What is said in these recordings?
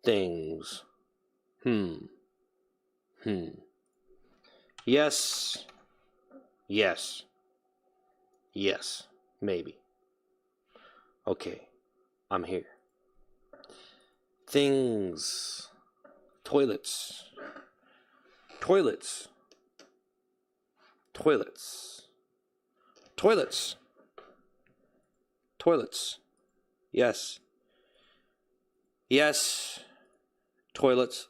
Things. Yes. Yes. Yes. Maybe. Okay. I'm here. Things. Toilets. Toilets. Toilets. Toilets. Toilets. Yes. Yes. Toilets.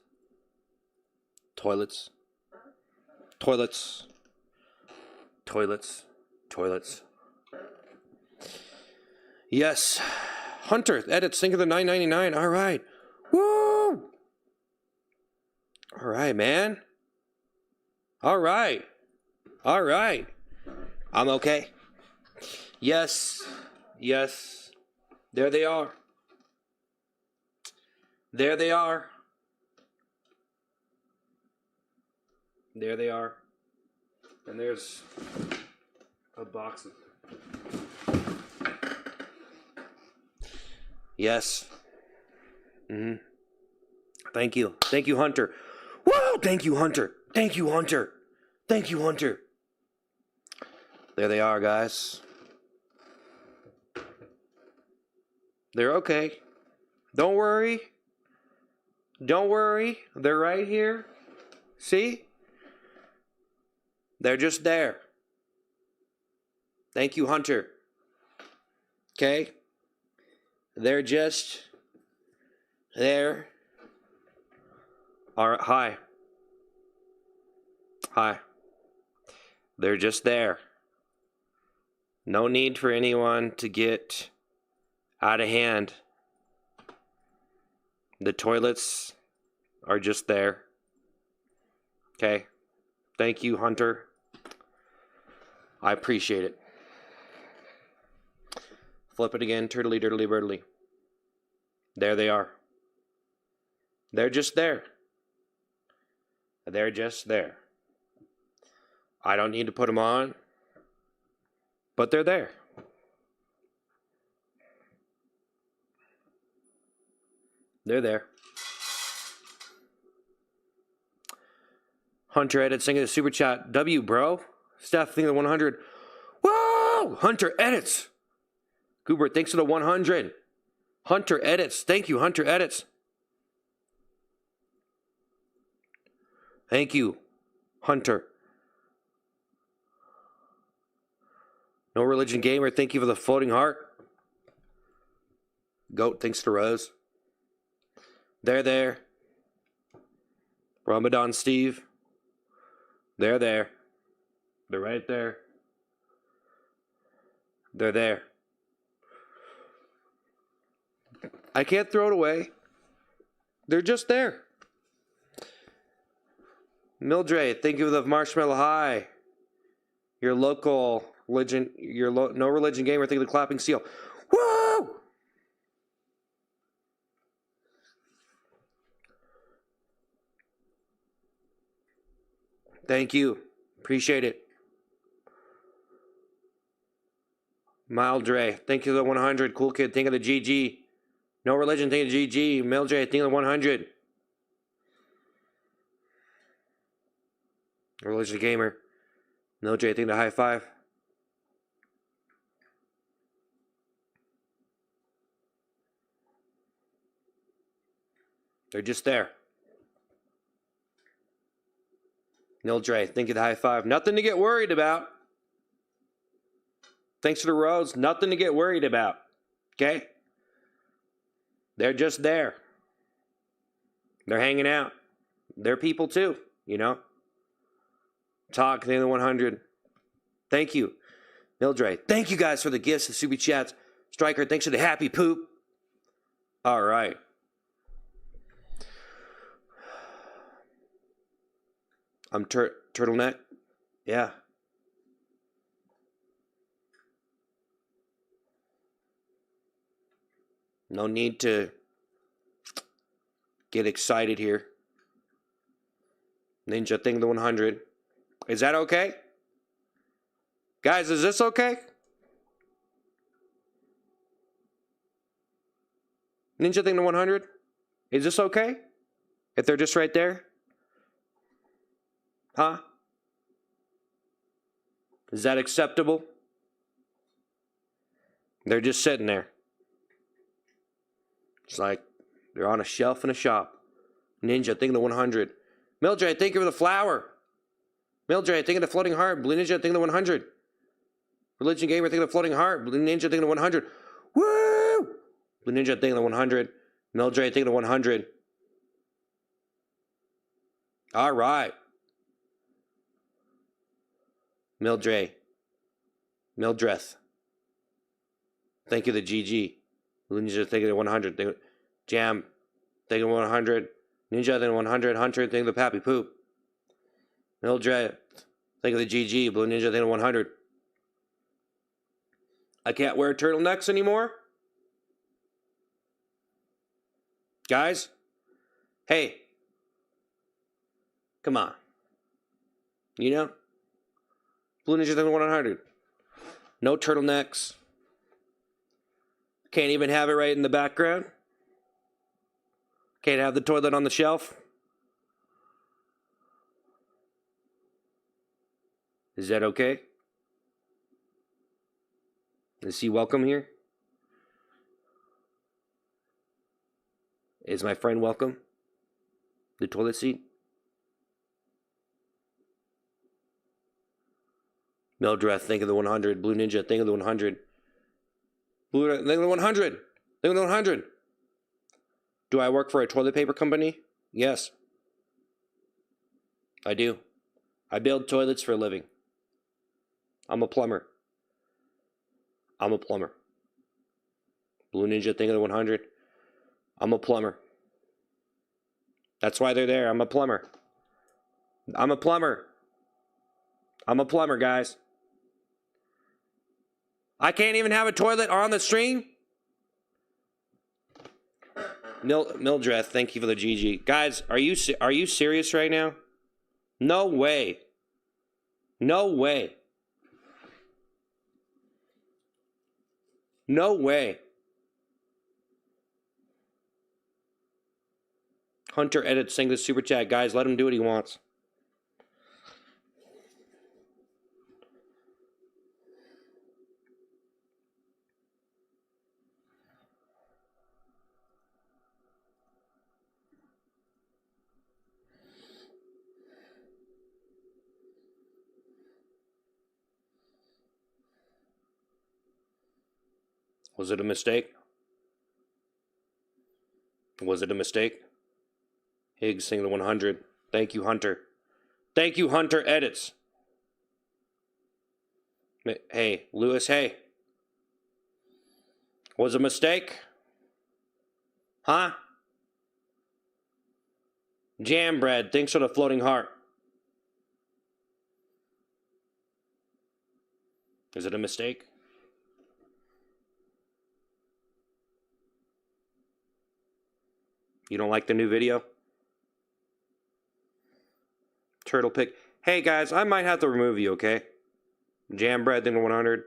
Toilets. Toilets. Toilets. Toilets. Yes. Hunter, edits, think of the $9.99. All right. Woo! All right, man. All right. All right. I'm okay. Yes. Yes. There they are. There they are. There they are. And there's a box of... Yes. Thank you. Thank you, Hunter. Whoa! Thank you, Hunter. Thank you, Hunter. Thank you, Hunter. There they are, guys. They're okay. Don't worry. Don't worry. They're right here. See? They're just there. Thank you, Hunter. Okay? They're just there. All right. Hi. Hi. They're just there. No need for anyone to get out of hand. The toilets are just there. Okay? Thank you, Hunter. I appreciate it. Flip it again. Turtley, dirtly, birdly. There they are. They're just there. They're just there. I don't need to put them on, but they're there. They're there. Hunter edits, singing the super chat. W, bro. Steph, think of the 100. Whoa! Hunter edits. Goober, thanks for the 100. Hunter edits. Thank you, Hunter edits. Thank you, Hunter. No Religion Gamer, thank you for the floating heart. Goat, thanks to Rose. They're there. Ramadan Steve. They're there. They're right there. They're there. I can't throw it away. They're just there. Mildred, thank you for the Marshmallow High. Your local religion, No Religion Gamer, thank you for the clapping seal. Woo! Thank you. Appreciate it. Mildred, thank you for the 100. Cool Kid, think of the GG. No Religion, think of the GG. Mildred, think of the 100. Religion Gamer. Mildred, think of the high five. They're just there. Mildred, think of the high five. Nothing to get worried about. Thanks to the Rose, nothing to get worried about. Okay? They're just there. They're hanging out. They're people too, you know? Talk, think of the 100. Thank you. Mildred, thank you guys for the gifts, the super chats. Striker, thanks for the happy poop. All right. I'm turtleneck. Yeah. No need to get excited here. Ninja thing the 100. Is that okay? Guys, is this okay? Ninja thing the 100? Is this okay? If they're just right there? Huh? Is that acceptable? They're just sitting there. It's like they're on a shelf in a shop. Ninja, think of the 100. Mildred, think of the flower. Mildred, think of the floating heart. Blue Ninja, think of the 100. Religion Gamer, think of the floating heart. Blue Ninja, think of the 100. Woo! Blue Ninja, think of the 100. Mildred, think of the 100. All right. Mildred. Thank you, the GG. Blue Ninja, think of the 100. Jam, think of the 100. Ninja, think of the 100. Hunter, think of the Pappy Poop. Mildred, think of the GG. Blue Ninja, think of the 100. I can't wear turtlenecks anymore? Guys? Hey. Come on. You know? Blue Ninja, think of the 100. No turtlenecks. Can't even have it right in the background. Can't have the toilet on the shelf. Is that okay? Is he welcome here? Is my friend welcome? The toilet seat? Mildred, think of the 100. Blue Ninja, think of the 100. Blue, think of the 100. Think of the 100. Do I work for a toilet paper company? Yes. I do. I build toilets for a living. I'm a plumber. Blue Ninja, think of the 100. I'm a plumber. That's why they're there. I'm a plumber, guys. I can't even have a toilet on the stream? Mildred, thank you for the GG. Guys, are you serious right now? No way. No way. No way. Hunter edits saying the super chat. Guys, let him do what he wants. Was it a mistake? Was it a mistake? Higgs saying the 100. Thank you, Hunter. Thank you, Hunter edits. Hey, Lewis, hey. Was it a mistake? Huh? Jam bread, thanks for the floating heart. Is it a mistake? You don't like the new video? Turtle pick. Hey guys, I might have to remove you, okay? Jam bread, then 100.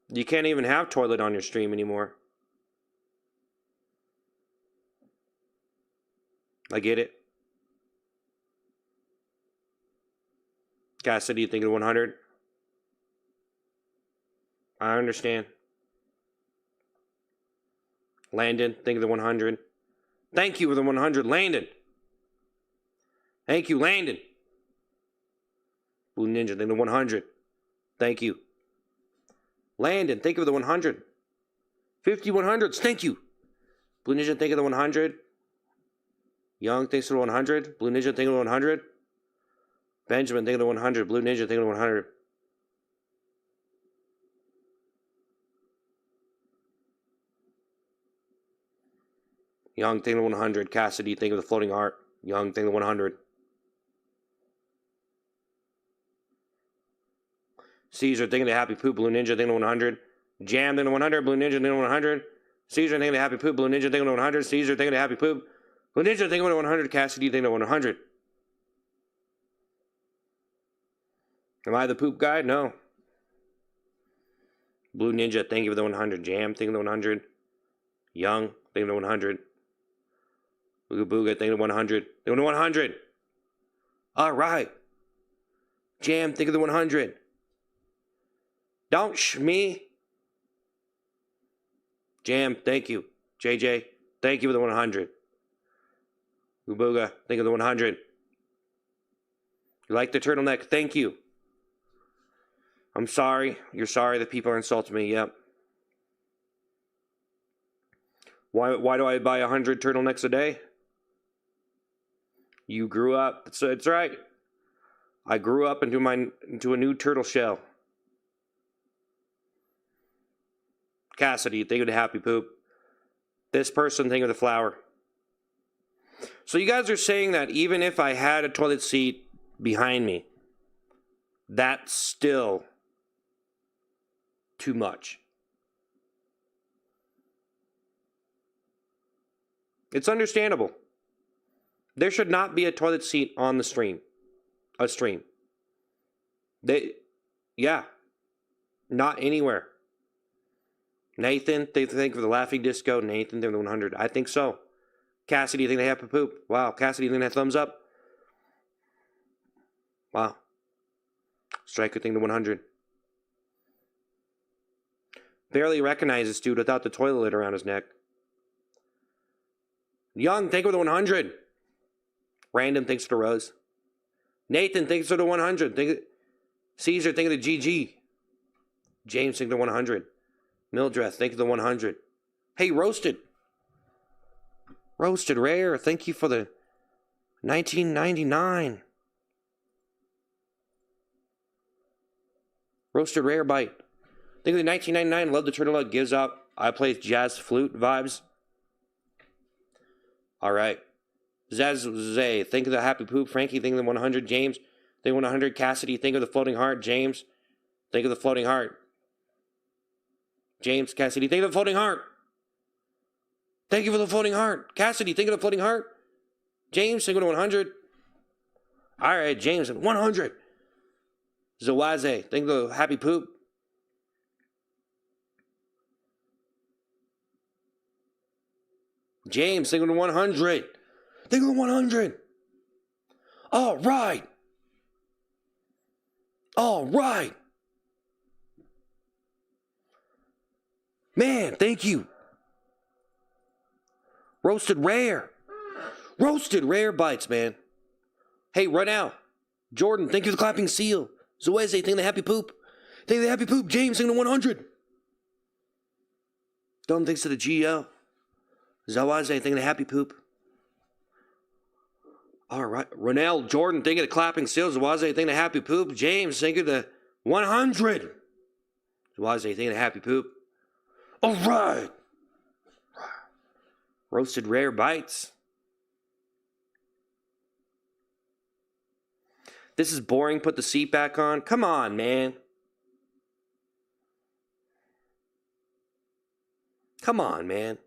You can't even have toilet on your stream anymore. I get it. Cassidy, you think of 100? I understand. Landon, think of the 100. Thank you for the 100, Landon. Thank you, Landon. Blue Ninja, think of the 100. Thank you. Landon, think of the 100. 50 100s, thank you. Blue Ninja, think of the 100. Young, thanks for the 100. Blue Ninja, think of the 100. Benjamin, think of the 100. Blue Ninja, think of the 100. Young, think of the 100. Cassidy, think of the floating heart. Young, think of the 100. Caesar, think of the happy poop. Blue Ninja, think of the 100. Jam, think of the 100. Blue Ninja, think of the 100. Caesar, think of the happy poop. Blue Ninja, think of the 100. Caesar, think of the happy poop. Blue Ninja, think of the 100. Cassidy, think of the 100. Am I the poop guy? No. Blue Ninja, thank you for the 100. Jam, think of the 100. Young, think of the 100. Ooga Booga, think of the 100. Think of the 100. All right. Jam, think of the 100. Don't me. Jam, thank you. JJ, thank you for the 100. Ooga Booga, think of the 100. You like the turtleneck? Thank you. I'm sorry. You're sorry that people are insulting me. Yep. Why do I buy 100 turtlenecks a day? You grew up. So it's right. I grew up into a new turtle shell. Cassidy, think of the happy poop. This person, think of the flower. So you guys are saying that even if I had a toilet seat behind me, that's still too much. It's understandable. There should not be a toilet seat on the stream. A stream. Not anywhere. Nathan, they think of the laughing disco. Nathan, they're the 100. I think so. Cassidy, you think they have to poop? Wow. Cassidy, you think that thumbs up? Wow. Striker, think the 100. Barely recognize this dude without the toilet lid around his neck. Young, think of the 100. Random thinks of the rose. Nathan thinks of the 100. Caesar, think of the GG. James, think of the 100. Mildred, think of the 100. Hey, Roasted. Roasted Rare, thank you for the 1999. Roasted Rare bite. Think of the 1999. Love the turtleneck gives out. I play jazz flute vibes. All right. Zazay, think of the happy poop. Frankie, think of the 100. James, think of 100. Cassidy, think of the floating heart. James, think of the floating heart. James, Cassidy, think of the floating heart. Thank you for the floating heart. Cassidy, think of the floating heart. James, think of the 100. All right, James, 100. Zawaze, think of the happy poop. James, think of the 100. Think of the 100. All right. All right. Man, thank you. Roasted Rare. Roasted Rare bites, man. Hey, right now. Jordan, thank you for the clapping seal. Zoeze, think of the happy poop. Think of the happy poop. James, think of the 100. Dumb thinks of the GO. Zawaze, think of the happy poop. All right. Ronell, Jordan, think of the clapping seal. Zawaze, think of the happy poop. James, think of the 100. Zawaze, think of the happy poop. All right. Roasted Rare bites. This is boring. Put the seat back on. Come on, man. Come on, man.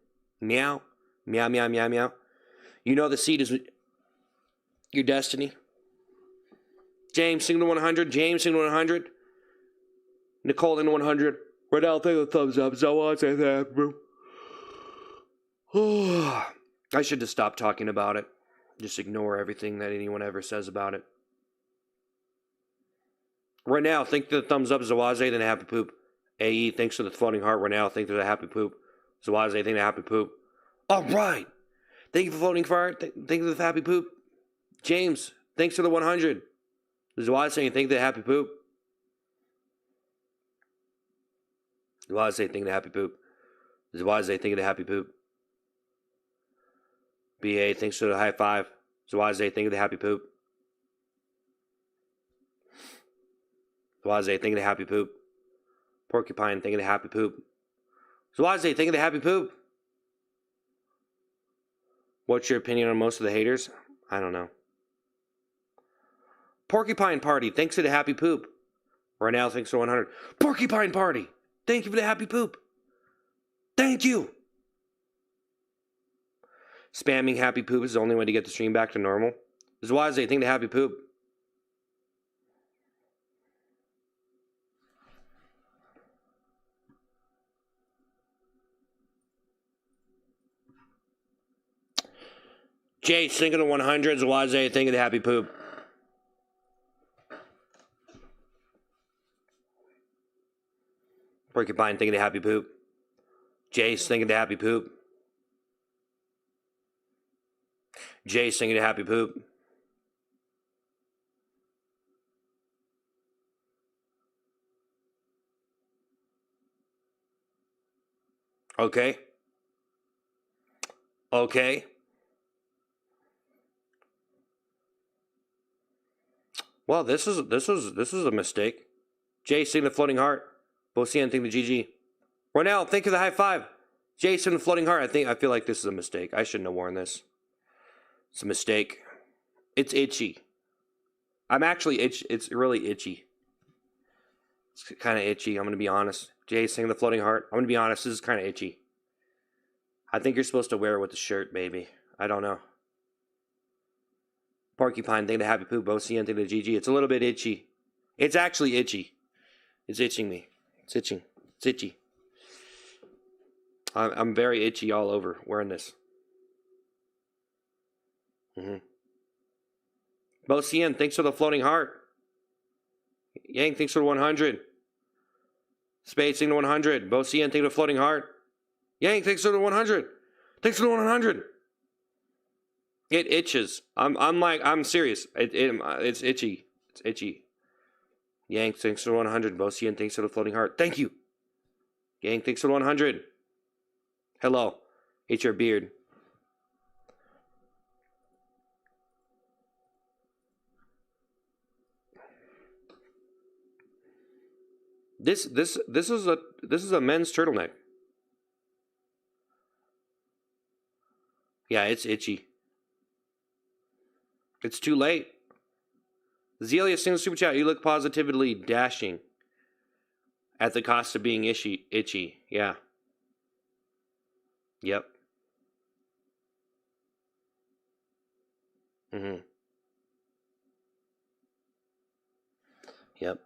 Meow. Meow, meow, meow, meow. You know the seat is your destiny. James, sing the 100. James, sing the 100. Nicole, in the 100. Right now, think of the thumbs up. So I say that, bro. I should just stop talking about it. Just ignore everything that anyone ever says about it. Right now, think the thumbs up. Zawaze, then a happy poop. AE, thanks for the floating heart. Right now, think there's a happy poop. Zawaze, think the happy poop. All right. Thank you for floating heart. Think of the happy poop. James, thanks for the 100. Zawaze, think the happy poop. Zawaze, think the happy poop. Zawaze, think of the happy poop. BA, thanks for the high five. Zawaze, think of the happy poop. Zawaze, think of the happy poop. Porcupine, think of the happy poop. Zawaze, think of the happy poop. What's your opinion on most of the haters? I don't know. Porcupine Party, thanks for the happy poop. Right now, thanks for 100. Porcupine Party, thank you for the happy poop. Thank you. Spamming happy poop is the only way to get the stream back to normal. Zawaze, think the happy poop. Jay, think of the 100s. Waze, think of the happy poop. Porcupine, think of the happy poop. Jace, think of the happy poop. Jace, think of the happy poop. Okay. Okay. Well, this is a mistake. Jason, the floating heart. Bosian, think the GG. Ronell, think of the high five. Jason, the floating heart. I feel like this is a mistake. I shouldn't have worn this. It's a mistake. It's itchy. I'm actually itchy. It's really itchy. It's kind of itchy. I'm gonna be honest. Jason, the floating heart. I'm gonna be honest. This is kind of itchy. I think you're supposed to wear it with the shirt, maybe. I don't know. Porcupine, think of the happy poop. Bosian, think of the GG. It's a little bit itchy. It's actually itchy. It's itching me. It's itching. It's itchy. I'm very itchy all over wearing this. Bosian, thanks for the floating heart. Yang, thanks for the 100. Spade, thanks for the 100. Bosian, thanks for the floating heart. Yang, thanks for the 100. Thanks for the 100. It itches. I'm serious. It's itchy. It's itchy. Yang, thanks for the 100. Bosian, thanks for the floating heart. Thank you. Yang, thanks for the 100. Hello. It's your beard. This is a men's turtleneck. Yeah, it's itchy. It's too late. Zelia, single super chat. You look positively dashing. At the cost of being itchy. Yeah. Yep. Yep.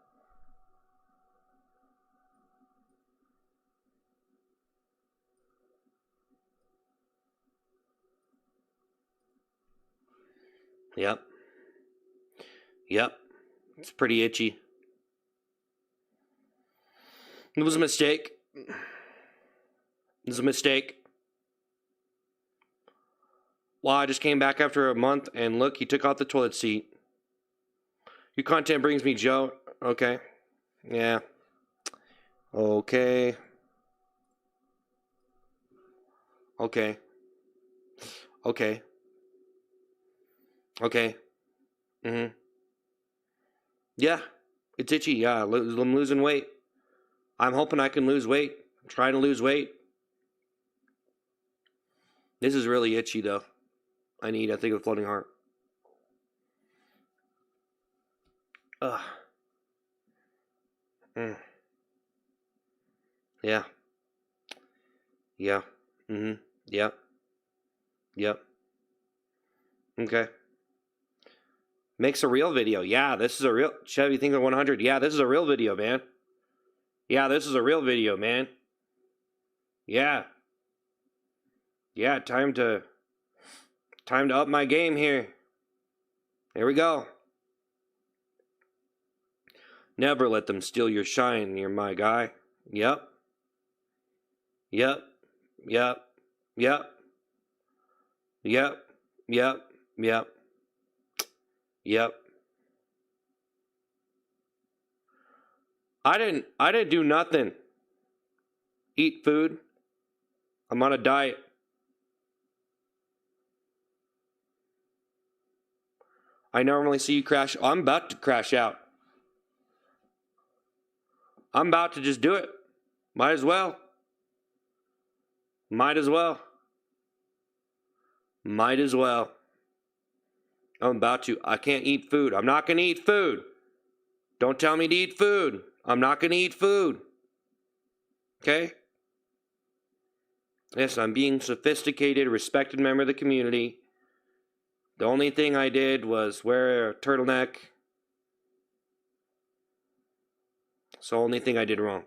Yep. Yep. It's pretty itchy. It was a mistake. It was a mistake. Well, I just came back after a month, and look, he took out the toilet seat. Your content brings me joy. Okay. Yeah. Okay. Okay. Okay. Okay. Yeah. It's itchy. Yeah. I'm losing weight. I'm hoping I can lose weight. I'm trying to lose weight. This is really itchy, though. I think of a floating heart. Ugh. Yeah. Yeah. Yep. Yep. Okay. Makes a real video. Yeah, this is a real... Chevy, think of 100. Yeah, this is a real video, man. Yeah, this is a real video, man. Yeah. Yeah, time to up my game here. Here we go. Never let them steal your shine. You're my guy. Yep. Yep. Yep. Yep. Yep. Yep. Yep. Yep. I didn't do nothing. Eat food. I'm on a diet. I normally see you crash. I'm about to crash out. I'm about to just do it. Might as well. Might as well. Might as well. I'm about to. I can't eat food. I'm not going to eat food. Don't tell me to eat food. I'm not going to eat food. Okay? Yes, I'm being sophisticated, respected member of the community. The only thing I did was wear a turtleneck. It's the only thing I did wrong.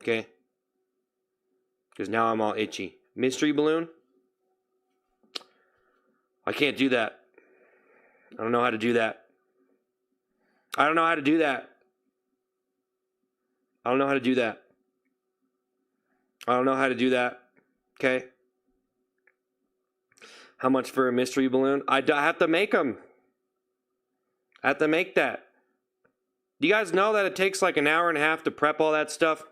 Okay? Because now I'm all itchy. Mystery balloon? I can't do that. I don't know how to do that. I don't know how to do that. I don't know how to do that. I don't know how to do that. Okay? How much for a mystery balloon? I have to make them. I have to make that. Do you guys know that it takes like an hour and a half to prep all that stuff?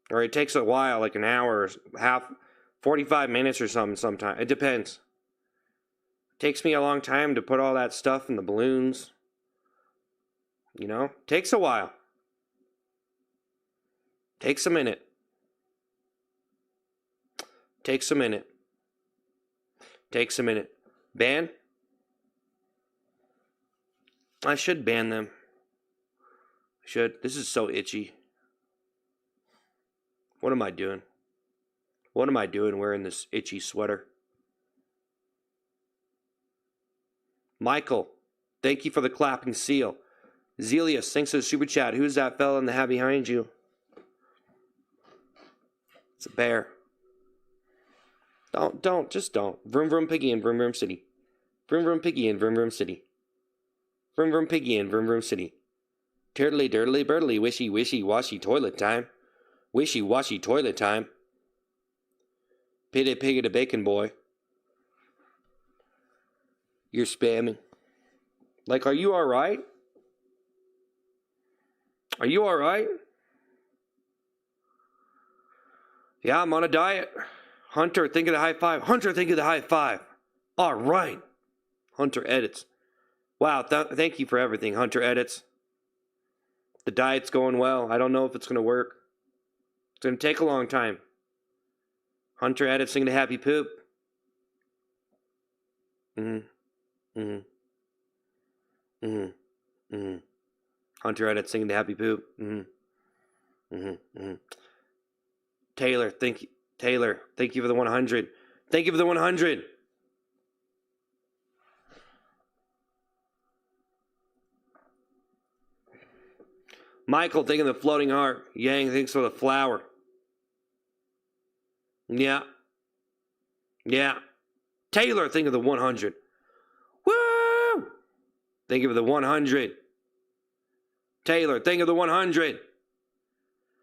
Or it takes a while, like an hour, half, 45 minutes or something sometimes. It depends. It takes me a long time to put all that stuff in the balloons. You know? Takes a while. Takes a minute. Takes a minute. Takes a minute. Ban? I should ban them. I should. This is so itchy. What am I doing? What am I doing wearing this itchy sweater? Michael, thank you for the clapping seal. Zelius, thanks for the super chat. Who's that fella in the hat behind you? It's a bear. Just don't. Vroom vroom piggy in vroom vroom city. Vroom vroom piggy in vroom vroom city. Vroom vroom piggy in vroom vroom city. Turtly dirtly birdly wishy wishy washy toilet time. Wishy washy toilet time. Pitty piggy to bacon boy. You're spamming. Like, are you alright? Are you alright? Yeah, I'm on a diet. Hunter, think of the high five. Hunter, think of the high five. Alright. Hunter edits. Wow, thank you for everything, Hunter edits. The diet's going well. I don't know if it's going to work. It's going to take a long time. Hunter edits, singing the happy poop. Hunter edits, singing the happy poop. Taylor, thank you for the 100. Thank you for the 100. Michael, thinking the floating heart. Yang thinks for the flower. Yeah. Taylor, think of the 100. Woo! Think of the 100. Taylor, think of the 100.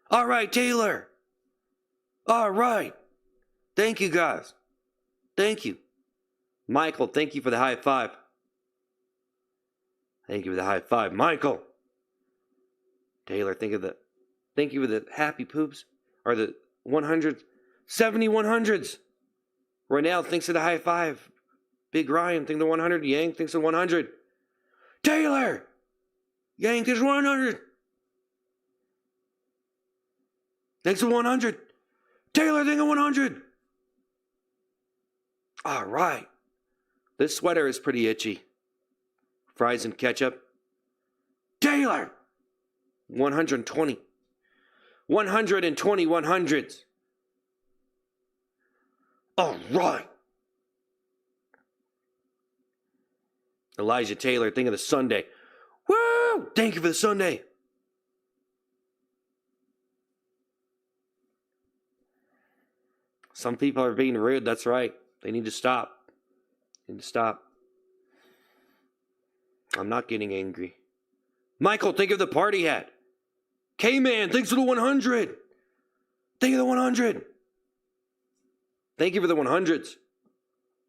All right, Taylor. All right. Thank you, guys. Thank you. Michael, thank you for the high five. Thank you for the high five. Michael. Taylor, thank you for the happy poops. Or the 100s. 70 100s. Ronell thinks of the high five. Big Ryan thinks of the 100. Yang thinks of 100. Taylor! Yang thinks of 100. Thanks of 100. Taylor, think of 100. All right. This sweater is pretty itchy. Fries and ketchup. Taylor! 120. 120 100s. All right. Elijah Taylor, think of the Sunday. Woo! Thank you for the Sunday. Some people are being rude. That's right. They need to stop. I'm not getting angry. Michael, think of the party hat. K-Man, thanks for the 100. Think of the 100. Thank you for the 100s.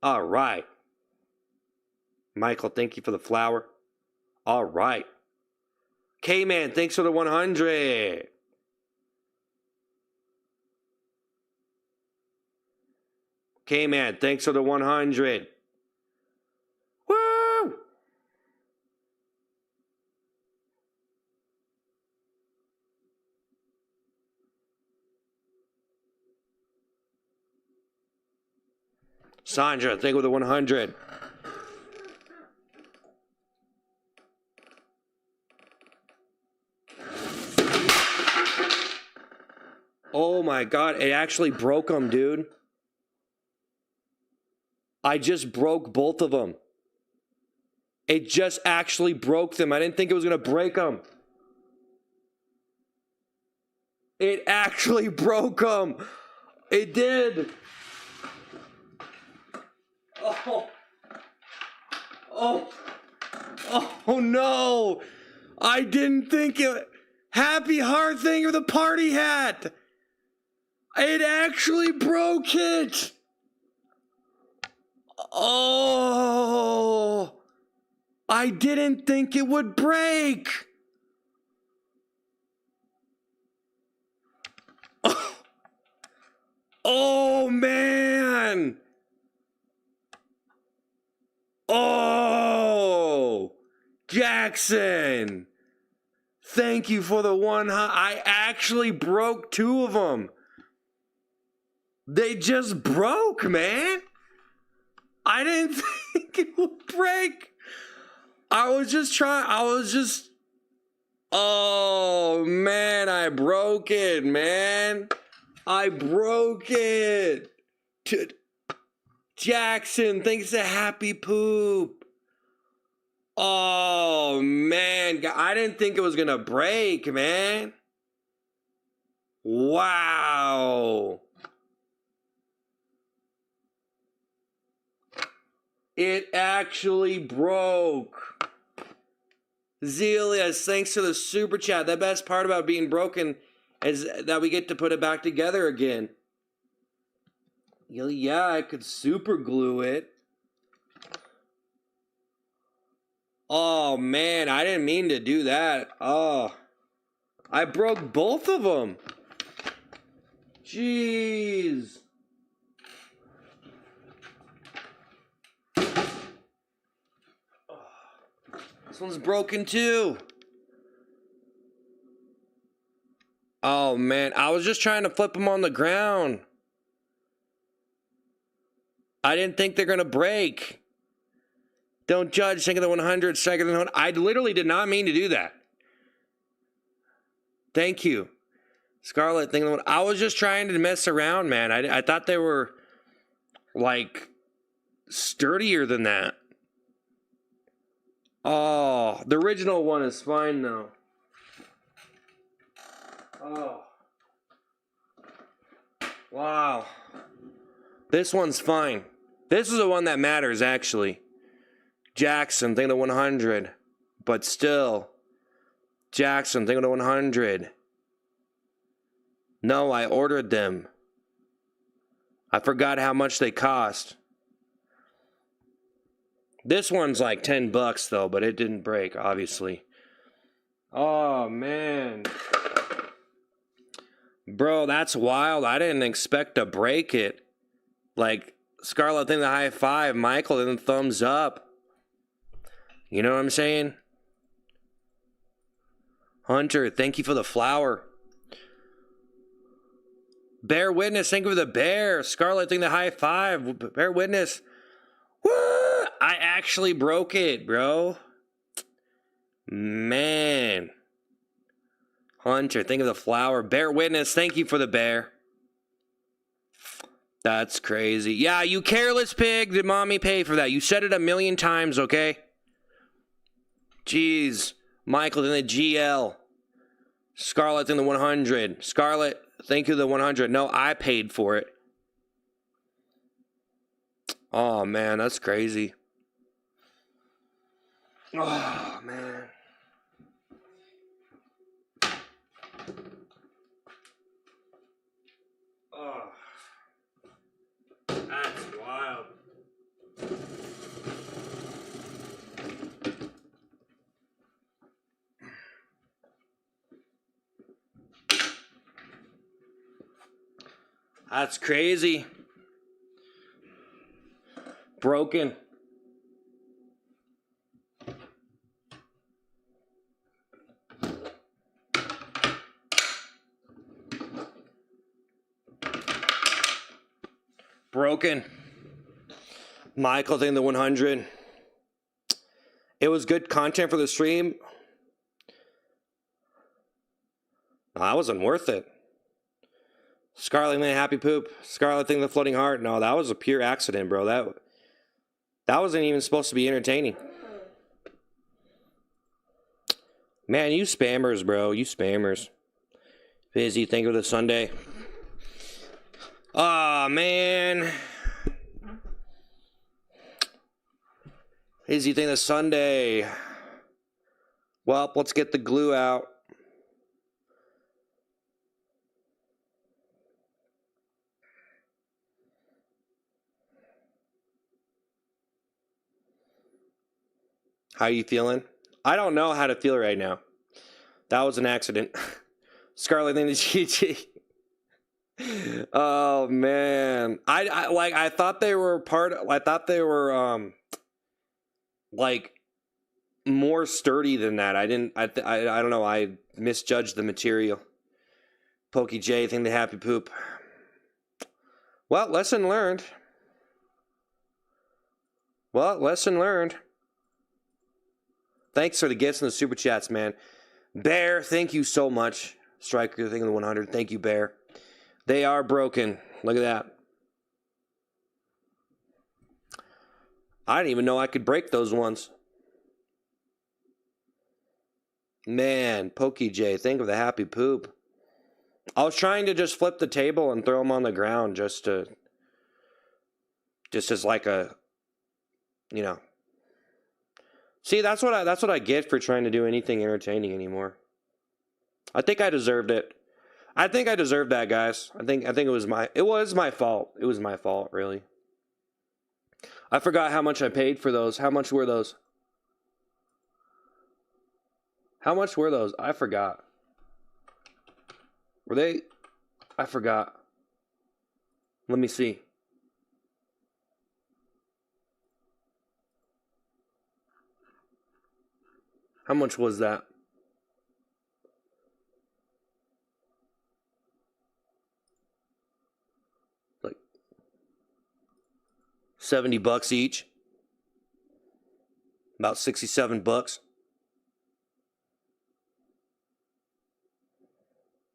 All right. Michael, thank you for the flower. All right. K-Man, thanks for the 100. K-Man, thanks for the 100. Woo! Sandra, thank you for the 100. Oh my God, it actually broke them, dude. I just broke both of them. It just actually broke them. I didn't think it was going to break them. It actually broke them. It did. Oh. Oh. Oh no. I didn't think it. Happy heart thing or the party hat. It actually broke it. Oh. I didn't think it would break. Oh man. Oh. Jackson. Thank you for the one. I actually broke two of them. They just broke, man. I didn't think it would break. Oh, man, I broke it, man. I broke it. Jackson, thanks to Happy Poop. Oh, man. I didn't think it was going to break, man. Wow. It actually broke. Zelius, thanks to the super chat. The best part about being broken is that we get to put it back together again. Yeah, I could super glue it. Oh, man, I didn't mean to do that. Oh, I broke both of them. Jeez. This one's broken too. Oh, man, I was just trying to flip them on the ground. I didn't think they're going to break. Don't judge. Think of the 100, second than 100. I literally did not mean to do that. Thank you. Scarlet, think of the one. I was just trying to mess around, man. I thought they were, like, sturdier than that. Oh, the original one is fine, though. Oh. Wow. This one's fine. This is the one that matters, actually. Jackson, think of the 100. But still. Jackson, think of the 100. No, I ordered them. I forgot how much they cost. This one's like $10 though, but it didn't break, obviously. Oh, man. Bro, that's wild. I didn't expect to break it. Like, Scarlet, think the high five. Michael, then thumbs up. You know what I'm saying? Hunter, thank you for the flower. Bear Witness, thank you for the bear. Scarlet, think the high five. Bear Witness. Woo! I actually broke it, bro. Man. Hunter, think of the flower. Bear Witness, thank you for the bear. That's crazy. Yeah, you careless pig. Did mommy pay for that? You said it a million times, okay? Jeez. Michael in the GL. Scarlet in the 100. Scarlet, thank you for the 100. No, I paid for it. Oh, man, that's crazy. Oh, man. Oh. That's wild. That's crazy. Broken. Broken. Michael thing the 100. It was good content for the stream. No, that wasn't worth it. Scarlet Man, Happy Poop. Scarlet thing the floating heart. No, that was a pure accident, bro. That wasn't even supposed to be entertaining. Man, you spammers, bro. You spammers. Busy, thank you for the Sunday. Aw, man. Izzy thing this Sunday. Well, let's get the glue out. How you feeling? I don't know how to feel right now. That was an accident. Scarlet thing to GG. Oh man. I thought they were like more sturdy than that. I don't know. I misjudged the material. Pokey J thing to happy poop. Well, lesson learned. Thanks for the gifts and the super chats, man. Bear, thank you so much. Striker thing of the 100. Thank you, Bear. They are broken. Look at that. I didn't even know I could break those ones. Man, Pokey J, think of the happy poop. I was trying to just flip the table and throw them on the ground just as like a, you know. See, that's what I get for trying to do anything entertaining anymore. I think I deserved it. I think I deserved that, guys. I think it was my fault. It was my fault, really. I forgot how much I paid for those. How much were those? I forgot. Were they? I forgot. Let me see. How much was that? Like $70 each. About $67.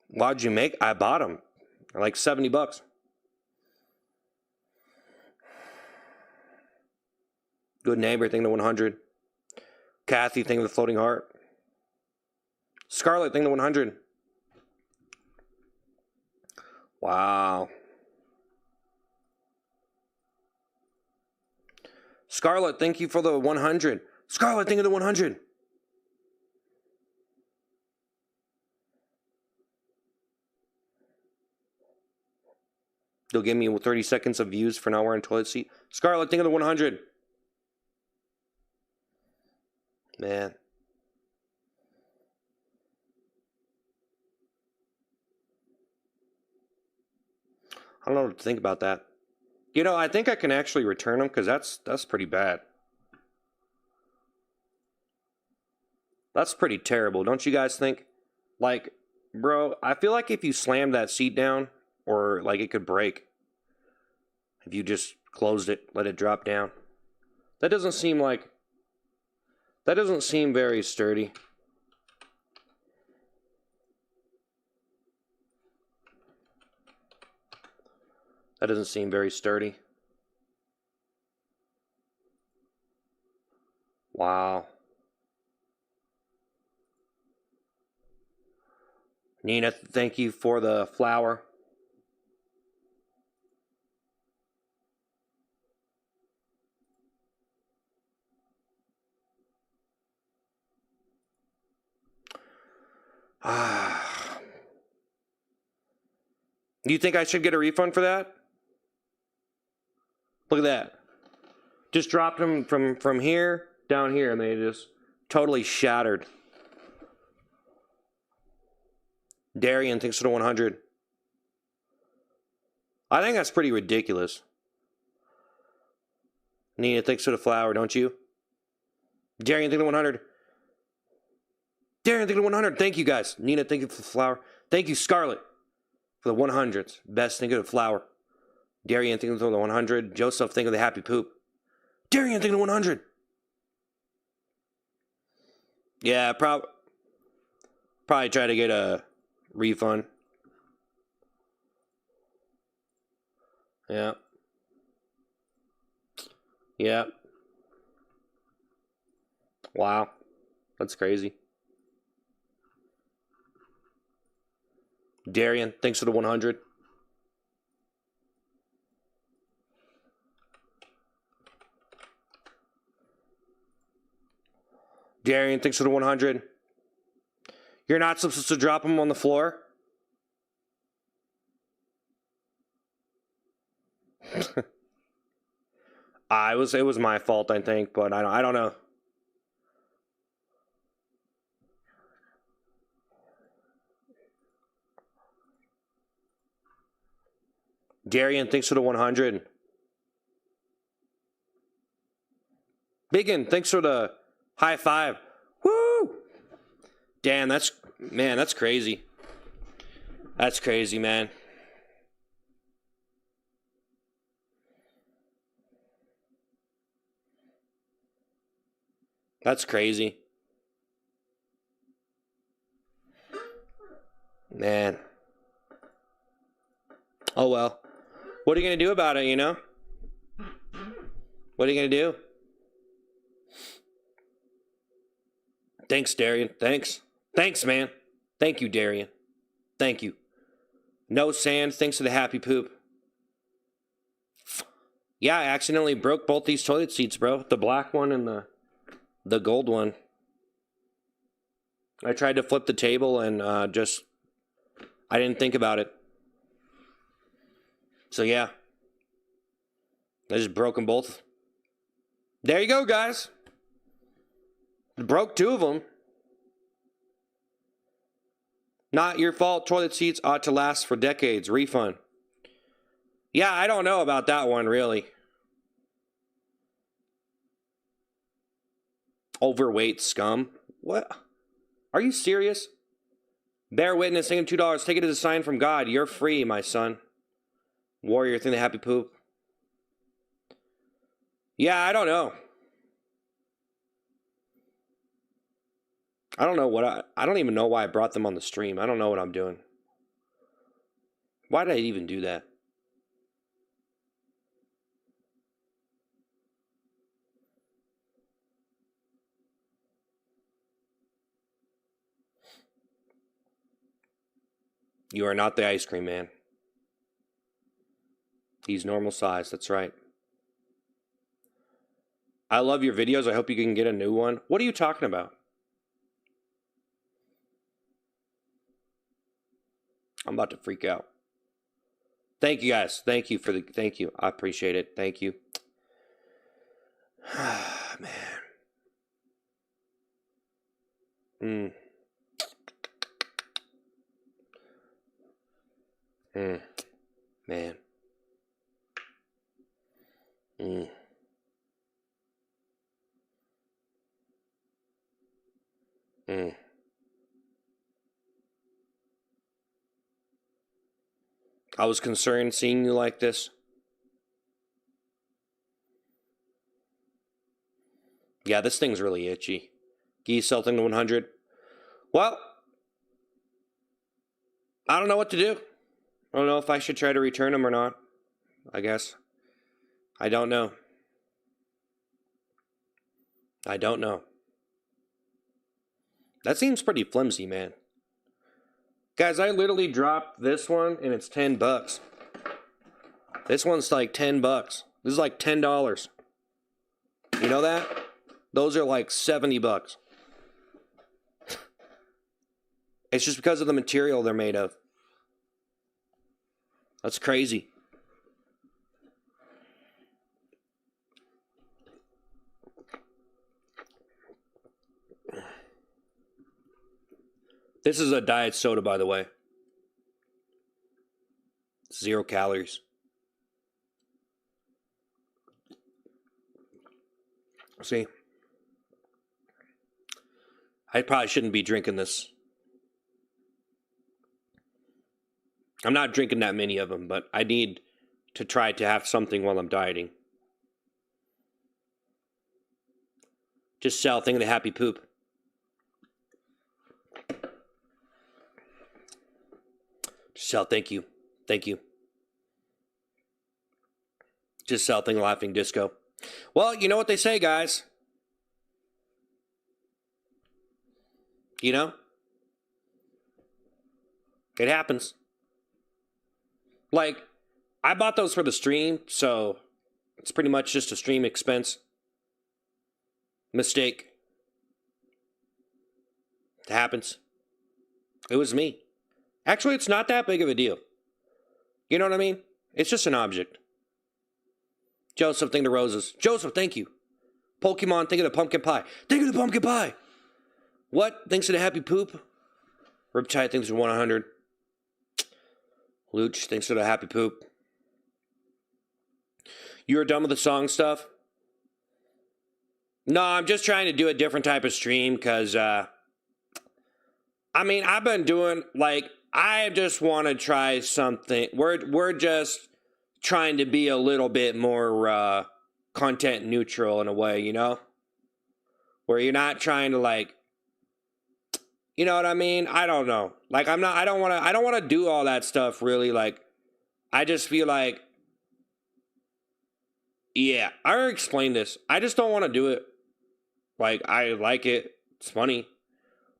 Why'd you make? I bought them. Like $70. Good neighbor thing to 100. Kathy thing with the floating heart. Scarlet thing to 100. Wow. Scarlet, thank you for the 100. Scarlet thing of the 100. They'll give me 30 seconds of views for not wearing toilet seat. Scarlet, think of the 100. Man. I don't know what to think about that. You know, I think I can actually return them because that's pretty bad. That's pretty terrible, don't you guys think? Like, bro, I feel like if you slammed that seat down, or like it could break. If you just closed it, let it drop down. That doesn't seem very sturdy. That doesn't seem very sturdy. Wow. Nina, thank you for the flower. Do you think I should get a refund for that? Look at that. Just dropped them from here down here, and they just totally shattered. Darian thinks to 100. I think that's pretty ridiculous. Nina thinks to the flower, don't you? Darian thinks to 100. Darian thinks to 100. Thank you, guys. Nina, thank you for the flower. Thank you, Scarlet, for the 100s. Best, think of the flower. Darian, think of the 100. Joseph, think of the happy poop. Darian, think of the 100. Yeah, probably try to get a refund. Yeah. Yeah. Wow. That's crazy. Darian, thanks for the 100. Darian, thanks for the 100. You're not supposed to drop them on the floor? It was my fault, I think, but I don't know. Darian, thanks for the 100. Biggin, thanks for the high five. Woo! Damn, that's crazy. That's crazy, man. That's crazy. Man. Oh, well. What are you going to do about it, you know? What are you going to do? Thanks, Darian. Thanks. Thanks, man. Thank you, Darian. Thank you. No sand. Thanks to the happy poop. Yeah, I accidentally broke both these toilet seats, bro. The black one and the gold one. I tried to flip the table and I didn't think about it. So yeah. I just broke them both. There you go, guys. Broke two of them. Not your fault. Toilet seats ought to last for decades. Refund. Yeah, I don't know about that one, really. Overweight scum. What? Are you serious? Bear witness, saying $2. Take it as a sign from God. You're free, my son. Warrior, thing the happy poop. Yeah, I don't know. I don't know what I don't even know why I brought them on the stream. I don't know what I'm doing. Why did I even do that? You are not the ice cream man. He's normal size, that's right. I love your videos. I hope you can get a new one. What are you talking about? I'm about to freak out. Thank you, guys. Thank you. I appreciate it. Thank you. Man. Man. I was concerned seeing you like this. Yeah, this thing's really itchy. Geese Celting to 100. Well, I don't know what to do. I don't know if I should try to return them or not. I guess. I don't know. That seems pretty flimsy, man. Guys, I literally dropped this one and it's $10. This one's like $10. This is like $10. You know that? Those are like $70. It's just because of the material they're made of. That's crazy. This is a diet soda, by the way. 0 calories. See? I probably shouldn't be drinking this. I'm not drinking that many of them, but I need to try to have something while I'm dieting. Just sell thing of the happy poop. Sell, thank you. Just sell thing laughing disco. Well, you know what they say, guys. You know? It happens. Like, I bought those for the stream, so it's pretty much just a stream expense. Mistake. It happens. It was me. Actually, it's not that big of a deal. You know what I mean? It's just an object. Joseph, think of the roses. Joseph, thank you. Pokemon, think of the pumpkin pie. Think of the pumpkin pie. What? Thanks to the happy poop. Riptide thinks of 100. Luch thinks of the happy poop. You were done with the song stuff? No, I'm just trying to do a different type of stream because, I mean, I've been doing, like, I just want to try something. We're just trying to be a little bit more content neutral in a way, you know? Where you're not trying to, like, you know what I mean? I don't know. Like, I don't want to do all that stuff really. Like, I just feel like, yeah, I already explained this. I just don't want to do it. Like, I like it. It's funny.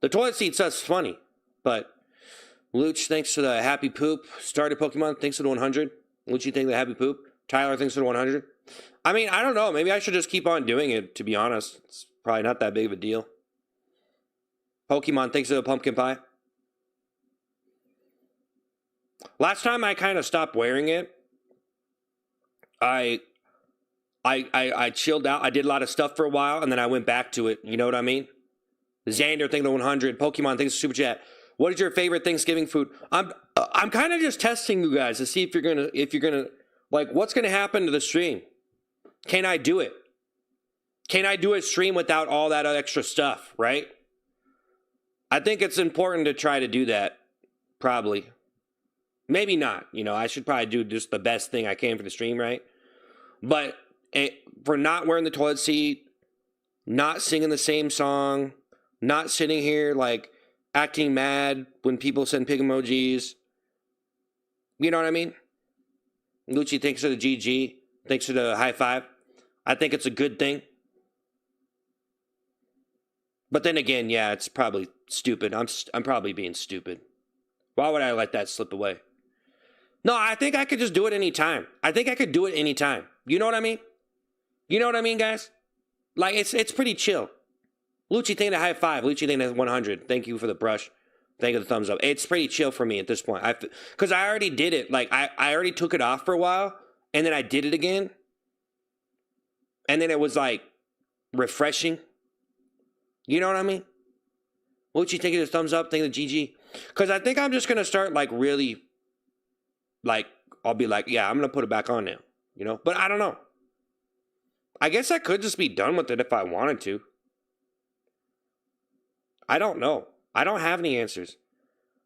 The toilet seat stuff's funny. But Luch thanks for the happy poop. Started Pokemon thanks for the 100. Luchi thinks the happy poop. Tyler thinks for the 100. I mean, I don't know. Maybe I should just keep on doing it, to be honest. It's probably not that big of a deal. Pokemon thinks of the pumpkin pie. Last time I kind of stopped wearing it, I chilled out. I did a lot of stuff for a while, and then I went back to it. You know what I mean? Xander thinks the 100. Pokemon thinks super chat. What is your favorite Thanksgiving food? I'm kind of just testing you guys to see if you're gonna like what's gonna happen to the stream. Can I do it? Can I do a stream without all that extra stuff? Right? I think it's important to try to do that. Probably. Maybe not. You know, I should probably do just the best thing I can for the stream, right? But for not wearing the toilet seat, not singing the same song, not sitting here like acting mad when people send pig emojis. You know what I mean? Lucci thinks of the GG, thinks of the high five. I think it's a good thing. But then again, yeah, it's probably stupid. I'm probably being stupid. Why would I let that slip away? No, I think I could just do it anytime. I think I could do it anytime. You know what I mean? You know what I mean, guys? Like, it's pretty chill. Lucci think the high five. Lucci think the 100. Thank you for the brush. Thank you for the thumbs up. It's pretty chill for me at this point. Because I already did it. Like, I already took it off for a while. And then I did it again. And then it was, like, refreshing. You know what I mean? Lucci think of the thumbs up. Think of the GG. Because I think I'm just going to start, like, really, like, I'll be like, yeah, I'm going to put it back on now. You know? But I don't know. I guess I could just be done with it if I wanted to. I don't know. I don't have any answers.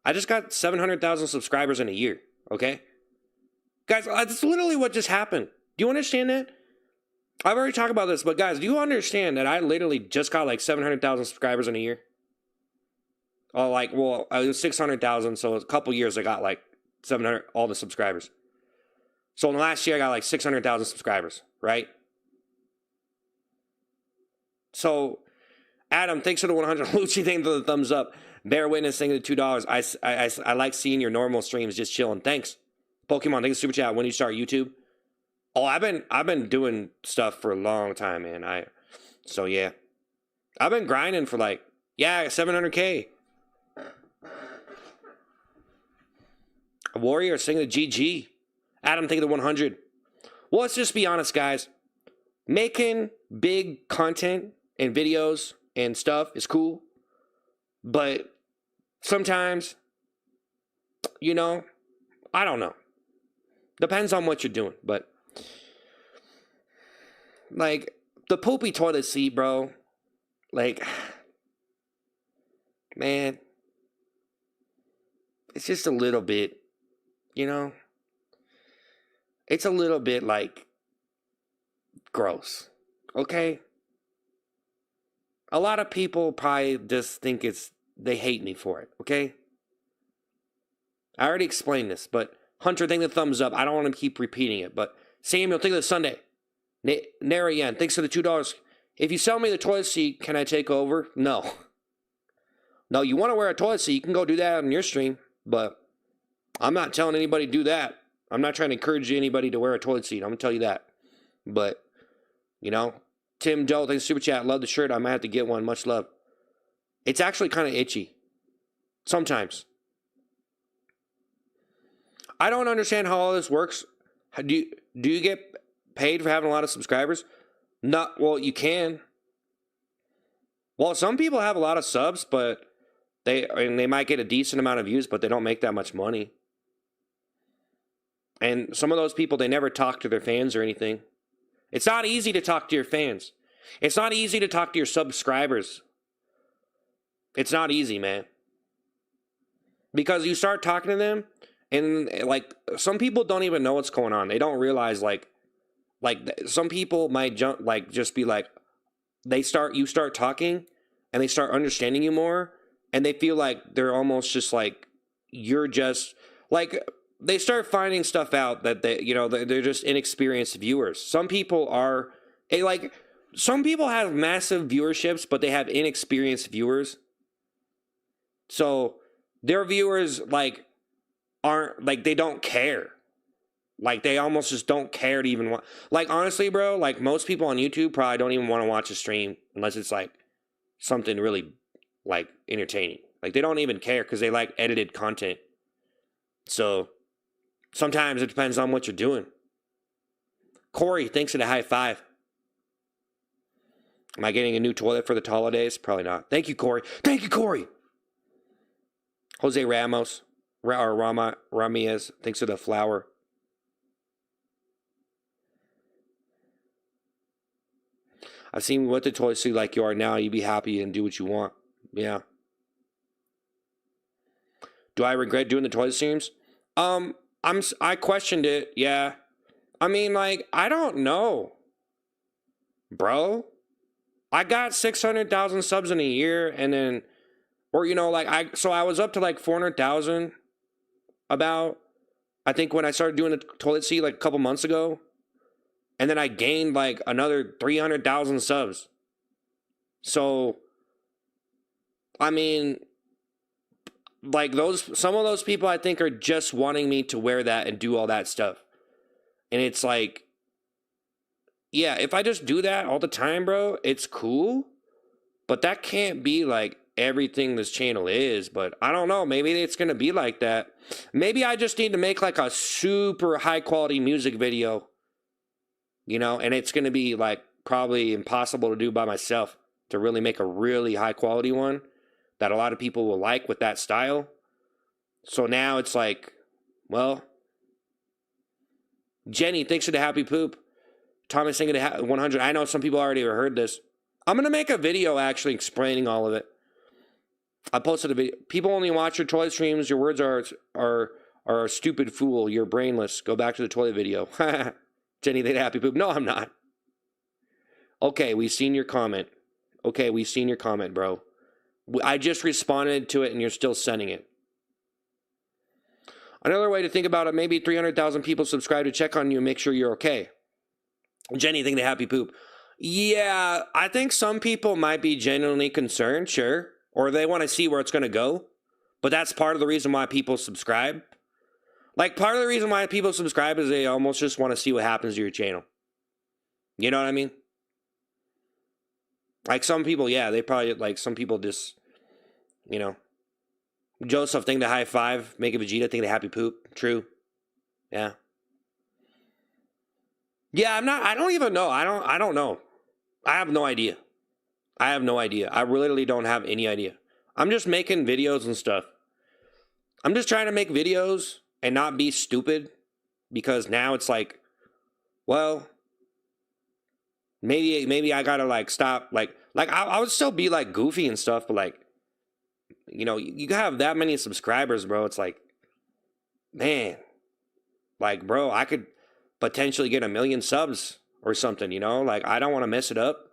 I just got 700,000 subscribers in a year, okay? Guys, that's literally what just happened. Do you understand that? I've already talked about this, but guys, do you understand that I literally just got like 700,000 subscribers in a year? Oh, like, well, it was 600,000, so a couple years I got like 700, all the subscribers. So in the last year I got like 600,000 subscribers, right? So Adam, thanks for the 100. Lucci, thanks for the thumbs up. Bear Witness, thanks for the $2. I like seeing your normal streams just chilling. Thanks. Pokemon, thanks for super chat. When do you start YouTube? Oh, I've been doing stuff for a long time, man. So yeah. I've been grinding for like, yeah, 700K. A Warrior, singing the GG. Adam, think of the 100. Well, let's just be honest, guys. Making big content and videos and stuff is cool. But sometimes, you know, I don't know. Depends on what you're doing. But, like, the poopy toilet seat, bro. Like, man. It's just a little bit, you know. It's a little bit, like, gross. Okay? A lot of people probably just think they hate me for it, okay? I already explained this, but Hunter, think the thumbs up. I don't want to keep repeating it, but Samuel, think of the Sunday. Narayan, thanks for the $2. If you sell me the toilet seat, can I take over? No. No, you want to wear a toilet seat, you can go do that on your stream, but I'm not telling anybody to do that. I'm not trying to encourage anybody to wear a toilet seat. I'm going to tell you that. But, you know, Tim Doe, thanks for super chat. Love the shirt. I might have to get one. Much love. It's actually kind of itchy. Sometimes. I don't understand how all this works. Do you get paid for having a lot of subscribers? Not, well, you can. Well, some people have a lot of subs, but they might get a decent amount of views, but they don't make that much money. And some of those people, they never talk to their fans or anything. It's not easy to talk to your fans. It's not easy to talk to your subscribers. It's not easy, man. Because you start talking to them, and like some people don't even know what's going on. They don't realize like some people might just be like, you start talking, and they start understanding you more, and they feel like they're almost just like you're just like they start finding stuff out that they're just inexperienced viewers. Some people have massive viewerships, but they have inexperienced viewers. So their viewers aren't they don't care. Like they almost just don't care to even want. Like honestly, bro, like most people on YouTube probably don't even want to watch a stream unless it's like something really like entertaining. Like they don't even care because they like edited content. So sometimes it depends on what you're doing. Corey, thanks for the high five. Am I getting a new toilet for the holidays? Probably not. Thank you, Corey. Thank you, Corey. Jose Ramos, or Ramirez, thanks for the flower. I've seen what the toilet seat like you are now. You be happy and do what you want. Yeah. Do I regret doing the toilet streams? I questioned it. Yeah. I mean, like, I don't know, bro. I got 600,000 subs in a year, and then, or I was up to like 400,000 about, I think when I started doing the toilet seat like a couple months ago, and then I gained like another 300,000 subs. So, I mean, like some of those people I think are just wanting me to wear that and do all that stuff. And it's like, yeah, if I just do that all the time, bro, it's cool. But that can't be like everything this channel is. But I don't know. Maybe it's going to be like that. Maybe I just need to make like a super high quality music video. And it's going to be like probably impossible to do by myself to really make a really high quality one that a lot of people will like with that style. So now it's like, well, Jenny, thanks for the happy poop. Thomas thinking 100. I know some people already heard this. I'm going to make a video actually explaining all of it. I posted a video. People only watch your toilet streams. Your words are a stupid fool. You're brainless. Go back to the toilet video. Jenny, they happy poop. No, I'm not. Okay, we've seen your comment. Okay, we've seen your comment, bro. I just responded to it, and you're still sending it. Another way to think about it, maybe 300,000 people subscribe to check on you and make sure you're okay. Jenny, think they happy poop. Yeah, I think some people might be genuinely concerned, sure. Or they want to see where it's going to go. But that's part of the reason why people subscribe. Like, part of the reason why people subscribe is they almost just want to see what happens to your channel. You know what I mean? Like, some people, yeah, they probably, like, some people just, Joseph, think the high five. Make a Vegeta, think the happy poop. True. Yeah. Yeah, I don't even know. I don't know. I have no idea. I literally don't have any idea. I'm just making videos and stuff. I'm just trying to make videos and not be stupid, because now it's like, well, maybe I gotta like stop, like I would still be like goofy and stuff, but like, you have that many subscribers, bro. It's like, man, like, bro, I could potentially get 1 million subs or something, like I don't want to mess it up,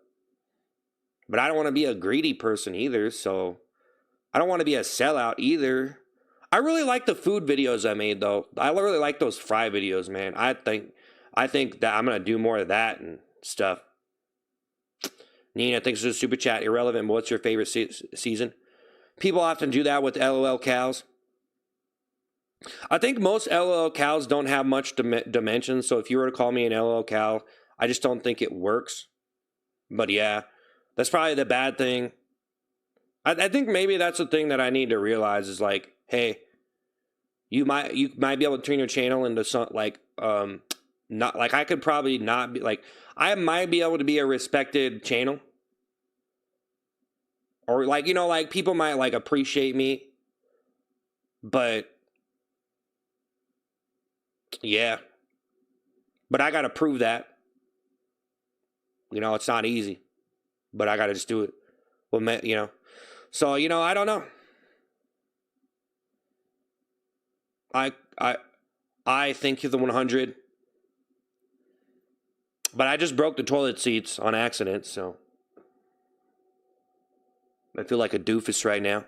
but I don't want to be a greedy person either. So I don't want to be a sellout either. I really like the food videos I made, though. I really like those fry videos, man. I think that I'm going to do more of that and stuff. Nina thinks it's a super chat. Irrelevant, but what's your favorite season? People often do that with LOL cows. I think most LOL cows don't have much dimension, so if you were to call me an LOL cow, I just don't think it works. But yeah, that's probably the bad thing. I think maybe that's the thing that I need to realize is like, hey, you might be able to turn your channel into some like not like I could probably not be like I might be able to be a respected channel. Or like, you know, like people might like appreciate me. But yeah. But I gotta prove that. You know, it's not easy. But I gotta just do it. Well, you know. So, you know, I don't know. I think you're the 100. But I just broke the toilet seats on accident, so I feel like a doofus right now.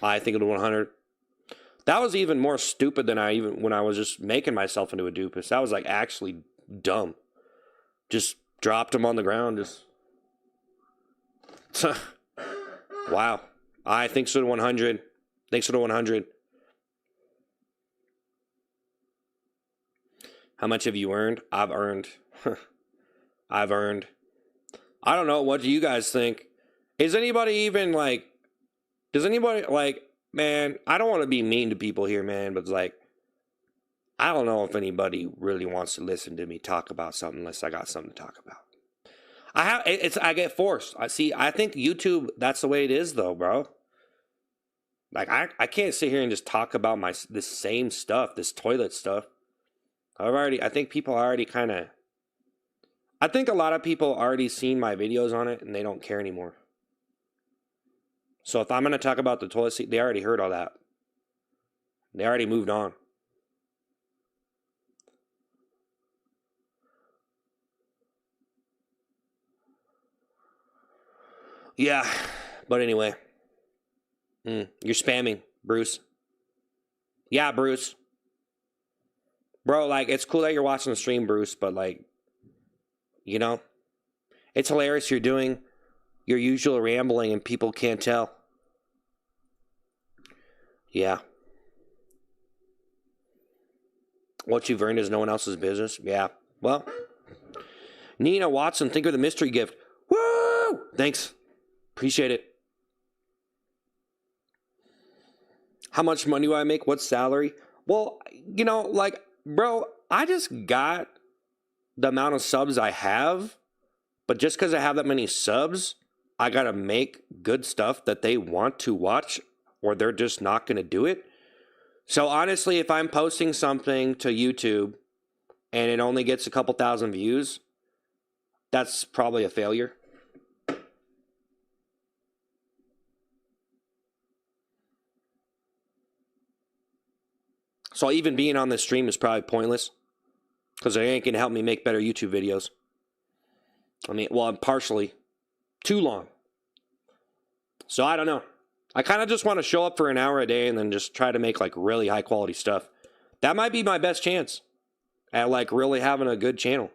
I think of the 100. That was even more stupid than when I was just making myself into a doofus. That was like actually dumb. Just dropped them on the ground. Just wow. I think so to 100. Thanks for the 100. How much have you earned? I've earned. I've earned. I don't know. What do you guys think? Is anybody even like, does anybody like, man, I don't want to be mean to people here, man, but it's like, I don't know if anybody really wants to listen to me talk about something unless I got something to talk about. I get forced. I think YouTube, that's the way it is though, bro. Like I can't sit here and just talk about this same stuff, this toilet stuff. I think people already kind of, I think a lot of people already seen my videos on it and they don't care anymore. So if I'm going to talk about the toilet seat, they already heard all that. They already moved on. Yeah, but anyway. You're spamming, Bruce. Yeah, Bruce. Bro, like, it's cool that you're watching the stream, Bruce, but like, you know, it's hilarious you're doing your usual rambling and people can't tell. Yeah. What you've earned is no one else's business. Yeah. Well, Nina Watson, think of the mystery gift. Woo! Thanks. Appreciate it. How much money do I make? What salary? Well, you know, like, bro, I just got the amount of subs I have, but just because I have that many subs, I gotta make good stuff that they want to watch, or they're just not gonna do it. So honestly, if I'm posting something to YouTube and it only gets a couple thousand views, that's probably a failure. So even being on this stream is probably pointless because it ain't gonna help me make better YouTube videos. I mean, well, partially. Too long. So I don't know. I kind of just want to show up for an hour a day and then just try to make like really high quality stuff. That might be my best chance at like really having a good channel.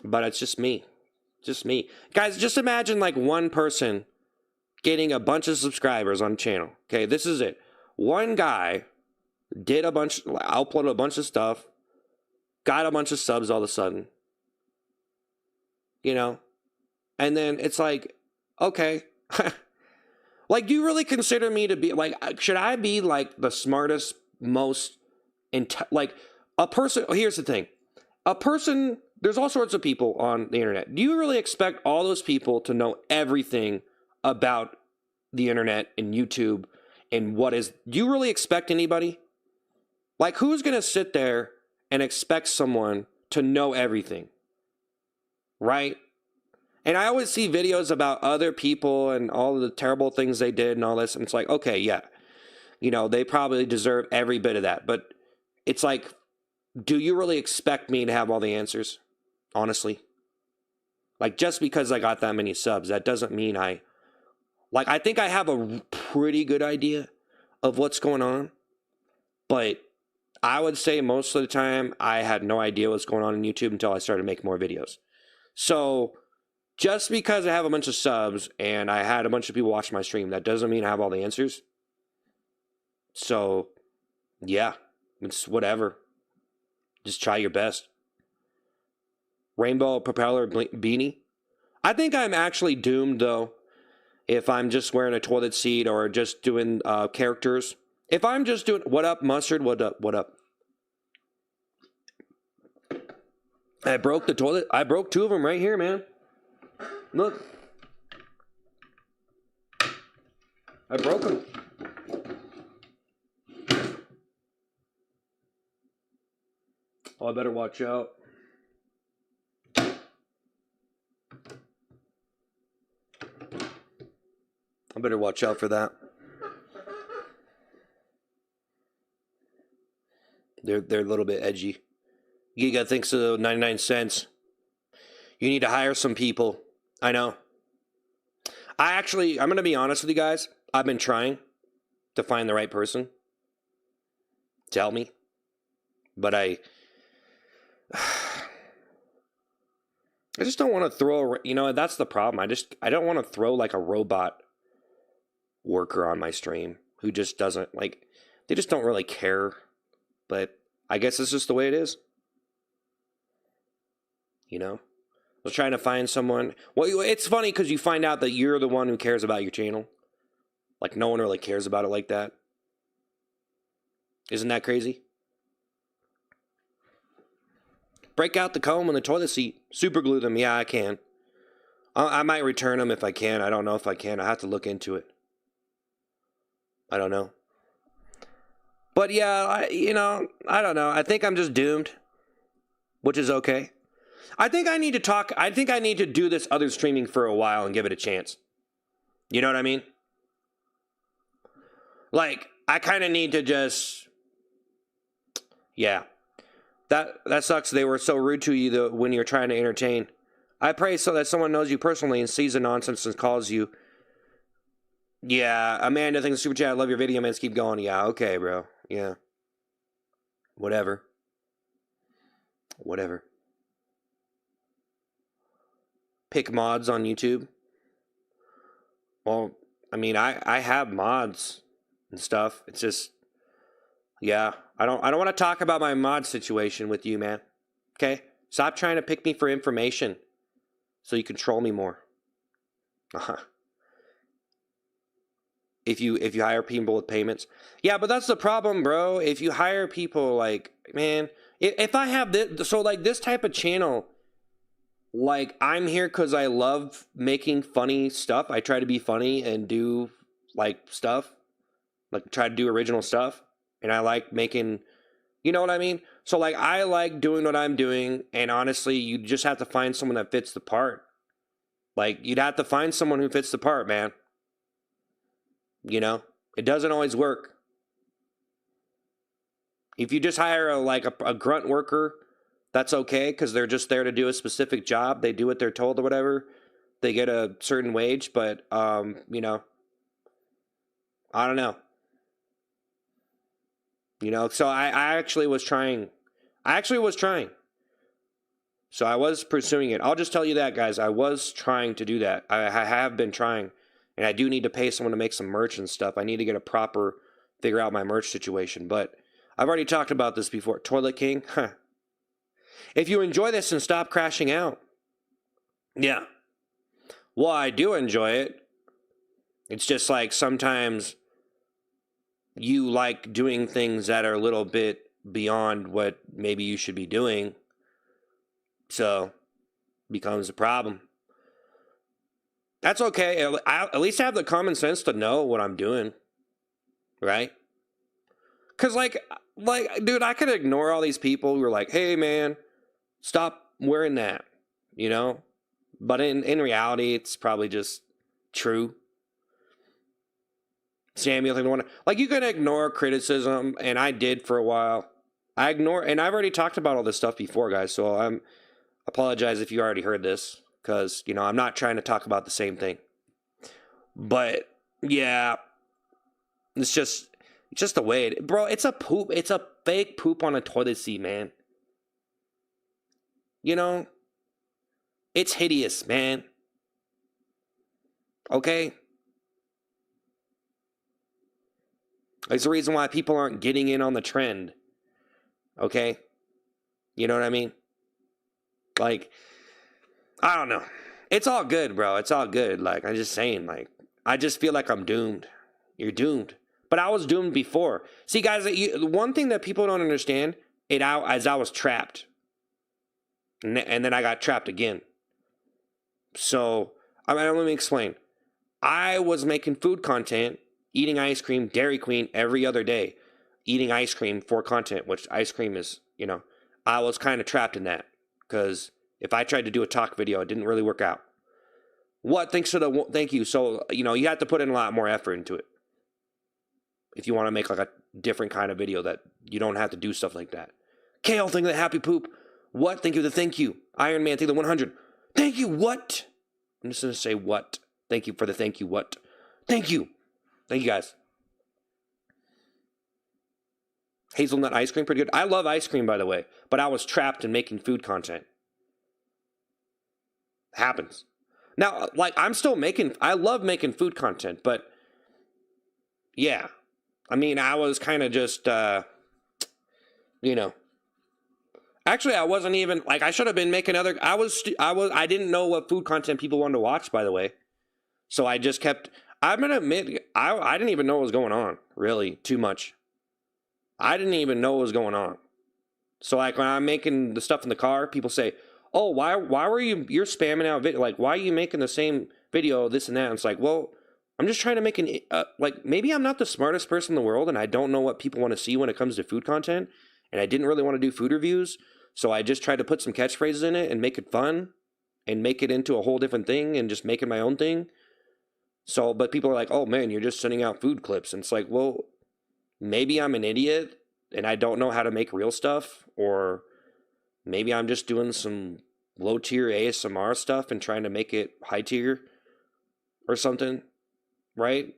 But it's just me. Just me. Guys, just imagine like one person getting a bunch of subscribers on a channel. Okay, this is it. One guy uploaded a bunch of stuff, got a bunch of subs all of a sudden. You know? And then it's like, okay. Like, do you really consider me to be, like, should I be, like, the smartest, most, like, a person, here's the thing. A person, there's all sorts of people on the internet. Do you really expect all those people to know everything about the internet and YouTube and do you really expect anybody? Like, who's going to sit there and expect someone to know everything? Right? And I always see videos about other people and all the terrible things they did and all this. And it's like, okay, yeah, you know, they probably deserve every bit of that. But it's like, do you really expect me to have all the answers? Honestly. Like, just because I got that many subs, that doesn't mean I think I have a pretty good idea of what's going on. But I would say most of the time, I had no idea what's going on in YouTube until I started making more videos. So just because I have a bunch of subs and I had a bunch of people watch my stream, that doesn't mean I have all the answers. So, yeah, it's whatever. Just try your best. Rainbow propeller beanie. I think I'm actually doomed, though, if I'm just wearing a toilet seat or just doing characters. If I'm just doing, what up, Mustard? What up? What up? I broke the toilet. I broke 2 of them right here, man. Look. I broke them. Oh, I better watch out. I better watch out for that. They're a little bit edgy. Giga thinks of 99 cents. You need to hire some people. I know. I'm going to be honest with you guys. I've been trying to find the right person to help me. But I just don't want to throw, that's the problem. I don't want to throw like a robot worker on my stream who just doesn't, like, they just don't really care. But I guess it's just the way it is. I was trying to find someone. Well, it's funny because you find out that you're the one who cares about your channel. Like, no one really cares about it like that. Isn't that crazy? Break out the comb and the toilet seat. Super glue them. Yeah, I can. I might return them if I can. I don't know if I can. I have to look into it. I don't know. But yeah, I don't know. I think I'm just doomed, which is okay. I think I need to do this other streaming for a while and give it a chance. You know what I mean? Like, I kind of need to just, yeah. That sucks. They were so rude to you when you're trying to entertain. I pray so that someone knows you personally and sees the nonsense and calls you. Yeah, Amanda thinks super chat. I love your video, man. Let's keep going. Yeah, okay, bro. Yeah. Whatever. Pick mods on YouTube. Well, I mean, I have mods and stuff. It's just, yeah. I don't want to talk about my mod situation with you, man. Okay? Stop trying to pick me for information so you control me more. If you hire people with payments. Yeah, but that's the problem, bro. If you hire people, like, man, if I have this, so like this type of channel, like, I'm here because I love making funny stuff. I try to be funny and do like stuff, like try to do original stuff. And I like making, you know what I mean? So like, I like doing what I'm doing. And honestly, you just have to find someone that fits the part. Like, you'd have to find someone who fits the part, man. It doesn't always work. If you just hire a grunt worker, that's okay because they're just there to do a specific job. They do what they're told or whatever. They get a certain wage, but I don't know. So I actually was trying. So I was pursuing it. I'll just tell you that, guys. I was trying to do that. I have been trying. And I do need to pay someone to make some merch and stuff. I need to get figure out my merch situation. But I've already talked about this before. Toilet King? Huh. If you enjoy this, and stop crashing out. Yeah. Well, I do enjoy it. It's just like sometimes you like doing things that are a little bit beyond what maybe you should be doing. So, it becomes a problem. That's okay. I at least have the common sense to know what I'm doing. Right? Because, like, dude, I could ignore all these people who are like, hey, man, stop wearing that, But in reality, it's probably just true. Samuel, like, you can ignore criticism, and I did for a while. And I've already talked about all this stuff before, guys, so apologize if you already heard this. Because, I'm not trying to talk about the same thing. But, yeah. It's just the way it... Bro, it's a poop. It's a fake poop on a toilet seat, man. It's hideous, man. Okay? There's a reason why people aren't getting in on the trend. Okay? You know what I mean? Like... I don't know. It's all good, bro. It's all good. Like, I'm just saying, like, I just feel like I'm doomed. You're doomed. But I was doomed before. See, guys, the one thing that people don't understand, as I was trapped. And then I got trapped again. So, let me explain. I was making food content, eating ice cream, Dairy Queen every other day. Eating ice cream for content, which ice cream is, I was kind of trapped in that. Because if I tried to do a talk video, it didn't really work out. Thank you. So, you have to put in a lot more effort into it. If you want to make like a different kind of video that you don't have to do stuff like that. Kale, thank you for the happy poop. What? Thank you for the thank you. Iron Man, thank you for the 100. Thank you, what? I'm just going to say what. Thank you for the thank you, what? Thank you. Thank you, guys. Hazelnut ice cream, pretty good. I love ice cream, by the way, but I was trapped in making food content. Happens. Now, like, I love making food content, but yeah. I mean, I was kind of just, Actually, I wasn't even, like, I should have been making I didn't know what food content people wanted to watch, by the way. So I just kept, I'm going to admit, I didn't even know what was going on, really, too much. I didn't even know what was going on. So, like, when I'm making the stuff in the car, people say, oh, why were you're spamming out video? Like, why are you making the same video, this and that? And it's like, well, I'm just trying to make maybe I'm not the smartest person in the world and I don't know what people want to see when it comes to food content. And I didn't really want to do food reviews. So I just tried to put some catchphrases in it and make it fun and make it into a whole different thing and just make it my own thing. So, but people are like, oh man, you're just sending out food clips. And it's like, well, maybe I'm an idiot and I don't know how to make real stuff. Or maybe I'm just doing some low tier ASMR stuff and trying to make it high tier or something. Right?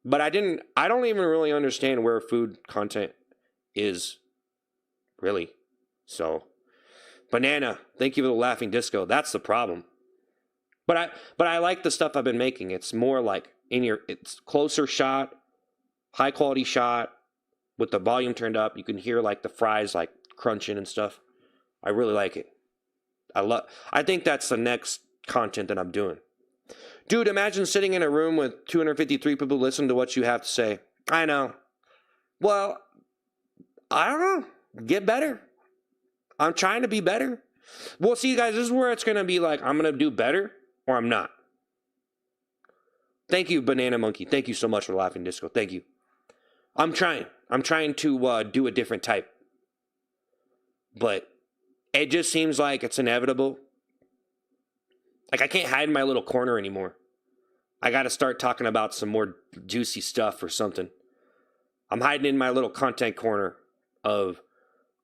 But I don't even really understand where food content is, really. So, Banana, thank you for the laughing disco. That's the problem. But I like the stuff I've been making. It's more like it's closer shot, high quality shot with the volume turned up. You can hear like the fries like crunching and stuff. I really like it. I think that's the next content that I'm doing. Dude, imagine sitting in a room with 253 people listening to what you have to say. I know. Well, I don't know. Get better. I'm trying to be better. Well, see, guys, this is where it's going to be like, I'm going to do better or I'm not. Thank you, Banana Monkey. Thank you so much for laughing, Disco. Thank you. I'm trying. I'm trying to do a different type. But it just seems like it's inevitable. Like, I can't hide in my little corner anymore. I got to start talking about some more juicy stuff or something. I'm hiding in my little content corner of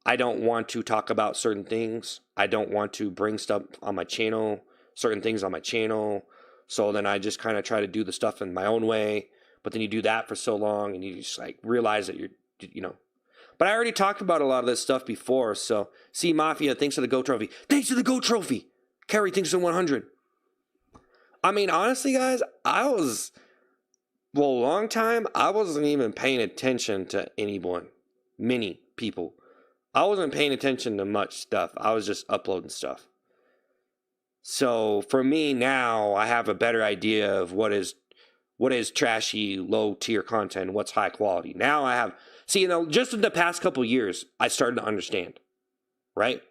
I don't want to talk about certain things. I don't want to bring stuff on my channel, certain things on my channel. So then I just kind of try to do the stuff in my own way. But then you do that for so long and you just like realize that But I already talked about a lot of this stuff before. So, see, Mafia, thanks for the GO Trophy. Thanks for the GO Trophy. Kerry, thanks for the 100. I mean, honestly, guys, a long time, I wasn't even paying attention to anyone. Many people. I wasn't paying attention to much stuff. I was just uploading stuff. So, for me now, I have a better idea of what is trashy, low-tier content, what's high quality. Now I have... See, just in the past couple years, I started to understand. Right?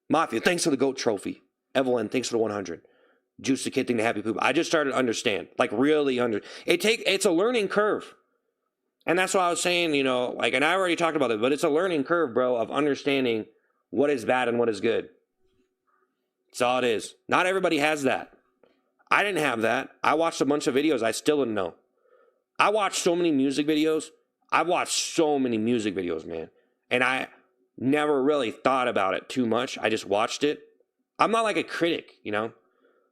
Mafia, thanks for the GOAT Trophy. Evelyn, thanks for the 100. Juice the Kid thing, the happy poop. I just started to understand, like really it's a learning curve. And that's what I was saying, and I already talked about it, but it's a learning curve, bro, of understanding what is bad and what is good. That's all it is. Not everybody has that. I didn't have that. I watched a bunch of videos I still didn't know. I watched so many music videos. I've watched so many music videos, man. And I never really thought about it too much. I just watched it. I'm not like a critic,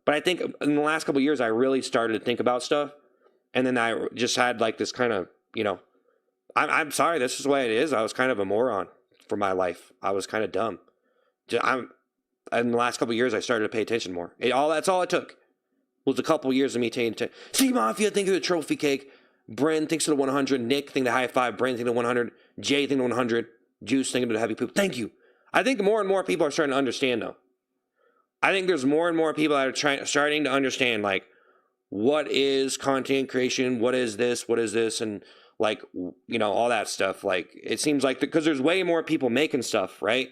But I think in the last couple of years, I really started to think about stuff. And then I just had like this kind of, I'm sorry, this is the way it is. I was kind of a moron for my life. I was kind of dumb. In the last couple of years, I started to pay attention more. That's all it took. Was a couple of years of me taking attention. See, Mafia, think of the trophy cake. Bren thinks of the 100. Nick, think the high five. Bren, think of the 100. Jay, think of the 100. Juice, think of the happy poop. Thank you. I think more and more people are starting to understand, though. I think there's more and more people that are starting to understand, like, what is content creation, what is this, and like, you know, all that stuff. Like, it seems like because there's way more people making stuff, right?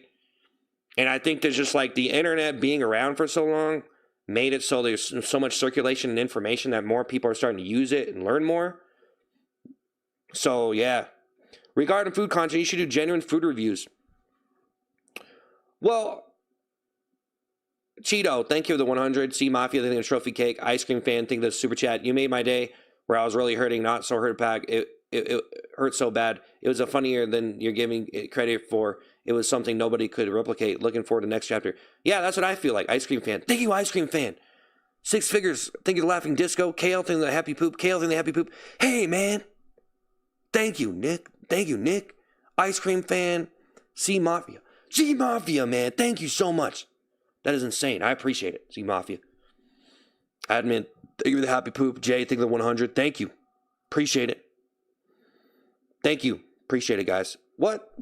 And I think there's just like the internet being around for so long made it so there's so much circulation and information that more people are starting to use it and learn more. So yeah, regarding food content, you should do genuine food reviews. Well, Cheeto, thank you for the 100. C Mafia, thank you for the trophy cake. Ice cream fan, thank you for the super chat. You made my day where I was really hurting, not so hurt back. It hurt so bad. It was a funnier than you're giving it credit for. It was something nobody could replicate. Looking forward to the next chapter. Yeah, that's what I feel like. Ice cream fan. Thank you, ice cream fan. Six figures. Thank you, the laughing disco. Kale, thank you, the happy poop. Kale, thank you, the happy poop. Hey, man. Thank you, Nick. Thank you, Nick. Ice cream fan. C Mafia. C Mafia, man. Thank you so much. That is insane. I appreciate it. C Mafia. Admin, thank you for the happy poop. Jay, thank you for the 100. Thank you. Appreciate it. Thank you. Appreciate it, guys. What?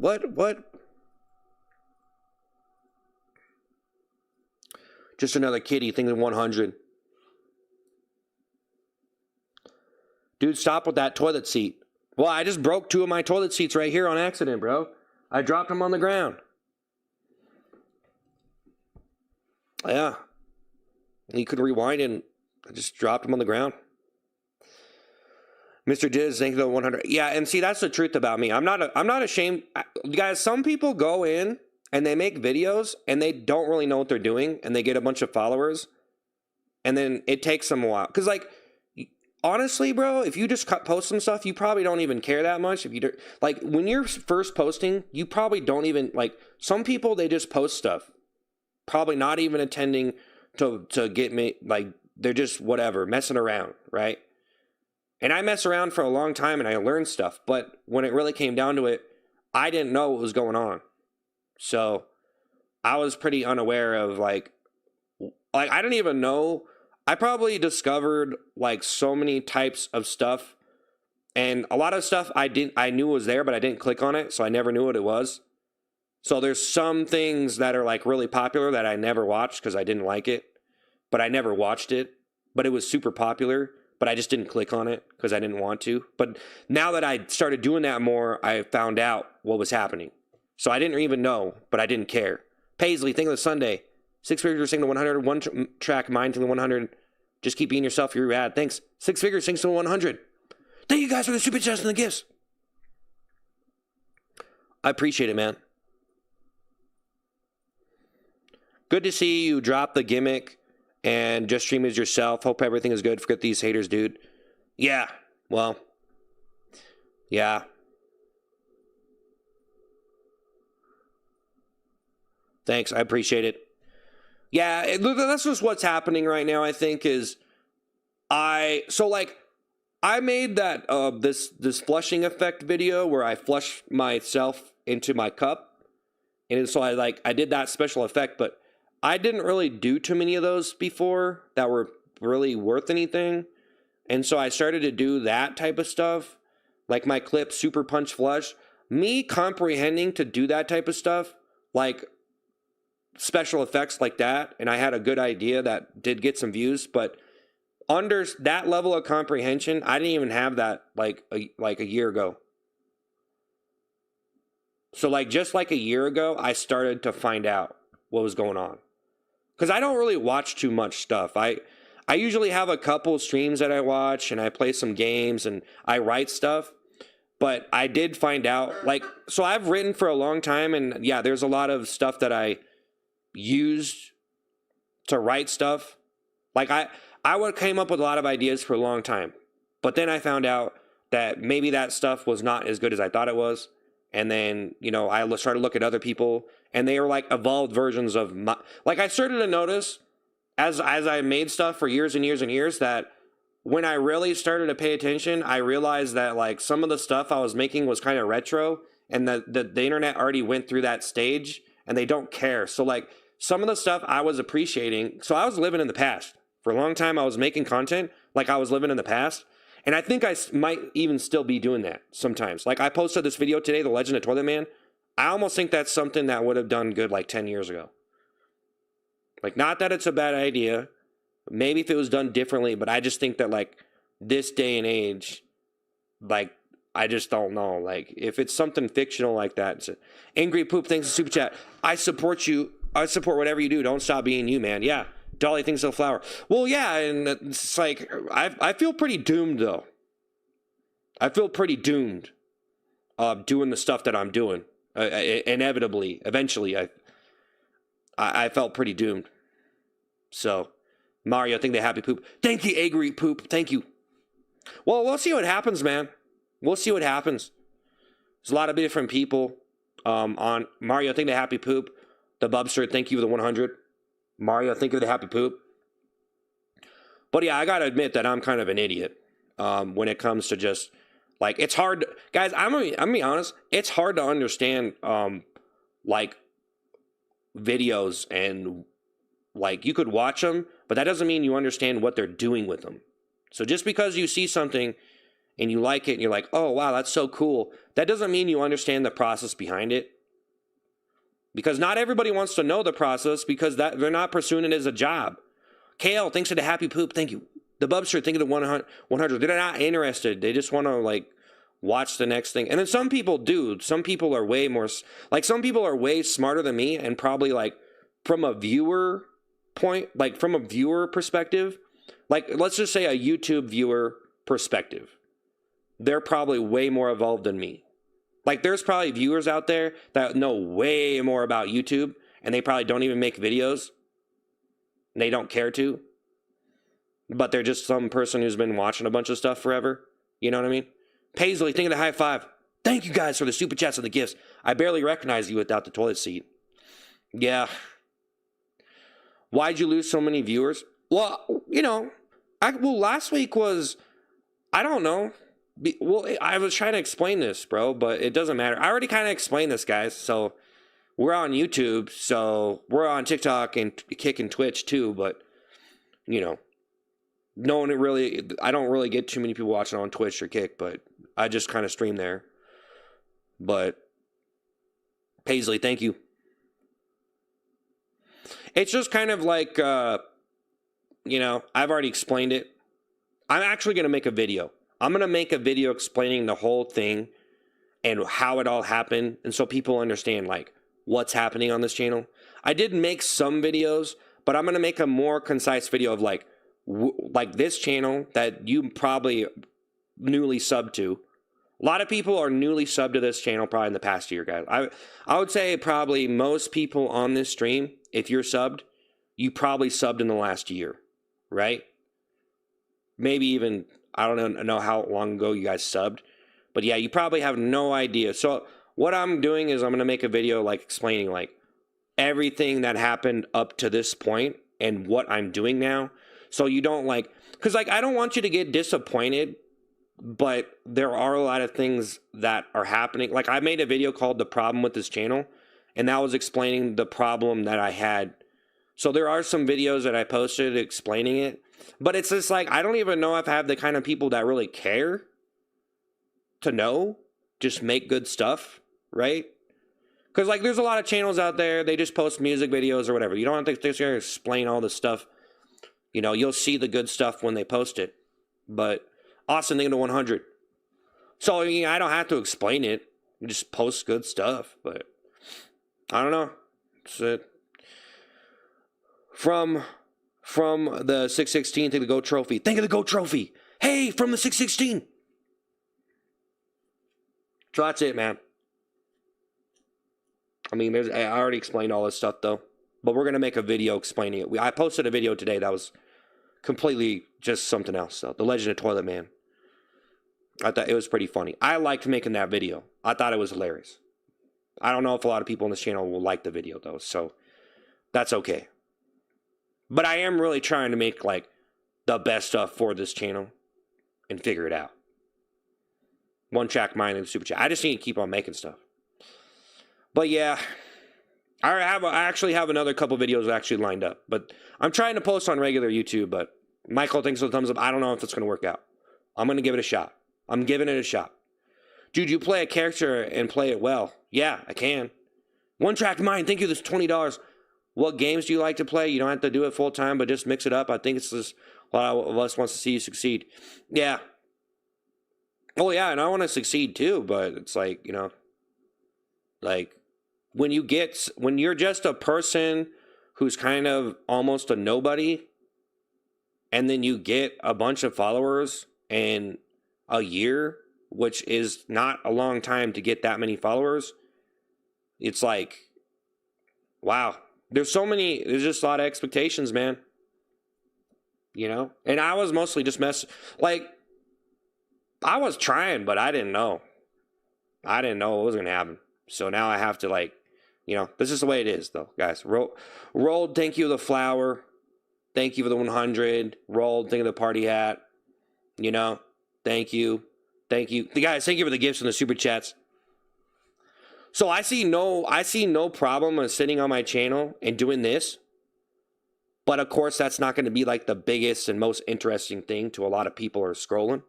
Just another kitty. Thank you for the 100. Dude, stop with that toilet seat. Well, I just broke 2 of my toilet seats right here on accident, bro. I dropped them on the ground. Yeah. You could rewind and I just dropped them on the ground. Mr. Diz, thank you for the 100. Yeah, and see, that's the truth about me. I'm not ashamed. Guys, some people go in and they make videos and they don't really know what they're doing and they get a bunch of followers and then it takes them a while. Because, like, honestly, bro, if you just post some stuff, you probably don't even care that much. If you do, like, when you're first posting, you probably don't even, like, some people, they just post stuff. Probably not even intending to get me, like, they're just whatever, messing around, right? And I mess around for a long time and I learned stuff. But when it really came down to it, I didn't know what was going on. So I was pretty unaware of, like I didn't even know. I probably discovered, like, so many types of stuff. And a lot of stuff I knew was there, but I didn't click on it. So I never knew what it was. So there's some things that are, like, really popular that I never watched because I didn't like it. But I never watched it. But it was super popular. But I just didn't click on it because I didn't want to. But now that I started doing that more, I found out what was happening. So I didn't even know, but I didn't care. Paisley, thank you for the Sunday. 6 figures, sing to 100. One track, mine to the 100. Just keep being yourself, you're rad. Thanks. 6 figures, sing to 100. Thank you guys for the super chats and the gifts. I appreciate it, man. Good to see you drop the gimmick and just stream as yourself. Hope everything is good. Forget these haters, dude. Yeah, well, yeah. Thanks, I appreciate it. Yeah, that's just what's happening right now, I think, is I made that this flushing effect video where I flush myself into my cup. And so I did that special effect, but I didn't really do too many of those before that were really worth anything. And so I started to do that type of stuff, like my clip Super Punch Flush. Me comprehending to do that type of stuff, like special effects like that, and I had a good idea that did get some views, but under that level of comprehension, I didn't even have that like a year ago. So just like a year ago, I started to find out what was going on. Because I don't really watch too much stuff. I usually have a couple streams that I watch, and I play some games, and I write stuff. But I did find out, so I've written for a long time, and yeah, there's a lot of stuff that I used to write stuff. I came up with a lot of ideas for a long time. But then I found out that maybe that stuff was not as good as I thought it was. And then, I started to look at other people, and they were like evolved versions of my, I started to notice as I made stuff for years and years and years that when I really started to pay attention, I realized that some of the stuff I was making was kind of retro, and the internet already went through that stage and they don't care. So some of the stuff I was appreciating, so I was living in the past. For a long time I was making content like I was living in the past. And I think I might even still be doing that sometimes. I posted this video today, The Legend of Toilet Man. I almost think that's something that would have done good 10 years ago. Not that it's a bad idea, Maybe if it was done differently, but I just think that, like, this day and age, like, I just don't know. Like, if it's something fictional like that, Angry Poop, thanks for super chat. I support you. I support whatever you do. Don't stop being you, man. Yeah. Dolly thinks so flower. Well, yeah, and it's like, I feel pretty doomed, though. I feel pretty doomed doing the stuff that I'm doing. Inevitably, eventually, I felt pretty doomed. So, Mario, I think they happy poop. Thank you, Angry Poop. Thank you. Well, we'll see what happens, man. We'll see what happens. There's a lot of different people on Mario. I think the happy poop. The Bubster, thank you for the 100. Mario, think of the happy poop. But yeah, I gotta admit that I'm kind of an idiot when it comes to just, like, it's hard, guys. I'm gonna be honest. It's hard to understand like videos, and like, you could watch them, but that doesn't mean you understand what they're doing with them. So just because you see something and you like it and you're like, oh wow, that's so cool, that doesn't mean you understand the process behind it. Because not everybody wants to know the process, because that they're not pursuing it as a job. KL, thanks for the happy poop. Thank you. The Bubster, thank you to 100. They're not interested. They just want to, like, watch the next thing. And then some people do. Some people are way more, like, some people are way smarter than me, and probably, like, from a viewer point, like, from a viewer perspective, like, let's just say a YouTube viewer perspective, they're probably way more evolved than me. Like, there's probably viewers out there that know way more about YouTube, and they probably don't even make videos. And they don't care to. But they're just some person who's been watching a bunch of stuff forever. You know what I mean? Paisley, think of the high five. Thank you guys for the super chats and the gifts. I barely recognize you without the toilet seat. Yeah. Why'd you lose so many viewers? Well, you know, last week was, I don't know. Well, I was trying to explain this, bro, but it doesn't matter. I already kind of explained this, guys. So we're on YouTube, so we're on TikTok and Kick and Twitch too, but, you know, no one really, I don't really get too many people watching on Twitch or Kick, but I just kind of stream there. But Paisley, thank you. It's just kind of like, you know, I've already explained it. I'm actually going to make a video. I'm going to make a video explaining the whole thing and how it all happened, and so people understand, like, what's happening on this channel. I did make some videos, but I'm going to make a more concise video of, like, this channel that you probably newly subbed to. A lot of people are newly subbed to this channel probably in the past year, guys. I would say probably most people on this stream, if you're subbed, you probably subbed in the last year, right? Maybe even, I don't know how long ago you guys subbed, but yeah, you probably have no idea. So what I'm doing is I'm going to make a video, like, explaining, like, everything that happened up to this point and what I'm doing now. So you don't, like, because, like, I don't want you to get disappointed, but there are a lot of things that are happening. Like, I made a video called The Problem with This Channel, and that was explaining the problem that I had. So there are some videos that I posted explaining it, but it's just like, I don't even know if I have the kind of people that really care to know. Just make good stuff, right? Because, like, there's a lot of channels out there, they just post music videos or whatever. You don't have to explain all this stuff. You know, you'll see the good stuff when they post it. But Austin, thinking to 100. So, I mean, I don't have to explain it. You just post good stuff. But I don't know. That's it. From the 616, think of the GOAT trophy. Think of the GOAT trophy. Hey, from the 616. So that's it, man. I mean, I already explained all this stuff, though. But we're going to make a video explaining it. I posted a video today that was completely just something else, though. The Legend of Toilet Man. I thought it was pretty funny. I liked making that video. I thought it was hilarious. I don't know if a lot of people on this channel will like the video, though. So that's okay. But I am really trying to make, like, the best stuff for this channel and figure it out. One track mind and super chat. I just need to keep on making stuff. But yeah, I actually have another couple videos actually lined up. But I'm trying to post on regular YouTube. But Michael thinks with a thumbs up. I don't know if it's going to work out. I'm going to give it a shot. I'm giving it a shot. Dude, you play a character and play it well. Yeah, I can. One track mind. Thank you. This $20. What games do you like to play? You don't have to do it full time, but just mix it up. I think it's just a lot of us wants to see you succeed. Yeah. Oh yeah, and I want to succeed too, but it's like, you know, like when you're just a person who's kind of almost a nobody, and then you get a bunch of followers in a year, which is not a long time to get that many followers. It's like, wow. There's just a lot of expectations, man. You know? And I was mostly just I was trying, but I didn't know. I didn't know what was going to happen. So now I have to this is the way it is, though, guys. Rolled, thank you, the flower. Thank you for the 100. Rolled, thank you, the party hat. You know? Thank you. Thank you. Guys, thank you for the gifts and the super chats. So I see no problem in sitting on my channel and doing this. But of course, that's not going to be like the biggest and most interesting thing to a lot of people who are scrolling.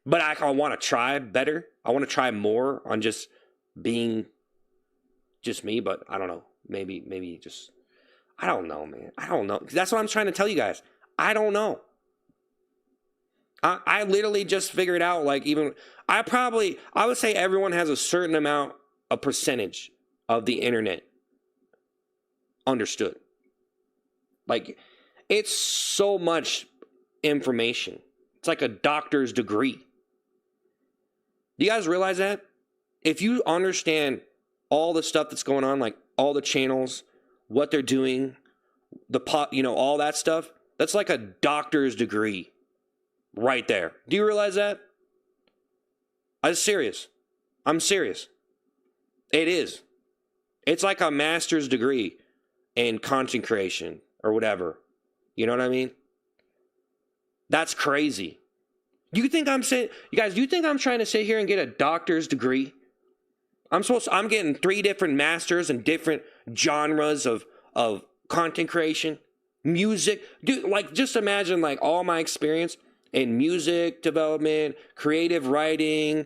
But I want to try better. I want to try more on just being just me, but I don't know. Maybe just, I don't know, man. I don't know. That's what I'm trying to tell you guys. I don't know. I literally just figured out, I would say everyone has a certain amount, a percentage of the internet understood. Like, it's so much information. It's like a doctor's degree. Do you guys realize that? If you understand all the stuff that's going on, like all the channels, what they're doing, all that stuff, that's like a doctor's degree right there. Do you realize that? I'm serious. It is. It's like a master's degree in content creation or whatever. You know what I mean? That's crazy. You think I'm saying, you guys, do you think I'm trying to sit here and get a doctor's degree? I'm getting 3 different masters in different genres of content creation, music. Dude, just imagine all my experience in music development, creative writing,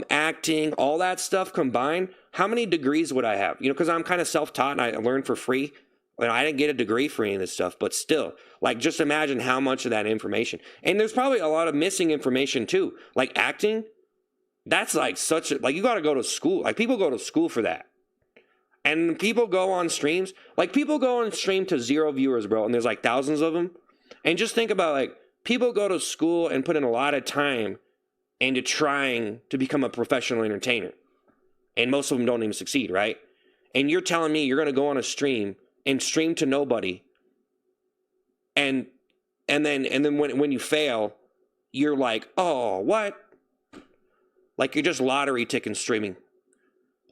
acting, all that stuff combined. How many degrees would I have? Because I'm kind of self-taught and I learned for free. And I didn't get a degree for any of this stuff, but still, just imagine how much of that information. And there's probably a lot of missing information too. Like acting, that's you got to go to school. People go to school for that. And people go on streams, people go on stream to 0 viewers, bro, and there's thousands of them. And just think about people go to school and put in a lot of time into trying to become a professional entertainer. And most of them don't even succeed, right? And you're telling me you're going to go on a stream and stream to nobody, and then when you fail, you're like, oh, what? You're just lottery ticket streaming.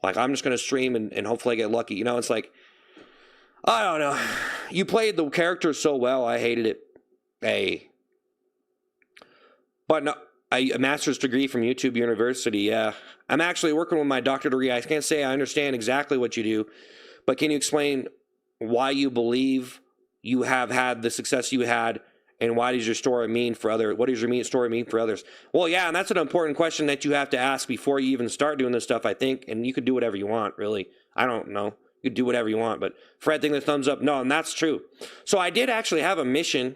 I'm just gonna stream and hopefully I get lucky. It's I don't know. You played the character so well, I hated it. But no, a master's degree from YouTube University. Yeah, I'm actually working with my doctorate degree. I can't say I understand exactly what you do, but can you explain why you believe you have had the success you had, and what does your story mean for others? Well, yeah, and that's an important question that you have to ask before you even start doing this stuff, I think. And you could do whatever you want, really. I don't know. You could do whatever you want, but Fred, think the thumbs up. No, and that's true. So I did actually have a mission.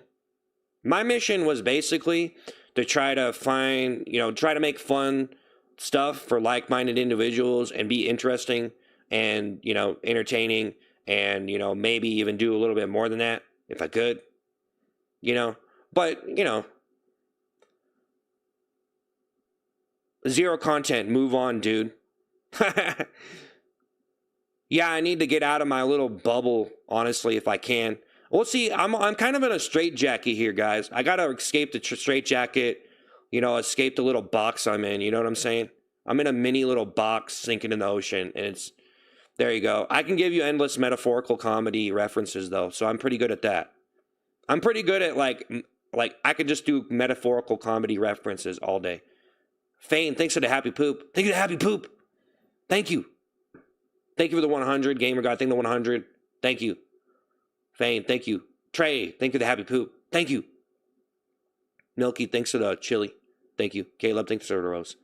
My mission was basically to try to make fun stuff for like-minded individuals and be interesting and, entertaining. And, maybe even do a little bit more than that if I could, but, zero content, move on, dude. Yeah, I need to get out of my little bubble, honestly, if I can. Well, see, I'm kind of in a straitjacket here, guys. I got to escape the straitjacket, escape the little box I'm in, you know what I'm saying? I'm in a mini little box sinking in the ocean, and there you go. I can give you endless metaphorical comedy references, though, so I'm pretty good at that. I'm pretty good at, I could just do metaphorical comedy references all day. Fane, thanks for the happy poop. Thank you for the happy poop. Thank you. Thank you for the 100. Gamer God, thank you for the 100. Thank you. Fane, thank you. Trey, thank you for the happy poop. Thank you. Milky, thanks for the chili. Thank you. Caleb, thanks for the rose.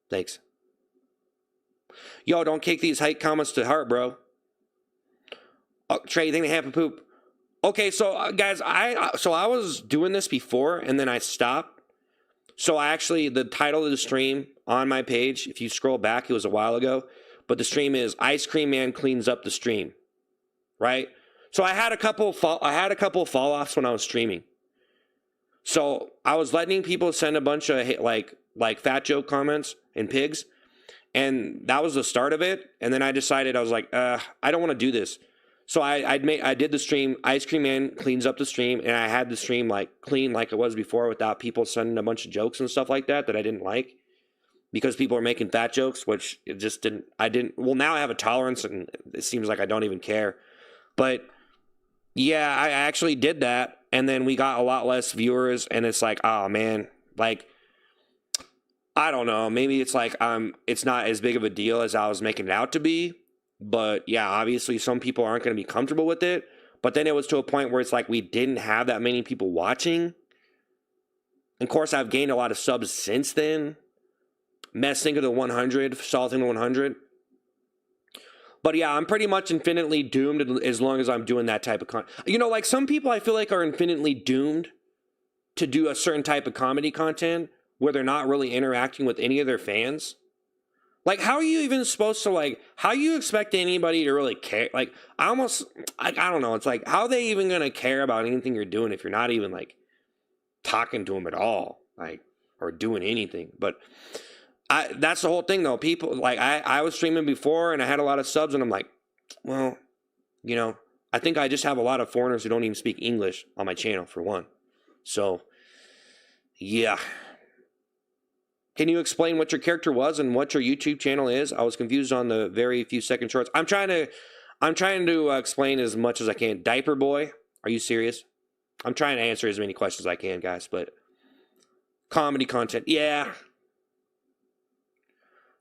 Thanks. Yo, don't kick these hate comments to heart, bro. Oh, Trey, you think they happy poop? Okay, so guys, I was doing this before and then I stopped. So I actually, the title of the stream on my page, if you scroll back, it was a while ago, but the stream is Ice Cream Man Cleans Up the Stream, right? So I had a couple fall offs when I was streaming. So I was letting people send a bunch of like fat joke comments and pigs, and that was the start of it. And then I decided, I was like, I don't want to do this. So I did the stream, Ice Cream Man Cleans Up the Stream, and I had the stream like clean like it was before without people sending a bunch of jokes and stuff like that I didn't like, because people are making fat jokes, which it just didn't, well, now I have a tolerance and it seems like I don't even care. But yeah, I actually did that, and then we got a lot less viewers, and it's like, oh man, like, I don't know, maybe it's like it's not as big of a deal as I was making it out to be. But yeah, obviously some people aren't going to be comfortable with it. But then it was to a point where it's like we didn't have that many people watching. Of course, I've gained a lot of subs since then. Messing to the 100, salting to 100. But yeah, I'm pretty much infinitely doomed as long as I'm doing that type of content. You know, like some people I feel like are infinitely doomed to do a certain type of comedy content where they're not really interacting with any of their fans. Like, how are you even supposed to, like, how you expect anybody to really care? Like, I don't know. It's like, how are they even going to care about anything you're doing if you're not even, like, talking to them at all, like, or doing anything? But that's the whole thing, though. People, like, I was streaming before, and I had a lot of subs, and I'm like, well, you know, I think I just have a lot of foreigners who don't even speak English on my channel, for one. So, yeah. Can you explain what your character was and what your YouTube channel is? I was confused on the very few second shorts. I'm trying to explain as much as I can. Diaper boy, are you serious? I'm trying to answer as many questions as I can, guys, but comedy content, yeah.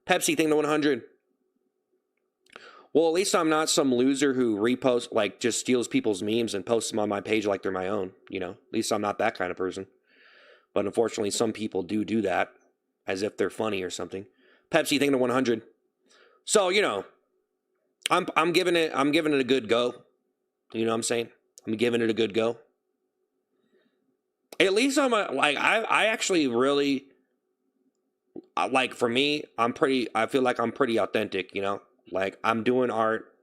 Pepsi thing to 100. Well, at least I'm not some loser who reposts, like, just steals people's memes and posts them on my page like they're my own, you know? At least I'm not that kind of person. But unfortunately, some people do that. As if they're funny or something. Pepsi thing to 100. So, you know, I'm giving it a good go. You know what I'm saying? I'm giving it a good go. At least I actually really, like, for me, I feel like I'm pretty authentic, you know? Like, I'm doing art.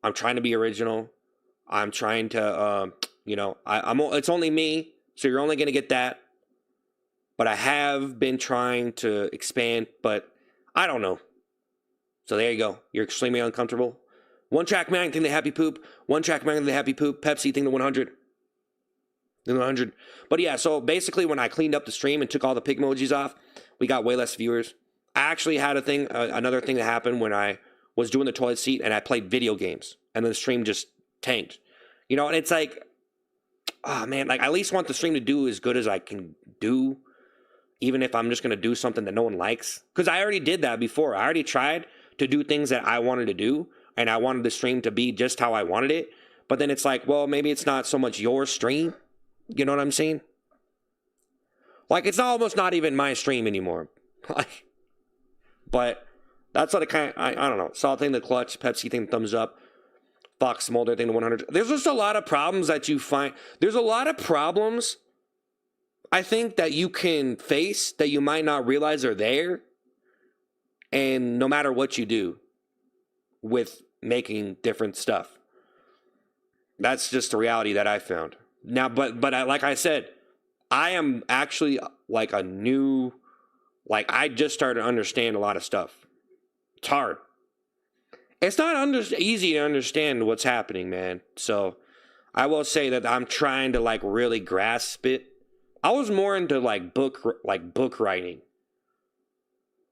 I'm trying to be original. I'm trying to, you know, it's only me, so you're only going to get that. But I have been trying to expand, but I don't know. So there you go. You're extremely uncomfortable. One track man thing to happy poop. One track man thing to happy poop. Pepsi thing to 100. Thing to 100. But yeah, so basically when I cleaned up the stream and took all the pig emojis off, we got way less viewers. I actually had another thing that happened when I was doing the toilet seat and I played video games. And the stream just tanked. You know, and it's like, oh man, like I at least want the stream to do as good as I can do. Even if I'm just going to do something that no one likes. Because I already did that before. I already tried to do things that I wanted to do. And I wanted the stream to be just how I wanted it. But then it's like, well, maybe it's not so much your stream. You know what I'm saying? Like, it's almost not even my stream anymore. But that's what I don't know. Salt thing, the clutch. Pepsi thing, thumbs up. Fox Smolder thing, the 100. There's just a lot of problems that you find. There's a lot of problems I think that you can face that you might not realize are there. And no matter what you do with making different stuff, that's just the reality that I found. Now, but like I said, I am actually like I just started to understand a lot of stuff. It's hard. It's not easy to understand what's happening, man. So I will say that I'm trying to like really grasp it. I was more into like book writing,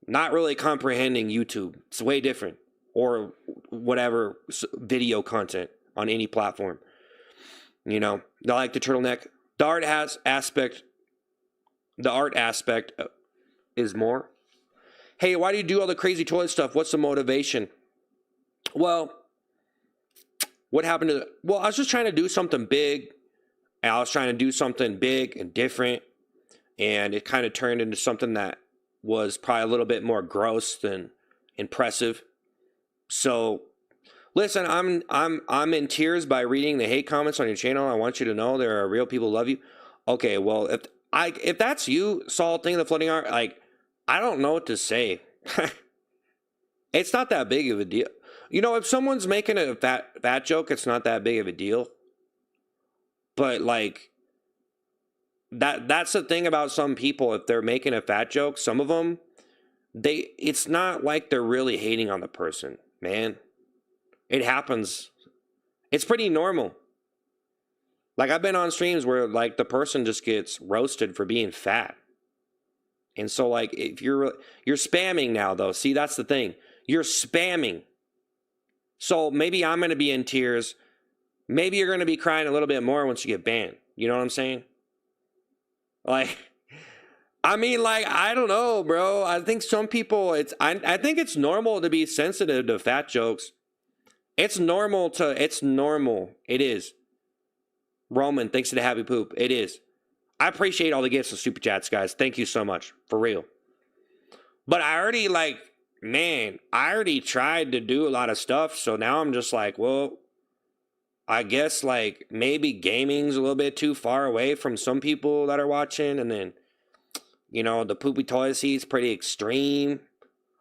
not really comprehending YouTube. It's way different, or whatever video content on any platform. You know, I like the turtleneck. The art aspect is more. Hey, why do you do all the crazy toilet stuff? What's the motivation? Well, what happened to? Well, I was just trying to do something big. And I was trying to do something big and different, and it kind of turned into something that was probably a little bit more gross than impressive. So Listen, I'm in tears by reading the hate comments on your channel. I want you to know there are real people who love you. Okay, well, if that's you, Saul, thing of the floating art, like, I don't know what to say. It's not that big of a deal. You know, if someone's making a fat joke, it's not that big of a deal. But like that's the thing about some people. If they're making a fat joke, some of them, it's not like they're really hating on the person, man. It happens. It's pretty normal. Like, I've been on streams where like the person just gets roasted for being fat. And so like if you're spamming now though. See, that's the thing. You're spamming. So maybe I'm going to be in tears. Maybe you're going to be crying a little bit more once you get banned. You know what I'm saying? Like, I mean, like, I don't know, bro. I think some people, I think it's normal to be sensitive to fat jokes. It's normal. It is. Roman, thanks to the happy poop. It is. I appreciate all the gifts and super chats, guys. Thank you so much. For real. But I already, like, man, I already tried to do a lot of stuff. So now I'm just like, well, I guess, like, maybe gaming's a little bit too far away from some people that are watching. And then, you know, the poopy toilet seat's pretty extreme.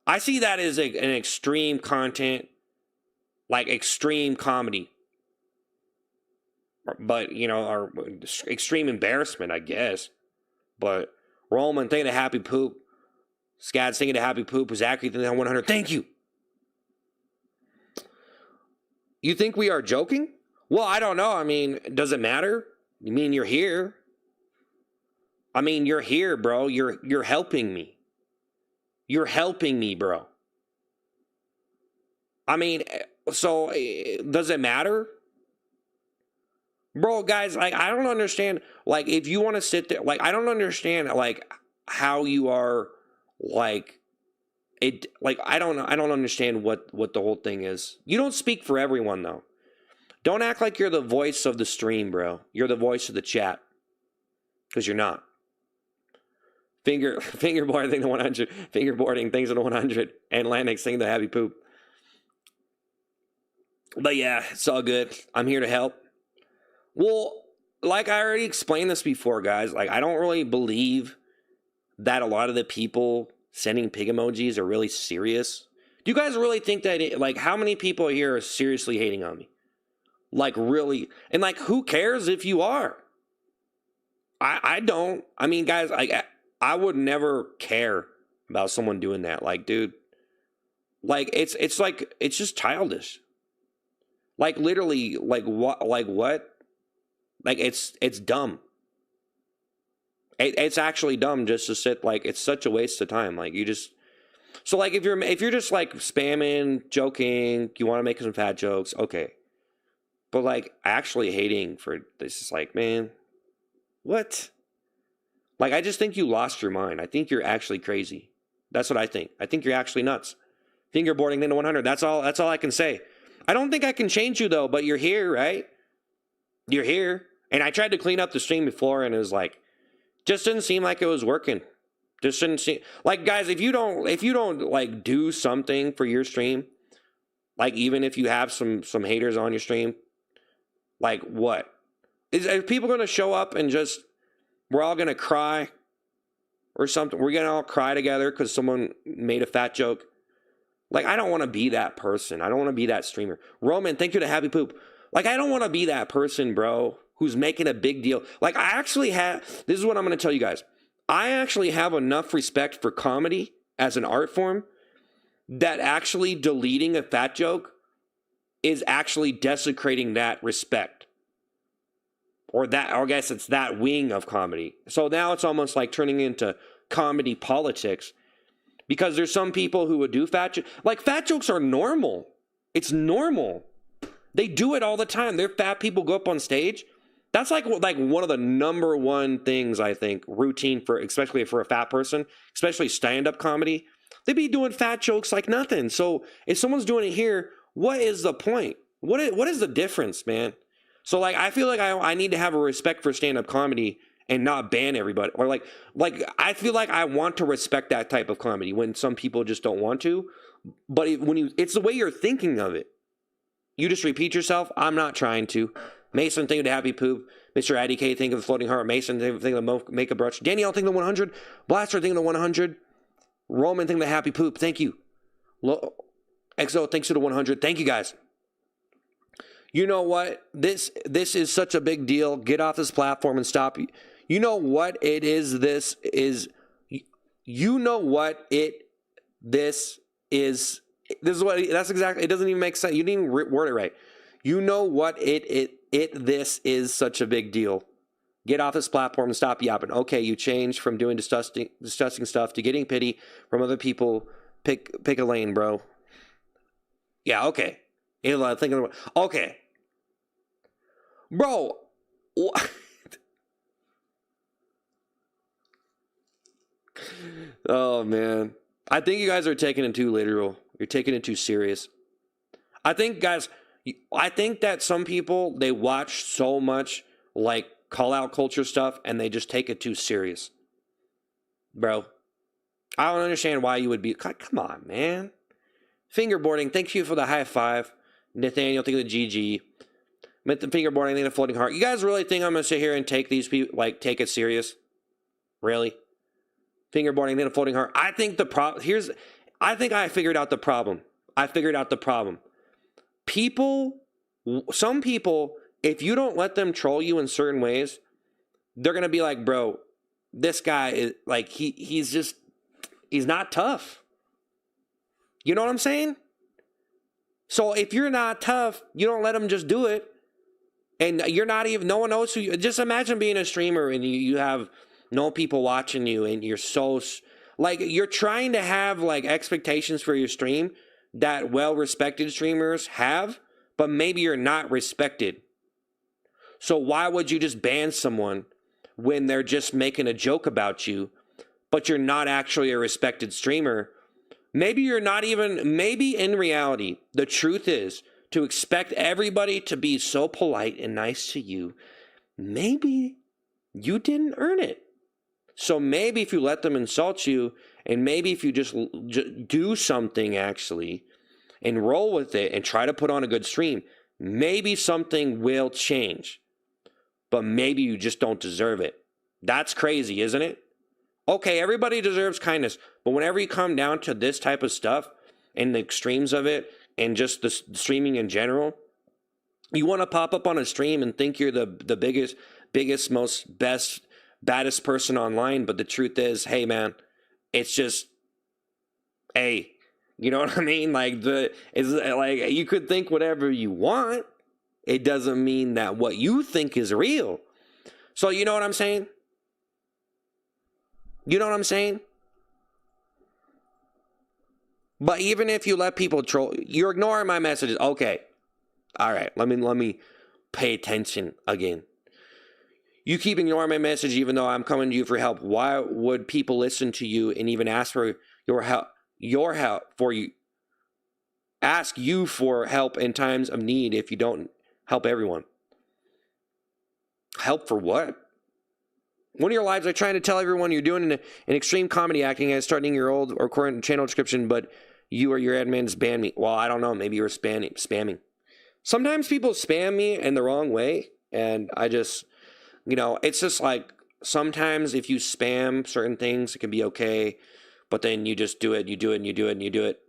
I see that as an extreme content, like extreme comedy. But, you know, or extreme embarrassment, I guess. But Roman, thinking of happy poop. Scad thinking of happy poop. Zachary thinking of 100. Thank you. You think we are joking? Well, I don't know. I mean, does it matter? You mean you're here? I mean, you're here, bro. You're helping me. You're helping me, bro. I mean, so does it matter? Bro, guys, like, I don't understand. Like, if you want to sit there, like, I don't understand, like, how you are, like, it, like, I don't understand what the whole thing is. You don't speak for everyone, though. Don't act like you're the voice of the stream, bro. You're the voice of the chat. Because you're not. Fingerboarding thing to 100. Fingerboarding things to 100. And Landix thing to happy poop. But yeah, it's all good. I'm here to help. Well, like I already explained this before, guys. Like, I don't really believe that a lot of the people sending pig emojis are really serious. Do you guys really think that, like, how many people here are seriously hating on me? Like, really? And, like, who cares if you are? I don't. I mean, guys, like, I would never care about someone doing that. Like, dude, like, it's like, it's just childish. Like, literally, like, what? Like, it's dumb. It's actually dumb just to sit, like, it's such a waste of time. Like, you just, so, like, if you're just, like, spamming, joking, you want to make some fat jokes, okay. But, like, actually hating for this is like, man, what? Like, I just think you lost your mind. I think you're actually crazy. That's what I think. I think you're actually nuts. Fingerboarding into 100. That's all I can say. I don't think I can change you, though, but you're here, right? You're here. And I tried to clean up the stream before, and it was like, just didn't seem like it was working. Just didn't seem like, guys, if you don't like do something for your stream, like, even if you have some haters on your stream, like, what? Are people going to show up and just, we're all going to cry or something? We're going to all cry together because someone made a fat joke? Like, I don't want to be that person. I don't want to be that streamer. Roman, thank you to Happy Poop. Like, I don't want to be that person, bro, who's making a big deal. Like, I actually have, this is what I'm going to tell you guys. I actually have enough respect for comedy as an art form that actually deleting a fat joke is actually desecrating that respect. Or I guess it's that wing of comedy. So now it's almost like turning into comedy politics. Because there's some people who would do fat jokes. Like, fat jokes are normal. It's normal. They do it all the time. They're fat people go up on stage. That's like one of the number one things, I think, routine for, especially for a fat person, especially stand-up comedy. They be doing fat jokes like nothing. So if someone's doing it here, what is the point? What is the difference, man? So, like, I feel like I need to have a respect for stand-up comedy and not ban everybody. Or like I feel like I want to respect that type of comedy when some people just don't want to. But it's the way you're thinking of it. You just repeat yourself. I'm not trying to. Mason, think of the happy poop. Mr. Addy K, think of the floating heart. Mason, think of the make a brunch. Danielle, think of the 100. Blaster, think of the 100. Roman, think of the happy poop. Thank you. XO, thanks to the 100. Thank you, guys. You know what? This is such a big deal. Get off this platform and stop. You know what it is? This is. You know what this is. This is what. That's exactly. It doesn't even make sense. You didn't even word it right. You know what this is such a big deal. Get off this platform and stop yapping. Okay, you changed from doing disgusting stuff to getting pity from other people. Pick a lane, bro. Yeah, okay. Okay. Bro. What? Oh, man. I think you guys are taking it too literal. You're taking it too serious. I think that some people, they watch so much like call out culture stuff and they just take it too serious. Bro. I don't understand why you would be. Come on, man. Fingerboarding, thank you for the high five. Nathaniel, think of the GG. Meant the fingerboarding, think of the floating heart. You guys really think I'm going to sit here and take these people, like, take it serious? Really? Fingerboarding, think of the floating heart. I think the problem, I think I figured out the problem. Some people, if you don't let them troll you in certain ways, they're going to be like, bro, this guy is, like, he's not tough. You know what I'm saying? So if you're not tough, you don't let them just do it. And you're not even, no one knows who you, just imagine being a streamer and you have no people watching you and you're so, like, you're trying to have, like, expectations for your stream that well-respected streamers have, but maybe you're not respected. So why would you just ban someone when they're just making a joke about you, but you're not actually a respected streamer? Maybe you're not even, maybe in reality, the truth is to expect everybody to be so polite and nice to you. Maybe you didn't earn it. So maybe if you let them insult you, and maybe if you just do something actually and roll with it and try to put on a good stream, maybe something will change. But maybe you just don't deserve it. That's crazy, isn't it? Okay, everybody deserves kindness, but whenever you come down to this type of stuff and the extremes of it and just the streaming in general, you want to pop up on a stream and think you're the biggest, most baddest person online, but the truth is, hey man, it's just, hey, you know what I mean? Like, it's like, you could think whatever you want. It doesn't mean that what you think is real. So you know what I'm saying? You know what I'm saying? But even if you let people troll, you're ignoring my messages. Okay. All right. Let me pay attention again. You keep ignoring my message even though I'm coming to you for help. Why would people listen to you and even ask for your help for you? Ask you for help in times of need if you don't help everyone. Help for what? One of your lives are trying to tell everyone you're doing an extreme comedy acting and starting your old or current channel description, but you or your admins ban me. Well, I don't know. Maybe you were spamming. Sometimes people spam me in the wrong way, and I just, it's just like sometimes if you spam certain things, it can be okay, but then you just do it, you do it.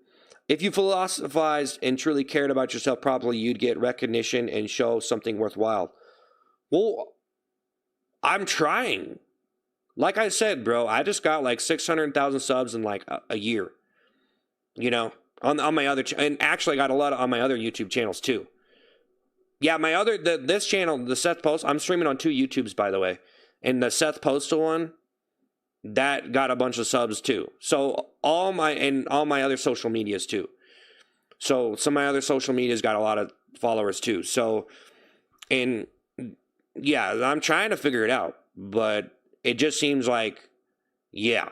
If you philosophized and truly cared about yourself properly, you'd get recognition and show something worthwhile. Well, I'm trying. Like I said, bro, I just got like 600,000 subs in like a year. On my other and actually I got a lot on my other YouTube channels too. Yeah, this channel, the Seth Postal, I'm streaming on 2 YouTubes, by the way. And the Seth Postal one, that got a bunch of subs too. So all my other social medias too. So some of my other social medias got a lot of followers too. So, and yeah, I'm trying to figure it out, but it just seems like, yeah,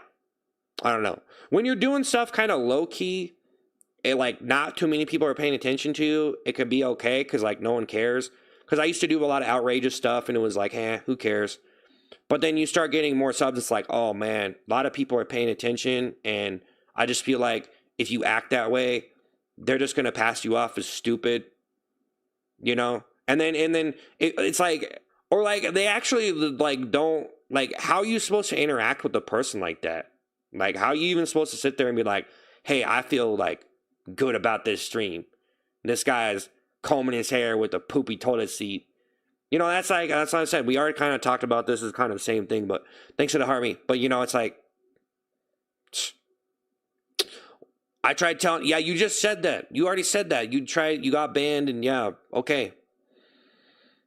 I don't know. When you're doing stuff kind of low key, like not too many people are paying attention to you, it could be okay because like no one cares. Because I used to do a lot of outrageous stuff and it was like, who cares? But then you start getting more subs, it's like, oh man, a lot of people are paying attention, and I just feel like if you act that way, they're just going to pass you off as stupid. you know? And then it's like, or like they actually like don't, like, how are you supposed to interact with a person like that? Like, how are you even supposed to sit there and be like, hey, I feel like good about this stream. This guy's combing his hair with a poopy toilet seat. You know, that's like, that's what I said. We already kind of talked about this as kind of the same thing, but thanks for the heart me. But, you know, it's like, I tried telling, yeah, you just said that. You already said that. You got banned, and yeah, okay.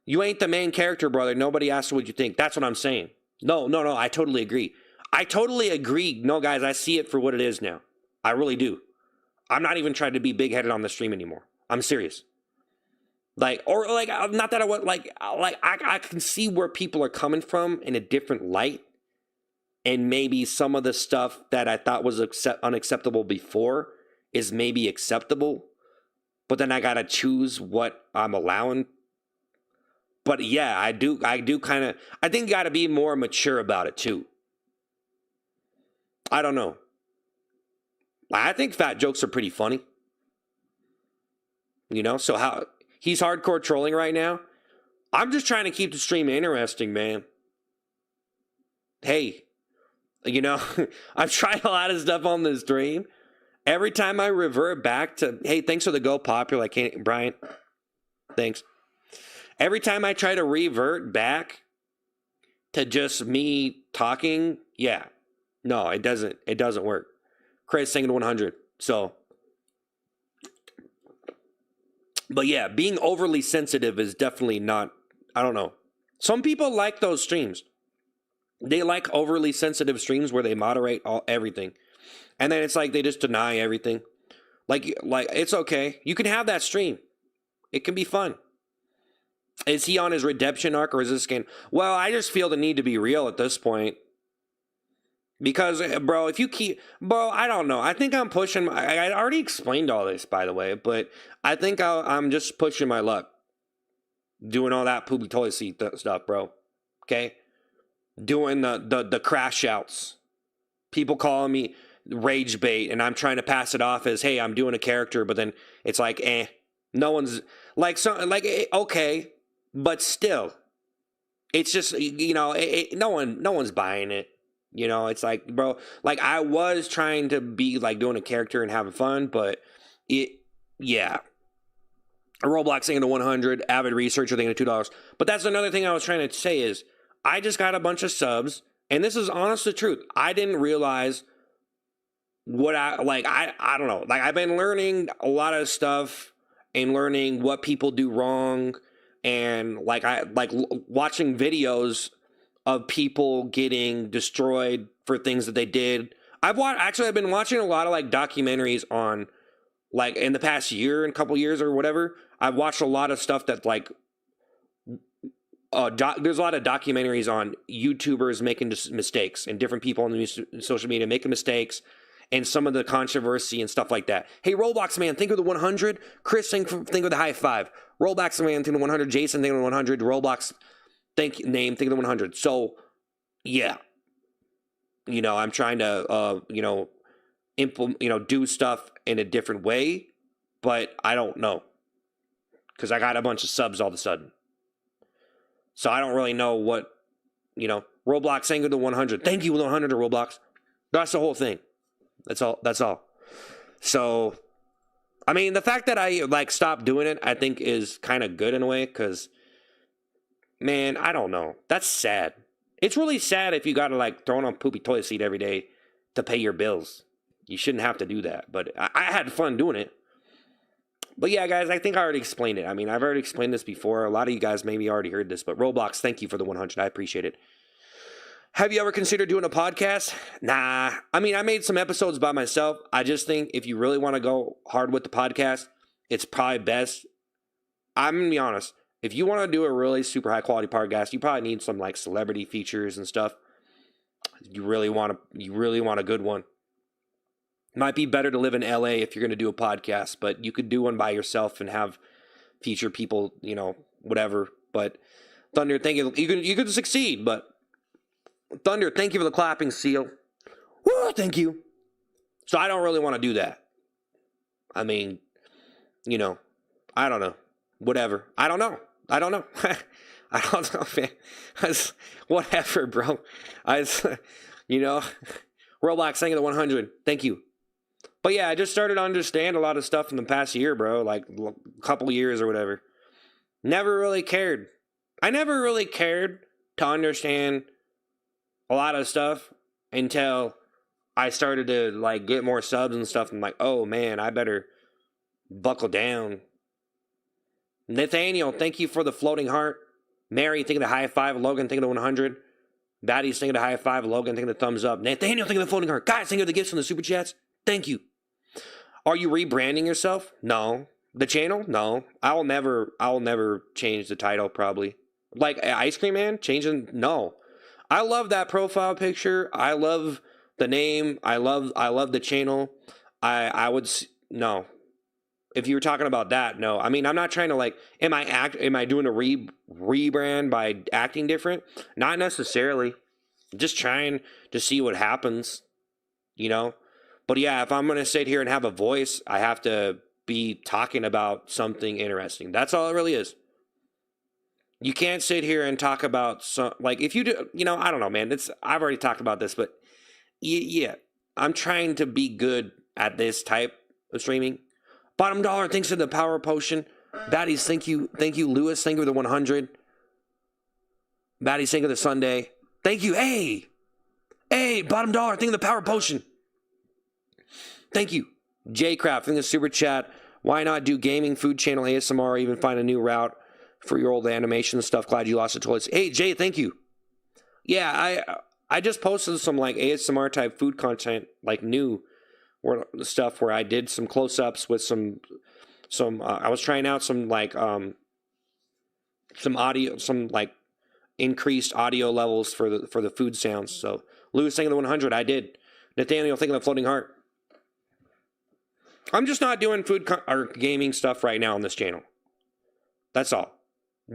You ain't the main character, brother. Nobody asked what you think. That's what I'm saying. No, I totally agree. No, guys, I see it for what it is now. I really do. I'm not even trying to be big-headed on the stream anymore. I'm serious. Like, or like, not that I want, I can see where people are coming from in a different light. And maybe some of the stuff that I thought was unacceptable before is maybe acceptable. But then I got to choose what I'm allowing. But yeah, I do kind of, I think you got to be more mature about it too. I don't know. I think fat jokes are pretty funny. You know, so how he's hardcore trolling right now. I'm just trying to keep the stream interesting, man. Hey, you know, I've tried a lot of stuff on this stream. Every time I revert back to, hey, thanks for the go popular, Brian. Thanks. Every time I try to revert back to just me talking, yeah. No, it doesn't work. Chris singing 100. So, but yeah, being overly sensitive is definitely not, I don't know. Some people like those streams. They like overly sensitive streams where they moderate everything. And then it's like they just deny everything. Like it's okay. You can have that stream. It can be fun. Is he on his redemption arc, or is this game? Well, I just feel the need to be real at this point. Because, bro, I don't know. I think I'm pushing. I already explained all this, by the way, but I think I'm just pushing my luck. Doing all that poopy toilet seat stuff, bro. Okay? Doing the crash outs. People calling me rage bait, and I'm trying to pass it off as, hey, I'm doing a character, but then it's like, no one's like, okay, but still, it's just, you know, no one's buying it. You know, it's like, bro, like I was trying to be like doing a character and having fun, but yeah. A Roblox thing to 100, avid researcher thing to $2. But that's another thing I was trying to say is, I just got a bunch of subs, and this is honest the truth. I didn't realize what I don't know. Like, I've been learning a lot of stuff and learning what people do wrong, and watching videos of people getting destroyed for things that they did. I've been watching a lot of like documentaries on, like, in the past year and couple years or whatever. I've watched a lot of stuff that like there's a lot of documentaries on YouTubers making mistakes and different people on the social media making mistakes and some of the controversy and stuff like that. Hey, Roblox man, think of the 100. Chris, think of the high five. Roblox man, think of the 100. Jason, think of the 100. Roblox, think of the 100. So, yeah. You know, I'm trying to, do stuff in a different way, but I don't know. Because I got a bunch of subs all of a sudden. So I don't really know what, Roblox saying the 100. Thank you, 100 to Roblox. That's the whole thing. That's all. So, I mean, the fact that I, stopped doing it, I think is kind of good in a way, because, man, I don't know. That's sad. It's really sad if you got to, throw on a poopy toilet seat every day to pay your bills. You shouldn't have to do that. But I had fun doing it. But yeah, guys, I think I already explained it. I mean, I've already explained this before. A lot of you guys maybe already heard this. But Roblox, thank you for the 100. I appreciate it. Have you ever considered doing a podcast? Nah. I mean, I made some episodes by myself. I just think if you really want to go hard with the podcast, it's probably best. I'm going to be honest. If you want to do a really super high quality podcast, you probably need some celebrity features and stuff. You really want a good one. Might be better to live in LA if you're going to do a podcast, but you could do one by yourself and have feature people, whatever. But Thunder, thank you. You could succeed, but Thunder, thank you for the clapping seal. Woo, thank you. So I don't really want to do that. I mean, I don't know. whatever. I don't know. I don't know. I don't know, man. Whatever, bro. You know, Roblox, thank you the 100. Thank you. But yeah, I just started to understand a lot of stuff in the past year, bro. Like a couple years or whatever. Never really cared. I never really cared to understand a lot of stuff until I started to like get more subs and stuff. I'm like, oh man, I better buckle down. Nathaniel, thank you for the floating heart. Mary, thank you the high five. Logan, thank you the 100. Batty's thank you the high five. Logan, thank you the thumbs up. Nathaniel, thank you the floating heart. Guys, thank you the gifts from the super chats. Thank you. Are you rebranding yourself? No. The channel? No. I'll never change the title probably. Like Ice Cream Man? Changing? No. I love that profile picture. I love the name. I love the channel. I would no. If you were talking about that, no. I mean, I'm not trying to like am I doing a rebrand by acting different? Not necessarily. Just trying to see what happens, you know? But yeah, if I'm going to sit here and have a voice, I have to be talking about something interesting. That's all it really is. You can't sit here and talk about some, like if you do, you know, I don't know, man. I've already talked about this, but yeah, I'm trying to be good at this type of streaming. Bottom dollar, thanks for the power potion. Baddies, thank you, Lewis, thank you for the 100. Baddies, thank you for the Sunday. Thank you, hey, bottom dollar, thank you for the power potion. Thank you, J Craft, thank you for the super chat. Why not do gaming, food channel, ASMR, or even find a new route for your old animation stuff? Glad you lost the toilets. Hey, Jay, thank you. Yeah, I just posted some like ASMR type food content, like new stuff where I did some close-ups with some I was trying out some like some audio, some like increased audio levels for the food sounds. So Lewis thinking the 100, I did. Nathaniel thinking the floating heart. I'm just not doing food or gaming stuff right now on this channel. That's all.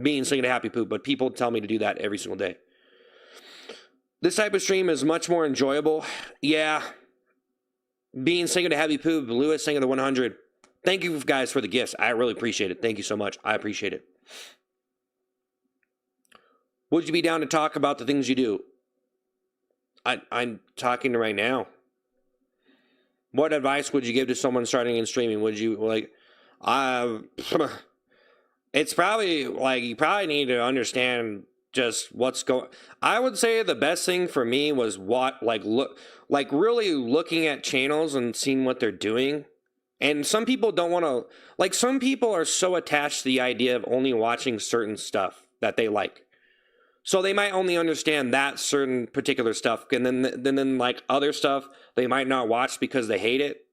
Being singing a happy poop, but people tell me to do that every single day. This type of stream is much more enjoyable. Yeah. Being singing a happy poop, Lewis singing the 100. Thank you guys for the gifts. I really appreciate it. Thank you so much. I appreciate it. Would you be down to talk about the things you do? I'm talking right now. What advice would you give to someone starting in streaming? Would you like, it's probably like you probably need to understand just what's going. I would say the best thing for me was really looking at channels and seeing what they're doing. And some people don't want to, like some people are so attached to the idea of only watching certain stuff that they like. So they might only understand that certain particular stuff, and then like other stuff they might not watch because they hate it.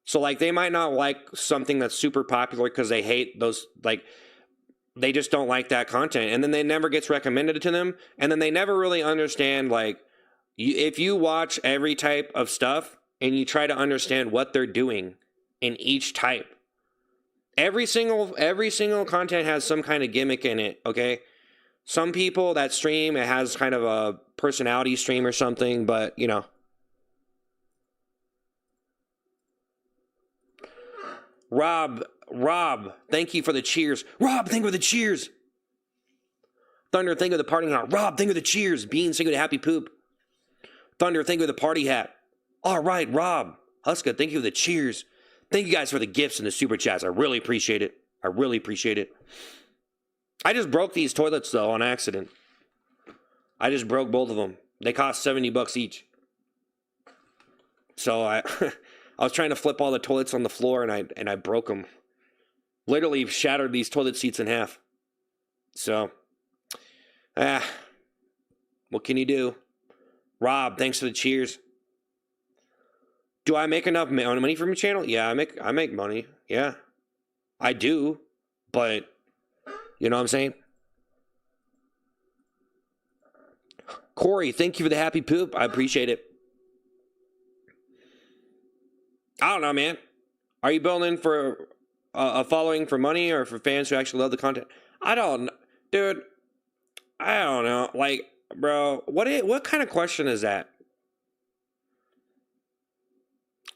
So like they might not like something that's super popular because they hate those, like they just don't like that content, and then they never gets recommended to them, and then they never really understand like if you watch every type of stuff and you try to understand what they're doing in each type. Every single content has some kind of gimmick in it, okay? Some people that stream, it has kind of a personality stream or something, but, you know. Rob, thank you for the cheers. Rob, thank you for the cheers. Thunder, thank you for the party hat. Rob, thank you for the cheers. Bean, thank you for the happy poop. Thunder, thank you for the party hat. All right, Rob. Huska, thank you for the cheers. Thank you guys for the gifts and the super chats. I really appreciate it. I just broke these toilets, though, on accident. I just broke both of them. They cost $70 each. So I was trying to flip all the toilets on the floor, and I broke them. Literally shattered these toilet seats in half. So, what can you do? Rob, thanks for the cheers. Do I make enough money from your channel? Yeah, I make money. Yeah, I do. But you know what I'm saying? Corey, thank you for the happy poop. I appreciate it. I don't know, man. Are you building for a following for money or for fans who actually love the content? I don't know. Dude, I don't know. Like, bro, what kind of question is that?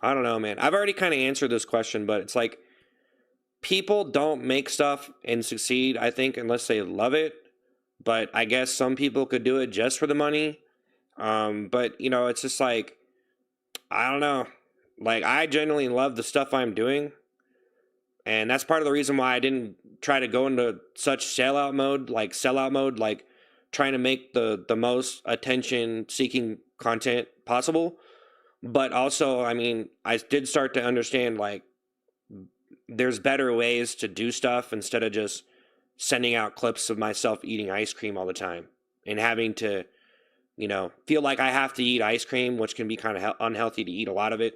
I don't know, man. I've already kind of answered this question, but it's like, people don't make stuff and succeed, I think, unless they love it. But I guess some people could do it just for the money. But you know, it's just like, I don't know. Like, I genuinely love the stuff I'm doing. And that's part of the reason why I didn't try to go into such sellout mode, like trying to make the most attention seeking content possible. But also, I mean, I did start to understand, like, there's better ways to do stuff instead of just sending out clips of myself eating ice cream all the time and having to, you know, feel like I have to eat ice cream, which can be kind of unhealthy to eat a lot of it.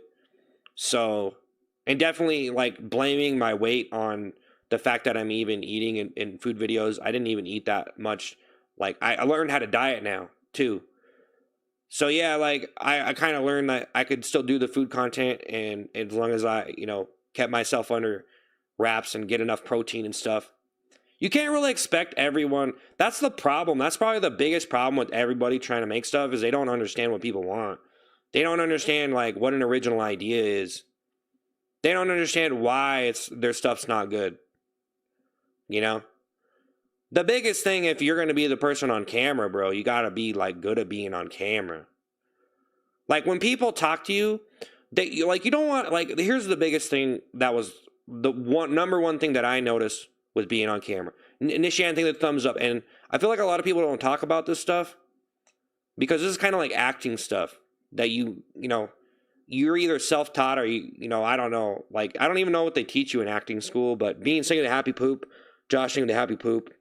So, and definitely like blaming my weight on the fact that I'm even eating in food videos. I didn't even eat that much. Like, I learned how to diet now too. So yeah, like I kind of learned that I could still do the food content, and as long as I, you know, kept myself under wraps and get enough protein and stuff. You can't really expect everyone. That's the problem. That's probably the biggest problem with everybody trying to make stuff, is they don't understand what people want. They don't understand like what an original idea is. They don't understand why their stuff's not good. You know? The biggest thing, if you're going to be the person on camera, bro, you got to be like good at being on camera. Like when people talk to you, you don't want, like, here's the biggest thing that was the number one thing that I noticed with being on camera. Initiate thing, the thumbs up. And I feel like a lot of people don't talk about this stuff because this is kind of like acting stuff that you know, you're either self-taught or you know, I don't know. Like, I don't even know what they teach you in acting school, but being singing the happy poop, Josh singing the happy poop,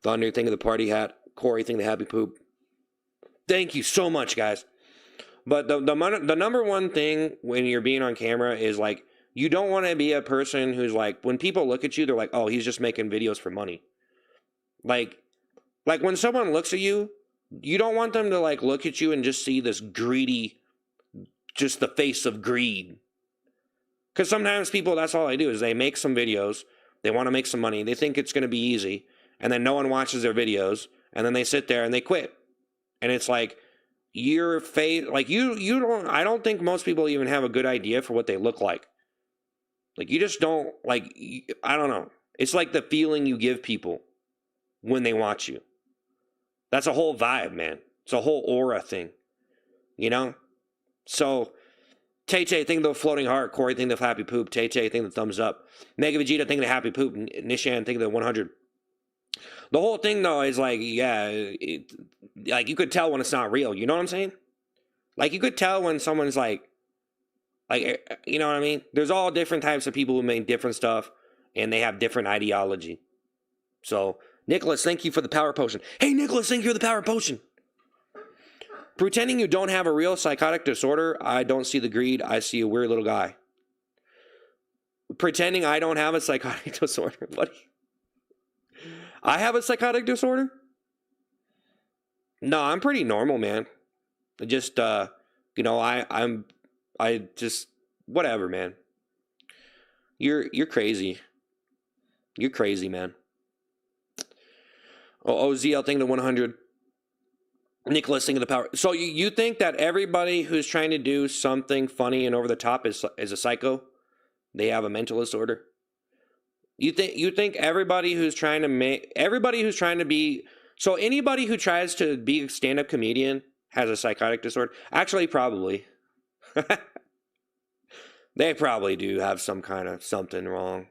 Thunder thing of the party hat, Corey thing the happy poop. Thank you so much, guys. But the number one thing when you're being on camera is like, you don't want to be a person who's like, when people look at you, they're like, oh, he's just making videos for money. Like when someone looks at you, you don't want them to like look at you and just see this greedy, just the face of greed. Because sometimes people, that's all they do is they make some videos, they want to make some money, they think it's going to be easy, and then no one watches their videos, and then they sit there and they quit. And it's like, your face, like you don't, I don't think most people even have a good idea for what they look like. Like, you just don't, like, I don't know. It's like the feeling you give people when they watch you. That's a whole vibe, man. It's a whole aura thing, you know? So, Tay-Tay, think of the floating heart. Corey, think of the happy poop. Tay-Tay, think of the thumbs up. Mega Vegeta, think of the happy poop. Nishan, think of the 100. The whole thing, though, is like, yeah, like, you could tell when it's not real. You know what I'm saying? Like, you could tell when someone's like, you know what I mean? There's all different types of people who make different stuff, and they have different ideology. So, Nicholas, thank you for the power potion. Hey, Nicholas, thank you for the power potion. Pretending you don't have a real psychotic disorder, I don't see the greed. I see a weird little guy. Pretending I don't have a psychotic disorder. What? I have a psychotic disorder? No, I'm pretty normal, man. Just, you know, I just, whatever, man. You're crazy. You're crazy, man. Oh, OZL thing to 100. Nicholas thing of the power. So you think that everybody who's trying to do something funny and over the top is a psycho? They have a mental disorder? You think everybody who's trying to be, so anybody who tries to be a stand-up comedian has a psychotic disorder? Actually, probably. They probably do have some kind of something wrong,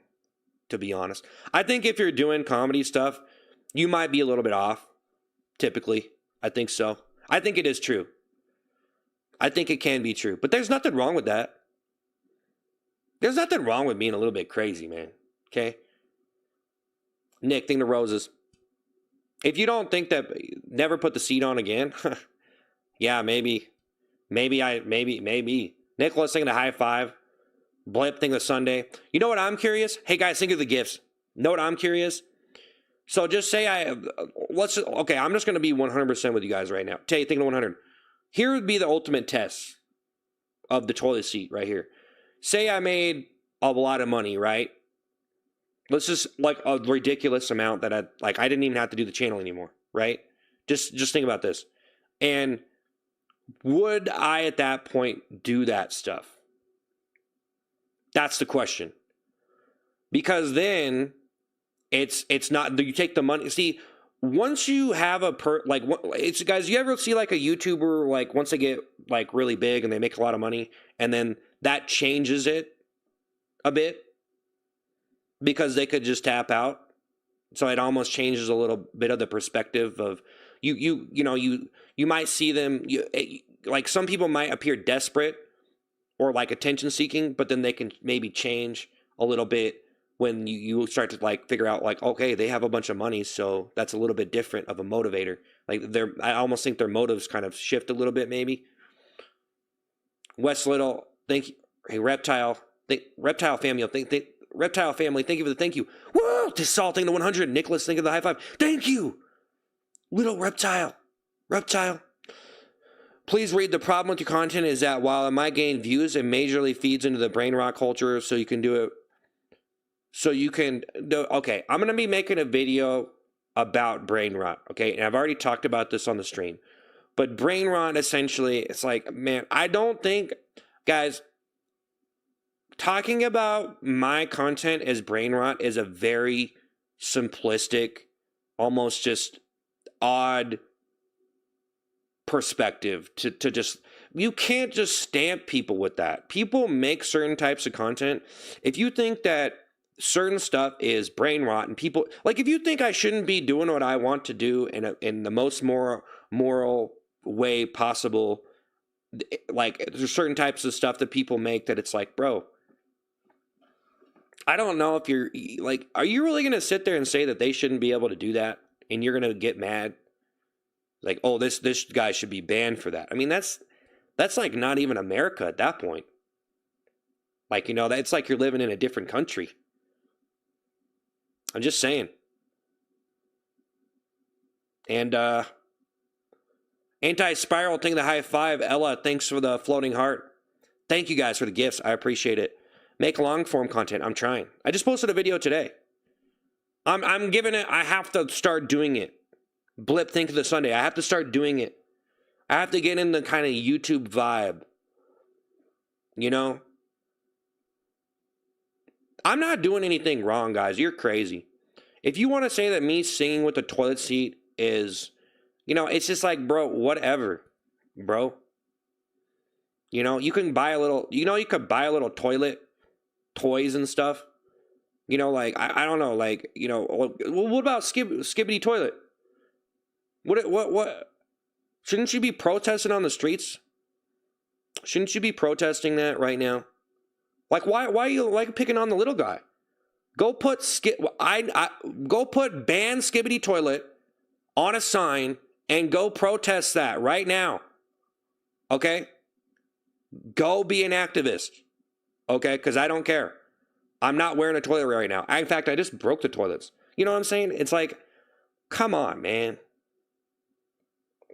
to be honest. I think if you're doing comedy stuff, you might be a little bit off, typically. I think so. I think it is true. I think it can be true. But there's nothing wrong with that. There's nothing wrong with being a little bit crazy, man. Okay? Nick, think the roses. If you don't think that, never put the seat on again. Yeah, maybe. Maybe. Nicholas, think of the high five. Blip, think of the Sunday. You know what I'm curious? Hey, guys, think of the gifts. Know what I'm curious? So just say okay, I'm just going to be 100% with you guys right now. Tay, think of 100. Here would be the ultimate test of the toilet seat right here. Say I made a lot of money, right? Let's just, like, a ridiculous amount that I didn't even have to do the channel anymore, right? Just think about this. And would I at that point do that stuff? That's the question. because then it's not, you take the money. See, once you have it's, guys, you ever see like a YouTuber, like once they get like really big and they make a lot of money, and then that changes it a bit because they could just tap out. So it almost changes a little bit of the perspective of you might see them, like some people might appear desperate or like attention seeking, but then they can maybe change a little bit when you start to like figure out like, okay, they have a bunch of money, so that's a little bit different of a motivator. Like I almost think their motives kind of shift a little bit maybe. Wes Little, thank you. Hey, Reptile family, Reptile family, thank you for the thank you. Whoa, to Salt, thank you to 100. Nicholas, thank you for the high five. Thank you. Little Reptile. Please read, the problem with your content is that while it might gain views, it majorly feeds into the brain rot culture, so you can do it. Okay, I'm going to be making a video about brain rot, okay? And I've already talked about this on the stream. But brain rot, essentially, it's like, man, I don't think, guys, talking about my content as brain rot is a very simplistic, almost just odd perspective to just, you can't just stamp people with that. People make certain types of content. If you think that certain stuff is brain rot, and people, like, if you think I shouldn't be doing what I want to do in the most moral way possible, like, there's certain types of stuff that people make that it's like, bro, I don't know if you're like, are you really going to sit there and say that they shouldn't be able to do that? And you're going to get mad? Like, oh, this guy should be banned for that. I mean, that's like not even America at that point. Like, you know, it's like you're living in a different country. I'm just saying. And Anti-Spiral, thank you the high five. Ella, thanks for the floating heart. Thank you guys for the gifts. I appreciate it. Make long form content. I'm trying. I just posted a video today. I'm giving it. I have to start doing it. Blip, think of the Sunday. I have to start doing it. I have to get in the kind of YouTube vibe. You know? I'm not doing anything wrong, guys. You're crazy. If you want to say that me singing with the toilet seat is, you know, it's just like, bro, whatever, bro. You know, you can buy a little, you could buy a little toilet, toys and stuff. You know, like, I don't know, like, you know, what about Skibbity Toilet? What? Shouldn't you be protesting on the streets? Shouldn't you be protesting that right now? Like, why are you like picking on the little guy? Go put go put ban Skibbity Toilet on a sign and go protest that right now. Okay? Go be an activist. Okay? Because I don't care. I'm not wearing a toilet right now. In fact, I just broke the toilets. You know what I'm saying? It's like, come on, man.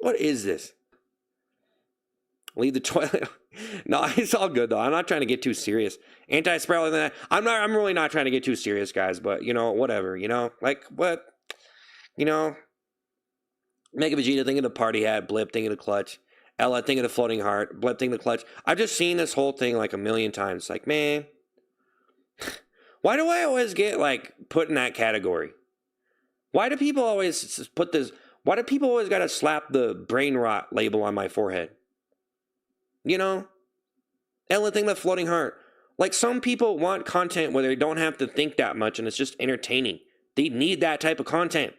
What is this? Leave the toilet. No, it's all good though. I'm not trying to get too serious. Anti-Spiral. I'm really not trying to get too serious, guys. But you know, whatever. You know, like what? You know, Mega Vegeta, think of the party hat. Blip, think of the clutch. Ella, think of the floating heart. Blip, think of the clutch. I've just seen this whole thing like a million times. Like, man, why do I always get like put in that category? Why do people always put this? Why do people always got to slap the brain rot label on my forehead? You know? Ella, think of the floating heart. Like, some people want content where they don't have to think that much and it's just entertaining. They need that type of content.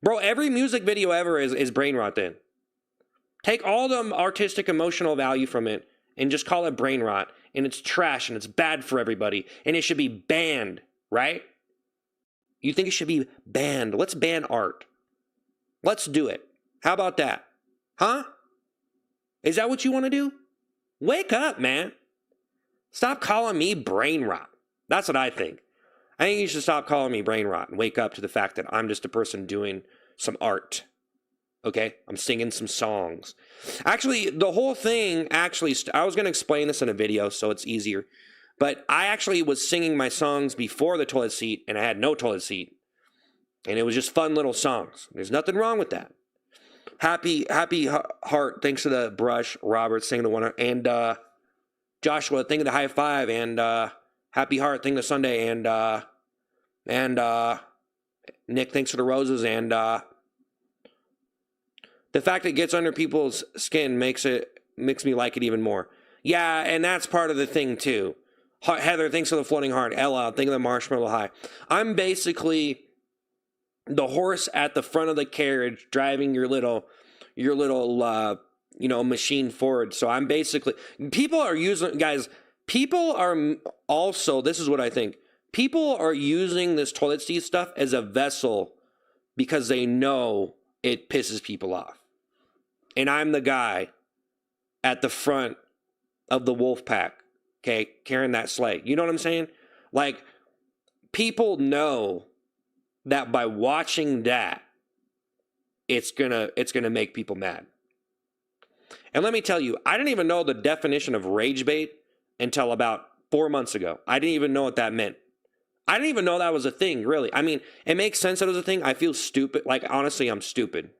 Bro, every music video ever is brain rot then. Take all the artistic emotional value from it and just call it brain rot. And it's trash and it's bad for everybody. And it should be banned, right? You think it should be banned? Let's ban art. Let's do it. How about that? Huh? Is that what you want to do? Wake up, man. Stop calling me brain rot. That's what I think. I think you should stop calling me brain rot and wake up to the fact that I'm just a person doing some art. Okay? I'm singing some songs. Actually, the whole thing, I was going to explain this in a video so it's easier. But I actually was singing my songs before the toilet seat, and I had no toilet seat. And it was just fun little songs. There's nothing wrong with that. Happy heart, thanks to the brush. Robert, saying the one. And Joshua, thank you the high five. And Happy Heart, thank you the Sunday, and Nick, thanks for the roses, and the fact it gets under people's skin makes me like it even more. Yeah, and that's part of the thing too. Heather, thanks for the floating heart. Ella, thank you the marshmallow high. I'm basically the horse at the front of the carriage driving your little machine forward. So I'm basically, people are also, this is what I think, people are using this toilet seat stuff as a vessel because they know it pisses people off. And I'm the guy at the front of the wolf pack, okay, carrying that sleigh. You know what I'm saying? Like, people know that by watching that, it's gonna make people mad. And let me tell you, I didn't even know the definition of rage bait until about 4 months ago. I didn't even know what that meant. I didn't even know that was a thing, really. I mean, it makes sense that it was a thing. I feel stupid. Like, honestly, I'm stupid.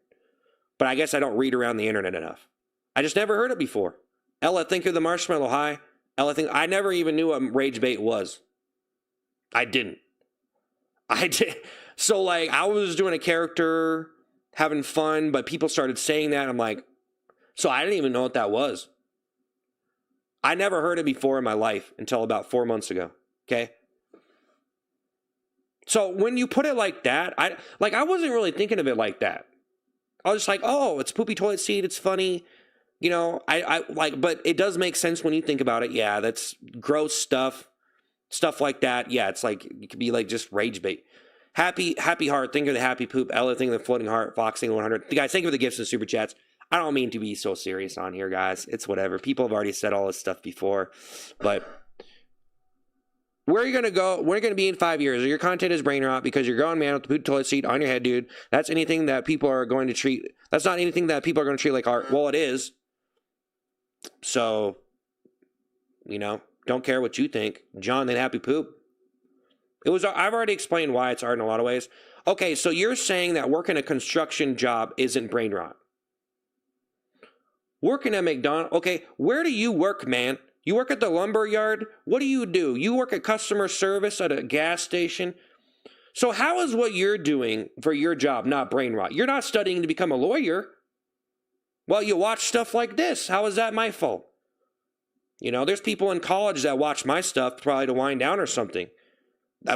But I guess I don't read around the internet enough. I just never heard it before. Ella, think of the marshmallow high. Ella, I never even knew what rage bait was. I didn't. I did. So, like, I was doing a character, having fun, but people started saying that. I'm like, so I didn't even know what that was. I never heard it before in my life until about 4 months ago. Okay? So when you put it like that, I wasn't really thinking of it like that. I was just like, oh, it's poopy toilet seat. It's funny. You know, but it does make sense when you think about it. Yeah, that's gross stuff like that. Yeah, it's like, it could be like just rage bait. Happy Heart, think of the happy poop. Ella, think of the floating heart. Fox, think of 100. Guys, thank you for the gifts and super chats. I don't mean to be so serious on here, guys. It's whatever. People have already said all this stuff before. But where are you going to go? Where are you going to be in 5 years? Your content is brain rot because you're a grown man with the poop toilet seat on your head, dude. That's anything that people are going to treat. That's not anything that people are going to treat like art. Well, it is. So, don't care what you think. John, then happy poop. I've already explained why it's art in a lot of ways. Okay, so you're saying that working a construction job isn't brain rot. Working at McDonald's, okay, where do you work, man? You work at the lumber yard? What do? You work at customer service at a gas station? So how is what you're doing for your job not brain rot? You're not studying to become a lawyer. Well, you watch stuff like this. How is that my fault? There's people in college that watch my stuff probably to wind down or something.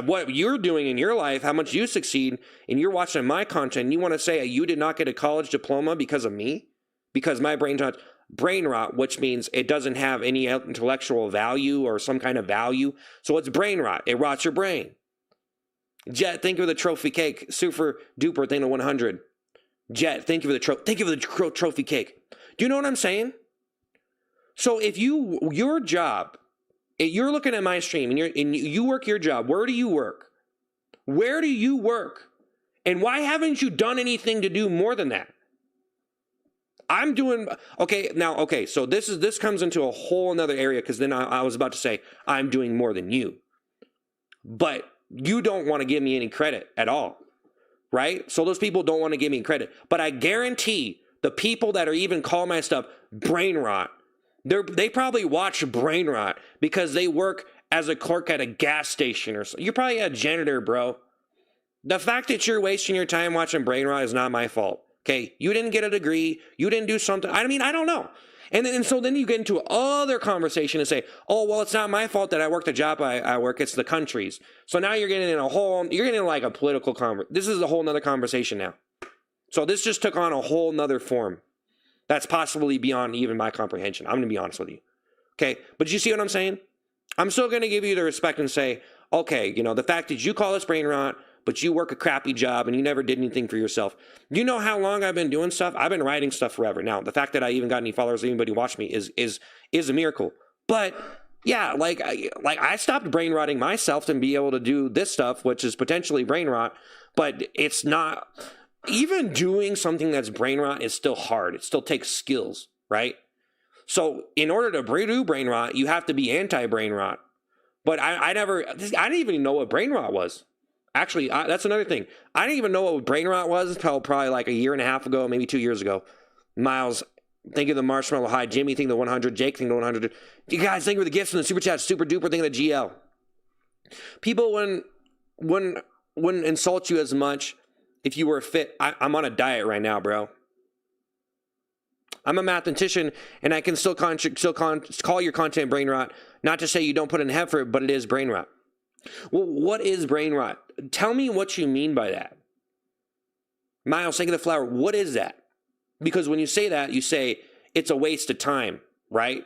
What you're doing in your life, how much you succeed, and you're watching my content, and you want to say you did not get a college diploma because of me? Because my brain rot, which means it doesn't have any intellectual value or some kind of value. So it's brain rot. It rots your brain. Jet, think of the trophy cake. Super duper thing to 100. Jet, think of the trophy cake. Do you know what I'm saying? So if your job, you're looking at my stream and you work your job, where do you work? Where do you work? And why haven't you done anything to do more than that? I'm doing, so this comes into a whole another area because then I was about to say I'm doing more than you. But you don't want to give me any credit at all, right? So those people don't want to give me credit. But I guarantee the people that are even calling my stuff brain rot, they probably watch brain rot because they work as a clerk at a gas station or something. You're probably a janitor, bro. The fact that you're wasting your time watching brain rot is not my fault. Okay, you didn't get a degree, you didn't do something. I mean, I don't know. And so then you get into other conversation and say, oh, well, it's not my fault that I work the job I work, it's the country's. So now you're getting in like a political conversation. This is a whole nother conversation now. So this just took on a whole nother form that's possibly beyond even my comprehension. I'm going to be honest with you. Okay, but you see what I'm saying? I'm still going to give you the respect and say, okay, the fact that you call this brain rot, but you work a crappy job and you never did anything for yourself. You know how long I've been doing stuff? I've been writing stuff forever. Now, the fact that I even got any followers, anybody watch me is a miracle. But yeah, I stopped brain rotting myself to be able to do this stuff, which is potentially brain rot, but it's not. Even doing something that's brain rot is still hard. It still takes skills, right? So in order to do brain rot, you have to be anti-brain rot. But I didn't even know what brain rot was. Actually, that's another thing. I didn't even know what brain rot was until probably like a year and a half ago, maybe 2 years ago. Miles, think of the marshmallow high. Jimmy, think of the 100. Jake, think of the 100. You guys, think of the gifts and the super chat. Super duper, think of the GL. People wouldn't insult you as much if you were fit. I'm on a diet right now, bro. I'm a mathematician, and I can still call your content brain rot. Not to say you don't put in effort, but it is brain rot. Well, what is brain rot? Tell me what you mean by that. Miles, think of the flower. What is that? Because when you say that, you say it's a waste of time, right?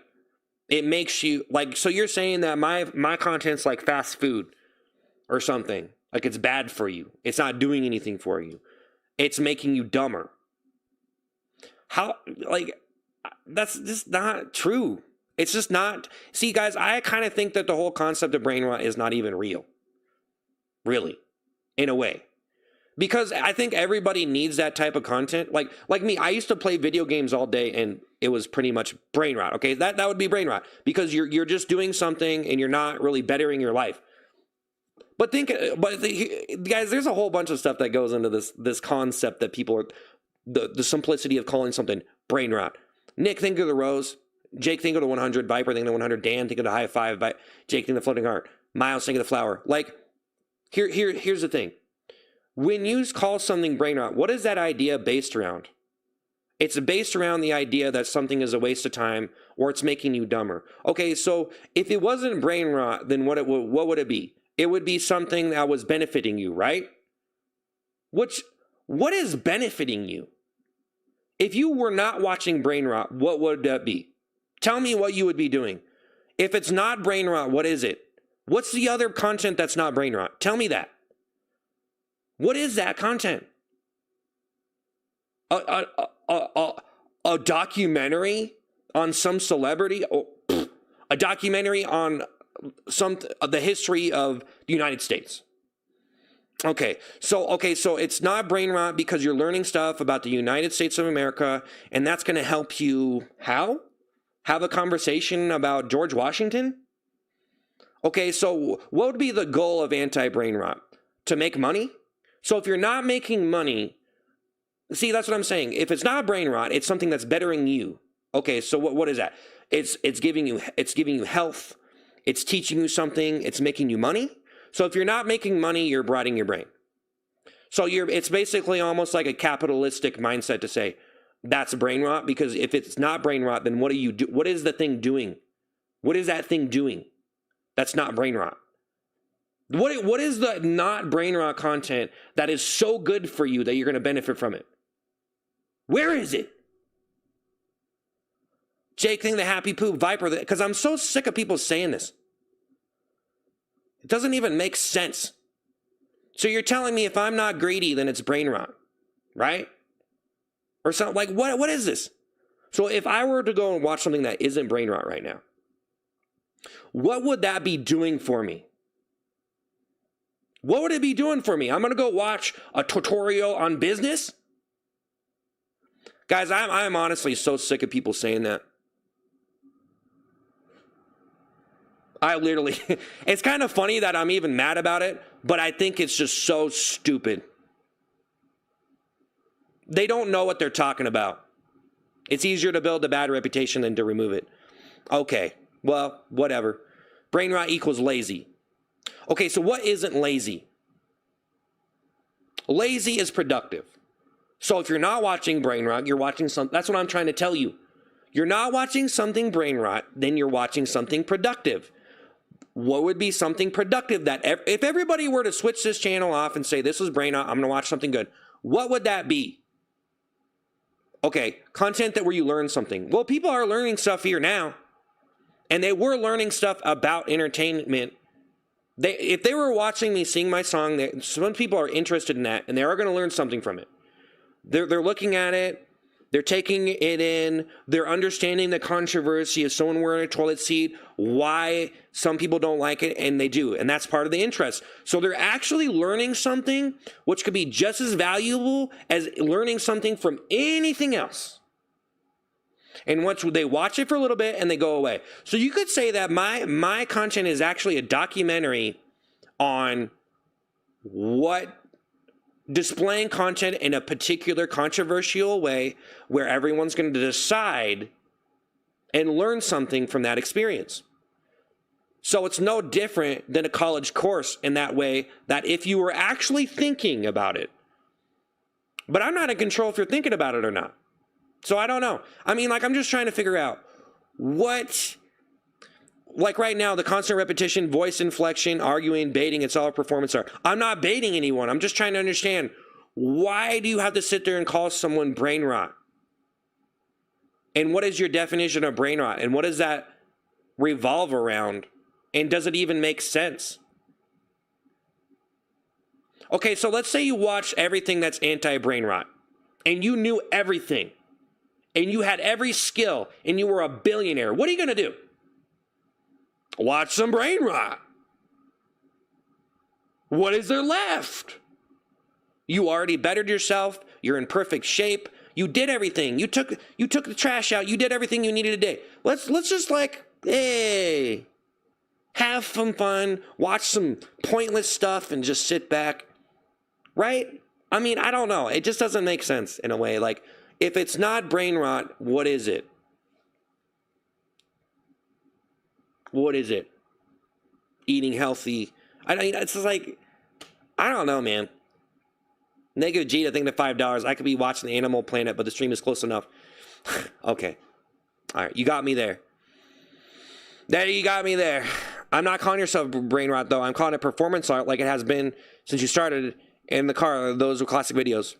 It makes you like, so you're saying that my content's like fast food or something. Like it's bad for you. It's not doing anything for you. It's making you dumber. How, like, that's just not true. It's just not. See, guys, I kind of think that the whole concept of brain rot is not even real. Really, in a way. Because I think everybody needs that type of content. Like me, I used to play video games all day, and it was pretty much brain rot. Okay, that would be brain rot because you're just doing something and you're not really bettering your life. But guys, there's a whole bunch of stuff that goes into this concept that people are the simplicity of calling something brain rot. Nick, think of the rose. Jake, think of the 100. Viper, think of the 100. Dan, think of the high five. Jake, think of the floating heart. Miles, think of the flower. Like, here's the thing. When you call something brain rot, what is that idea based around? It's based around the idea that something is a waste of time or it's making you dumber. Okay, so if it wasn't brain rot, then what would it be? It would be something that was benefiting you, right? What is benefiting you? If you were not watching brain rot, what would that be? Tell me what you would be doing. If it's not brain rot, what is it? What's the other content that's not brain rot? Tell me that. What is that content? A documentary on some celebrity? A documentary on the history of the United States. Okay, so it's not brain rot because you're learning stuff about the United States of America, and that's going to help you how? Have a conversation about George Washington? Okay, so what would be the goal of anti-brain rot? To make money? So if you're not making money, see, that's what I'm saying. If it's not brain rot, it's something that's bettering you. Okay, so what is that? It's giving you health. It's teaching you something. It's making you money. So if you're not making money, you're rotting your brain. So it's basically almost like a capitalistic mindset to say that's brain rot, because if it's not brain rot, then what do you do? What is the thing doing? What is that thing doing? That's not brain rot. What is the not brain rot content that is so good for you that you're going to benefit from it? Where is it? Jake, think the happy poop Viper, because I'm so sick of people saying this. It doesn't even make sense. So you're telling me if I'm not greedy, then it's brain rot, right? Or something like, what is this? So if I were to go and watch something that isn't brain rot right now, what would that be doing for me? What would it be doing for me? I'm going to go watch a tutorial on business? Guys, I'm honestly so sick of people saying that. I literally, it's kind of funny that I'm even mad about it, but I think it's just so stupid. They don't know what they're talking about. It's easier to build a bad reputation than to remove it. Okay, well, whatever. Brain rot equals lazy. Okay, so what isn't lazy? Lazy is productive. So if you're not watching brain rot, you're watching something. That's what I'm trying to tell you. You're not watching something brain rot, then you're watching something productive. What would be something productive that if everybody were to switch this channel off and say, this is brain rot, I'm going to watch something good, what would that be? Okay, content that where you learn something. Well, people are learning stuff here now, and they were learning stuff about entertainment. If they were watching me sing my song, some people are interested in that, and they are going to learn something from it. They're looking at it. They're taking it in. They're understanding the controversy of someone wearing a toilet seat, why some people don't like it, and they do. And that's part of the interest. So they're actually learning something which could be just as valuable as learning something from anything else. And once they watch it for a little bit and they go away. So you could say that my content is actually a documentary on what displaying content in a particular controversial way where everyone's going to decide and learn something from that experience. So it's no different than a college course in that way, that if you were actually thinking about it, but I'm not in control if you're thinking about it or not. So I don't know. I mean, like, I'm just trying to figure out what, like right now, the constant repetition, voice inflection, arguing, baiting, it's all performance art. I'm not baiting anyone. I'm just trying to understand, why do you have to sit there and call someone brain rot? And what is your definition of brain rot? And what does that revolve around? And does it even make sense? Okay, so let's say you watched everything that's anti-brain rot, and you knew everything, and you had every skill, and you were a billionaire. What are you going to do? Watch some brain rot. What is there left? You already bettered yourself. You're in perfect shape. You did everything. You took the trash out. You did everything you needed today. Let's just like, hey, have some fun, watch some pointless stuff, and just sit back. Right? I mean, I don't know. It just doesn't make sense in a way. Like, if it's not brain rot, what is it? What is it? Eating healthy. I mean, it's just like, I don't know, man. Negative G to think to $5. I could be watching the Animal Planet, but the stream is close enough. Okay. All right. You got me there. You got me there. I'm not calling yourself brain rot, though. I'm calling it performance art, like it has been since you started in the car. Those were classic videos.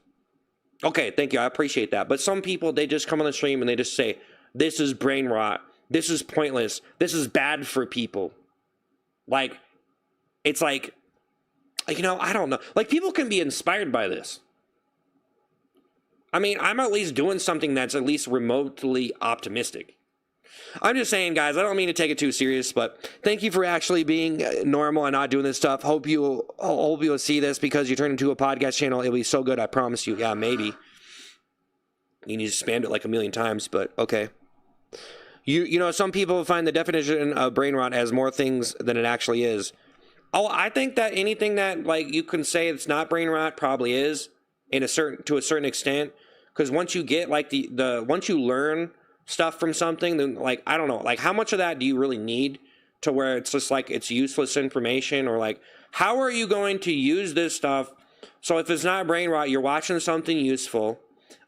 Okay, thank you. I appreciate that. But some people, they just come on the stream and they just say, this is brain rot. This is pointless. This is bad for people. Like, it's like, you know, I don't know. Like, people can be inspired by this. I mean, I'm at least doing something that's at least remotely optimistic. I'm just saying, guys, I don't mean to take it too serious, but thank you for actually being normal and not doing this stuff. Hope you'll see this, because you turn into a podcast channel. It'll be so good, I promise you. Yeah, maybe. You need to spam it like a million times, but okay. You know, some people find the definition of brain rot as more things than it actually is. Oh, I think that anything that, like, you can say it's not brain rot probably is, to a certain extent, because once you get like once you learn stuff from something, then, like, I don't know, like, how much of that do you really need to where it's just like it's useless information? Or like, how are you going to use this stuff? So if it's not brain rot, you're watching something useful.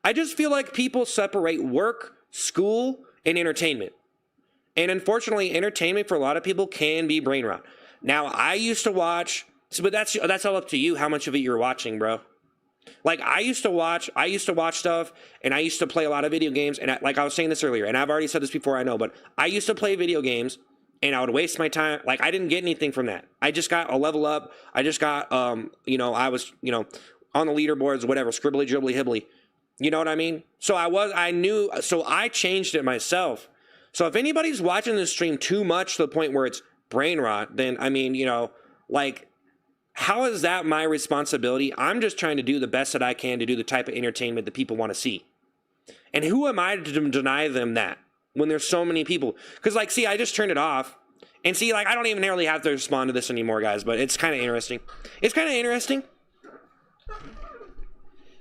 I just feel like people separate work, school, and entertainment. And unfortunately, entertainment for a lot of people can be brain rot. Now, I used to watch, but that's all up to you how much of it you're watching, bro. Like, I used to watch stuff, and I used to play a lot of video games, and like I was saying this earlier, and I've already said this before, I know, but I used to play video games, and I would waste my time. Like, I didn't get anything from that. I just got a level up. I just got, you know, I was, you know, on the leaderboards, whatever, scribbly, dribbly, hibbly. You know what I mean? So I changed it myself. So if anybody's watching this stream too much to the point where it's brain rot, then, I mean, you know, like, how is that my responsibility? I'm just trying to do the best that I can to do the type of entertainment that people want to see. And who am I to deny them that when there's so many people? Because, like, see, I just turned it off. And see, like, I don't even really have to respond to this anymore, guys, but it's kind of interesting. It's kind of interesting.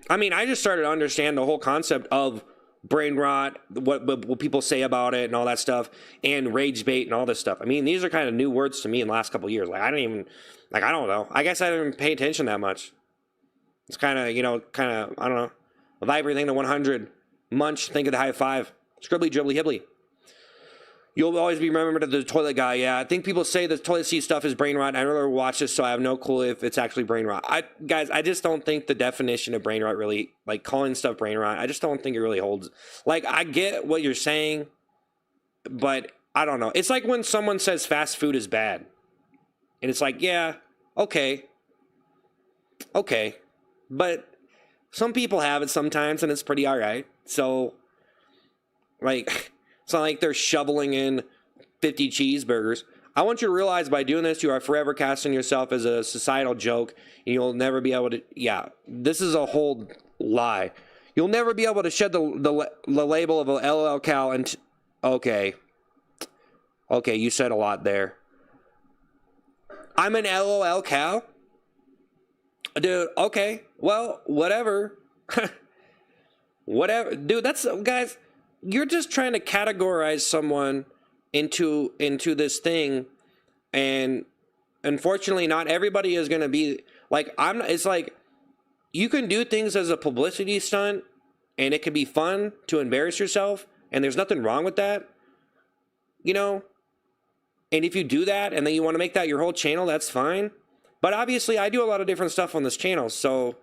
I mean, I just started to understand the whole concept of brain rot, what people say about it and all that stuff, and rage bait and all this stuff. I mean, these are kind of new words to me in the last couple of years. Like, I don't know. I guess I didn't pay attention that much. It's kind of, you know, I don't know. Vibrate thing to 100. Munch, think of the high five. Scribbly, dribbly, hibbly. You'll always be remembered as the toilet guy. Yeah, I think people say the toilet seat stuff is brain rot. I never watched this, so I have no clue if it's actually brain rot. Guys, I just don't think the definition of brain rot really, like, calling stuff brain rot, I just don't think it really holds. Like, I get what you're saying, but I don't know. It's like when someone says fast food is bad. And it's like, yeah, okay. But some people have it sometimes, and it's pretty all right. So, like, it's not like they're shoveling in 50 cheeseburgers. I want you to realize by doing this, you are forever casting yourself as a societal joke, and you'll never be able to, yeah, this is a whole lie. You'll never be able to shed the label of a LOL cow and, okay, you said a lot there. I'm an LOL cow? Dude, okay, well, whatever. Whatever. Dude, that's, guys, you're just trying to categorize someone into this thing And unfortunately, not everybody is going to be like, it's like, you can do things as a publicity stunt and it can be fun to embarrass yourself. And there's nothing wrong with that, you know? And if you do that and then you want to make that your whole channel, that's fine. But obviously, I do a lot of different stuff on this channel. So,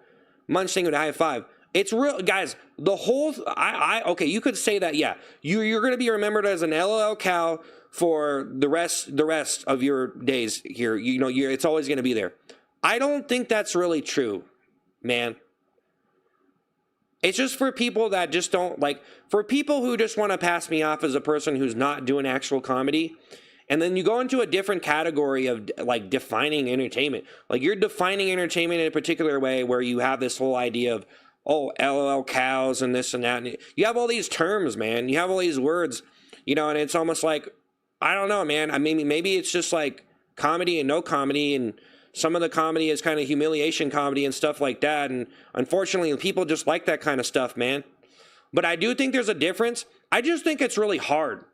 Munch thing with a high five. It's real, guys. The whole, okay, you could say that, yeah. You're going to be remembered as an LOL cow for the rest of your days here. You know, it's always going to be there. I don't think that's really true, man. It's just for people that just don't, like, for people who just want to pass me off as a person who's not doing actual comedy. And then you go into a different category of, like, defining entertainment. Like, you're defining entertainment in a particular way where you have this whole idea of, oh, LOL cows and this and that. And you have all these terms, man. You have all these words, you know, and it's almost like, I don't know, man. I mean, maybe it's just like comedy and no comedy, and some of the comedy is kind of humiliation comedy and stuff like that. And unfortunately, people just like that kind of stuff, man. But I do think there's a difference. I just think it's really hard.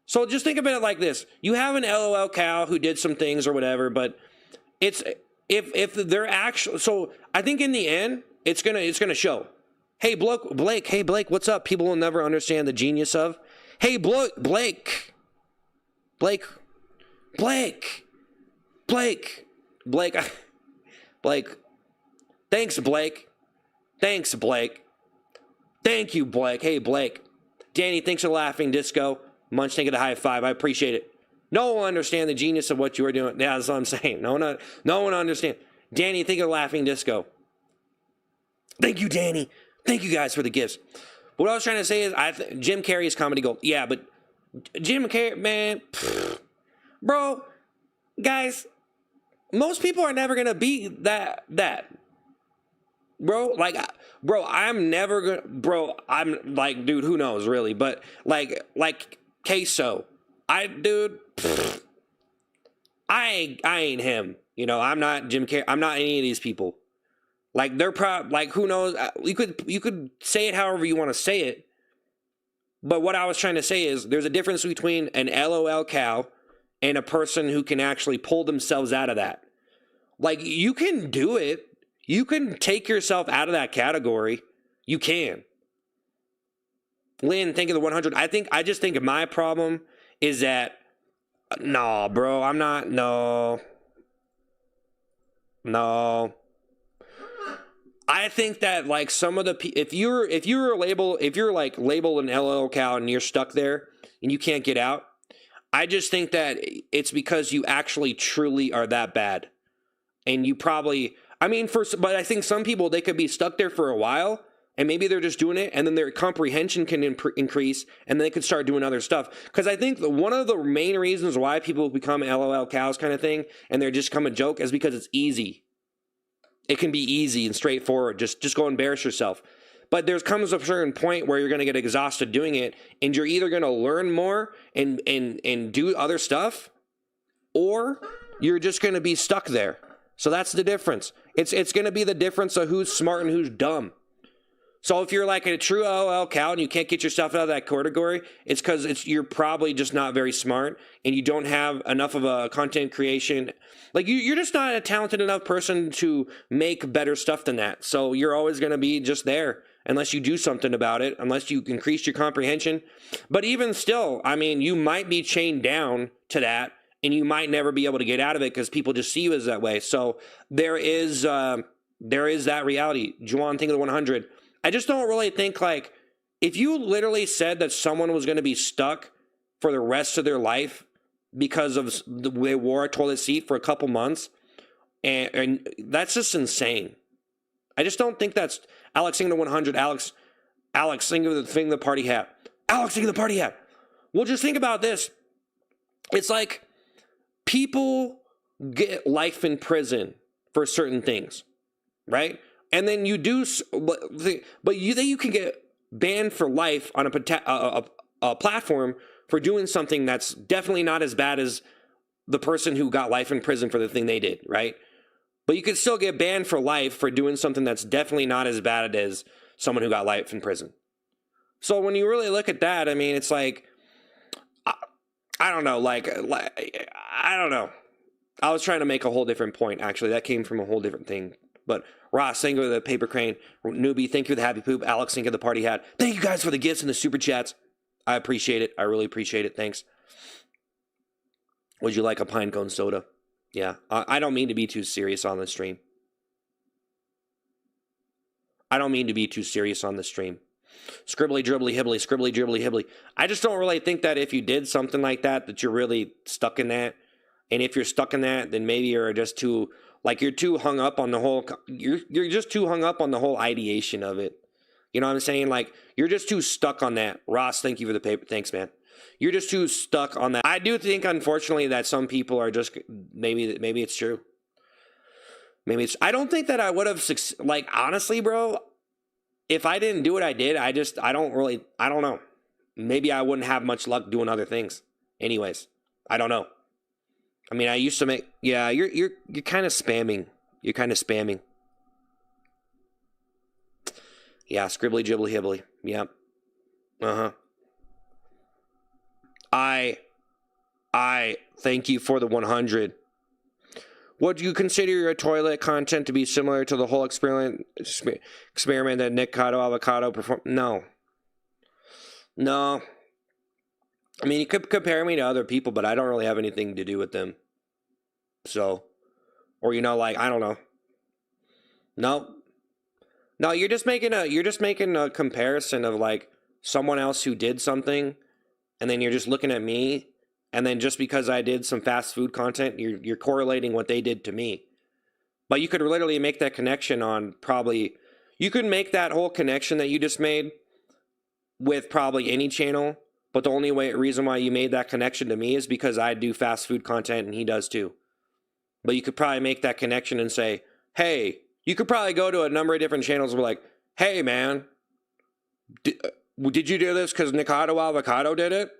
So just think about it like this. You have an LOL cow who did some things or whatever, but it's, if they're actually, so I think in the end, it's gonna show. Hey, Blake, hey, Blake, what's up? People will never understand the genius of. Hey, Blake, thanks, Blake. Thank you, Blake. Hey, Blake. Danny, thanks for laughing, Disco. Munch, thank you the high five. I appreciate it. No one will understand the genius of what you are doing. Yeah, that's what I'm saying. No one understand. Danny, thank you the laughing, Disco. Thank you, Danny. Thank you guys for the gifts. But what I was trying to say is, Jim Carrey's comedy gold. Yeah, but Jim Carrey, man, bro, guys, most people are never gonna be that, bro. Like, bro, I'm never gonna, bro. I'm like, dude, who knows, really? But like Queso, dude, I ain't him. You know, I'm not Jim Carrey. I'm not any of these people. Like, they're like, who knows? You could say it however you want to say it. But what I was trying to say is, there's a difference between an LOL cow and a person who can actually pull themselves out of that. Like, you can do it. You can take yourself out of that category. You can. Lynn, think of the 100. I just think my problem is that, no, bro, I'm not, no. I think that, like, some of the if you're like labeled an LOL cow and you're stuck there and you can't get out, I just think that it's because you actually truly are that bad. And you probably, I mean, but I think some people, they could be stuck there for a while and maybe they're just doing it and then their comprehension can increase and they could start doing other stuff. Because I think one of the main reasons why people become LOL cows kind of thing and they're just become a joke is because it's easy. It can be easy and straightforward. Just go embarrass yourself. But there comes a certain point where you're going to get exhausted doing it, and you're either going to learn more and do other stuff, or you're just going to be stuck there. So that's the difference. It's going to be the difference of who's smart and who's dumb. So if you're like a true LOL cow and you can't get yourself out of that category, it's because you're probably just not very smart and you don't have enough of a content creation. Like, you're just not a talented enough person to make better stuff than that. So you're always going to be just there unless you do something about it, unless you increase your comprehension. But even still, I mean, you might be chained down to that and you might never be able to get out of it because people just see you as that way. So there is that reality. Juwan, think of the 100. I just don't really think, like, if you literally said that someone was going to be stuck for the rest of their life because of they wore a toilet seat for a couple months, and that's just insane. I just don't think that's, Alex, sing the 100, Alex, sing of the party hat. Alex, sing of the party hat. Well, just think about this. It's like people get life in prison for certain things, right? And then you do, but you can get banned for life on a platform for doing something that's definitely not as bad as the person who got life in prison for the thing they did, right? But you could still get banned for life for doing something that's definitely not as bad as someone who got life in prison. So when you really look at that, I mean, it's like, I don't know, like I don't know. I was trying to make a whole different point, actually. That came from a whole different thing. But Ross, thank you for the paper crane. Newbie, thank you for the happy poop. Alex, thank you for the party hat. Thank you guys for the gifts and the super chats. I appreciate it. I really appreciate it. Thanks. Would you like a pine cone soda? Yeah. I don't mean to be too serious on the stream. I don't mean to be too serious on the stream. Scribbly, dribbly, hibbly, scribbly, dribbly, hibbly. I just don't really think that if you did something like that, that you're really stuck in that. And if you're stuck in that, then maybe you're just too, like, you're too hung up on the whole, you're just too hung up on the whole ideation of it. You know what I'm saying? Like, you're just too stuck on that. Ross, thank you for the paper. Thanks, man. You're just too stuck on that. I do think, unfortunately, that some people are just, maybe it's true. Maybe it's, I don't think that I would have, like, honestly, bro, if I didn't do what I did, I don't know. Maybe I wouldn't have much luck doing other things. Anyways, I don't know. I mean, I used to make, yeah, you're kind of spamming. You're kind of spamming. Yeah, scribbly, jibbly, hibbly. Yep. Uh-huh. I thank you for the 100. Would you consider your toilet content to be similar to the whole experiment that Nick Avocado performed? No. No. I mean, you could compare me to other people, but I don't really have anything to do with them. So, or, you know, like, I don't know. No. No, you're just making a comparison of, like, someone else who did something, and then you're just looking at me, and then just because I did some fast food content, you're correlating what they did to me. But you could literally make that connection on probably, you could make that whole connection that you just made with probably any channel, but the only reason why you made that connection to me is because I do fast food content and he does too. But you could probably make that connection and say, hey, you could probably go to a number of different channels and be like, hey, man, did you do this because Nikado Avocado did it?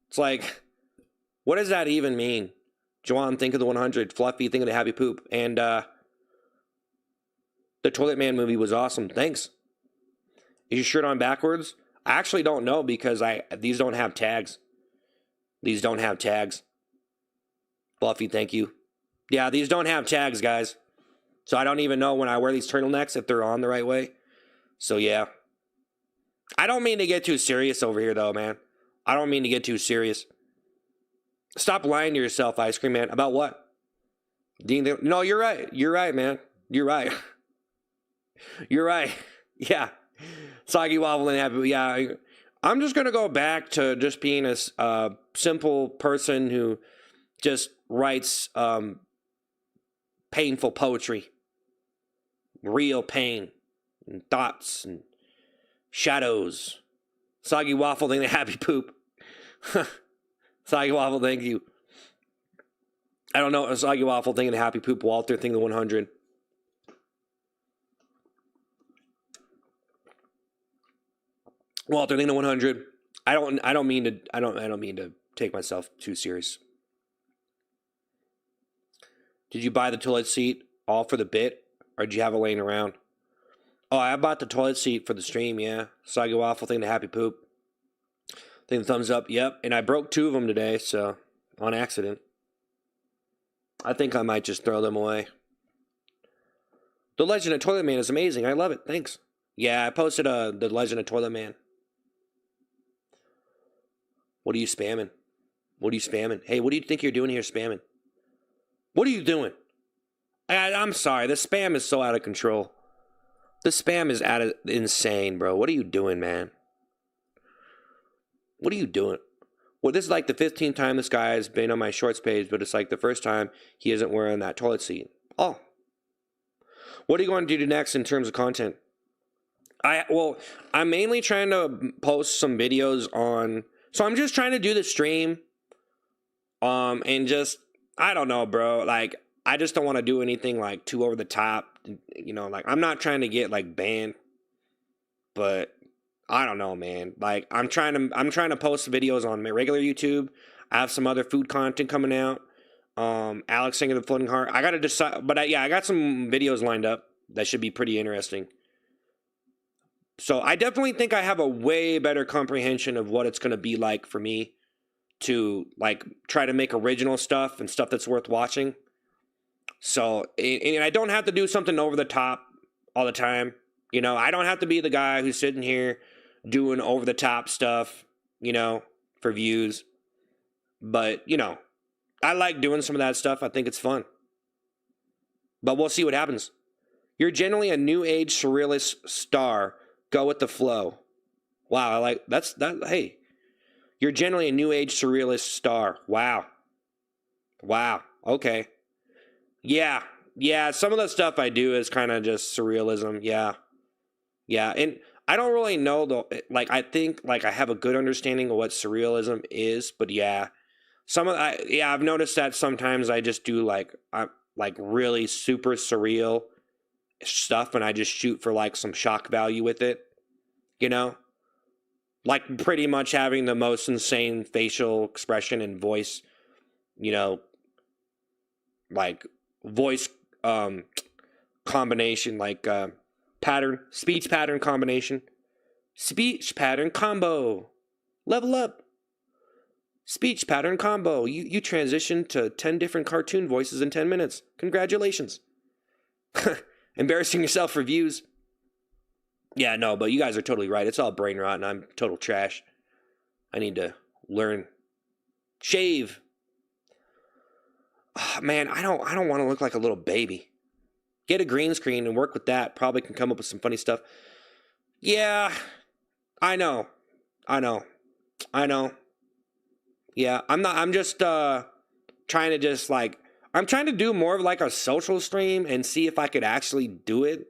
It's like, what does that even mean? Joanne, think of the 100. Fluffy, think of the happy poop. And the Toilet Man movie was awesome. Thanks. Is your shirt on backwards? I actually don't know because these don't have tags. These don't have tags. Fluffy, thank you. Yeah, these don't have tags, guys. So I don't even know when I wear these turtlenecks if they're on the right way. So yeah. I don't mean to get too serious over here though, man. I don't mean to get too serious. Stop lying to yourself, Ice Cream Man. About what? No, you're right. You're right, man. You're right. You're right. Yeah. Soggy Waffle and Happy. Yeah. I'm just going to go back to just being a simple person who just writes painful poetry. Real pain and thoughts and shadows. Soggy Waffle, think the happy poop. Soggy Waffle, thank you. I don't know. Soggy Waffle, thinking the happy poop. Walter, thinking the 100. Walter, thinking the 100. I don't mean to take myself too serious. Did you buy the toilet seat all for the bit, or did you have it laying around? Oh, I bought the toilet seat for the stream, yeah. Soggy Waffle, thinking the happy poop. Think the thumbs up, yep. And I broke 2 of them today, so, on accident. I think I might just throw them away. The Legend of Toilet Man is amazing. I love it. Thanks. Yeah, I posted the Legend of Toilet Man. What are you spamming? What are you spamming? Hey, what do you think you're doing here spamming? What are you doing? I'm sorry. The spam is so out of control. The spam is insane, bro. What are you doing, man? What are you doing? Well, this is like the 15th time this guy has been on my shorts page, but it's like the first time he isn't wearing that toilet seat. Oh. What are you going to do next in terms of content? I'm mainly trying to post some videos on... So I'm just trying to do the stream. And just... I don't know, bro. Like, I just don't want to do anything, like, too over the top. You know, like, I'm not trying to get, like, banned. But... I don't know, man. Like, I'm trying to post videos on my regular YouTube. I have some other food content coming out. Alex singing the floating heart. I gotta decide, but I got some videos lined up that should be pretty interesting. So I definitely think I have a way better comprehension of what it's gonna be like for me to like try to make original stuff and stuff that's worth watching. So, and I don't have to do something over the top all the time. You know, I don't have to be the guy who's sitting here doing over the top stuff, you know, for views. But, you know, I like doing some of that stuff. I think it's fun. But we'll see what happens. You're generally a new age surrealist star. Go with the flow. Wow, I like that. Hey, you're generally a new age surrealist star. Wow. Wow. Okay. Yeah. Yeah. Some of the stuff I do is kind of just surrealism. Yeah. Yeah. And I don't really know though. Like, I think like I have a good understanding of what surrealism is, but yeah. I've noticed that sometimes I just do like really super surreal stuff and I just shoot for like some shock value with it, you know? Like pretty much having the most insane facial expression and voice, you know, like voice combination, like speech pattern combination. Speech pattern combo. Level up. Speech pattern combo. You transitioned to 10 different cartoon voices in 10 minutes. Congratulations. Embarrassing yourself for views. Yeah, no, but you guys are totally right. It's all brain rot and I'm total trash. I need to learn. Shave. Oh, man, I don't want to look like a little baby. Get a green screen and work with that. Probably can come up with some funny stuff. Yeah, I know. Yeah, I'm just trying to just like I'm trying to do more of like a social stream and see if I could actually do it.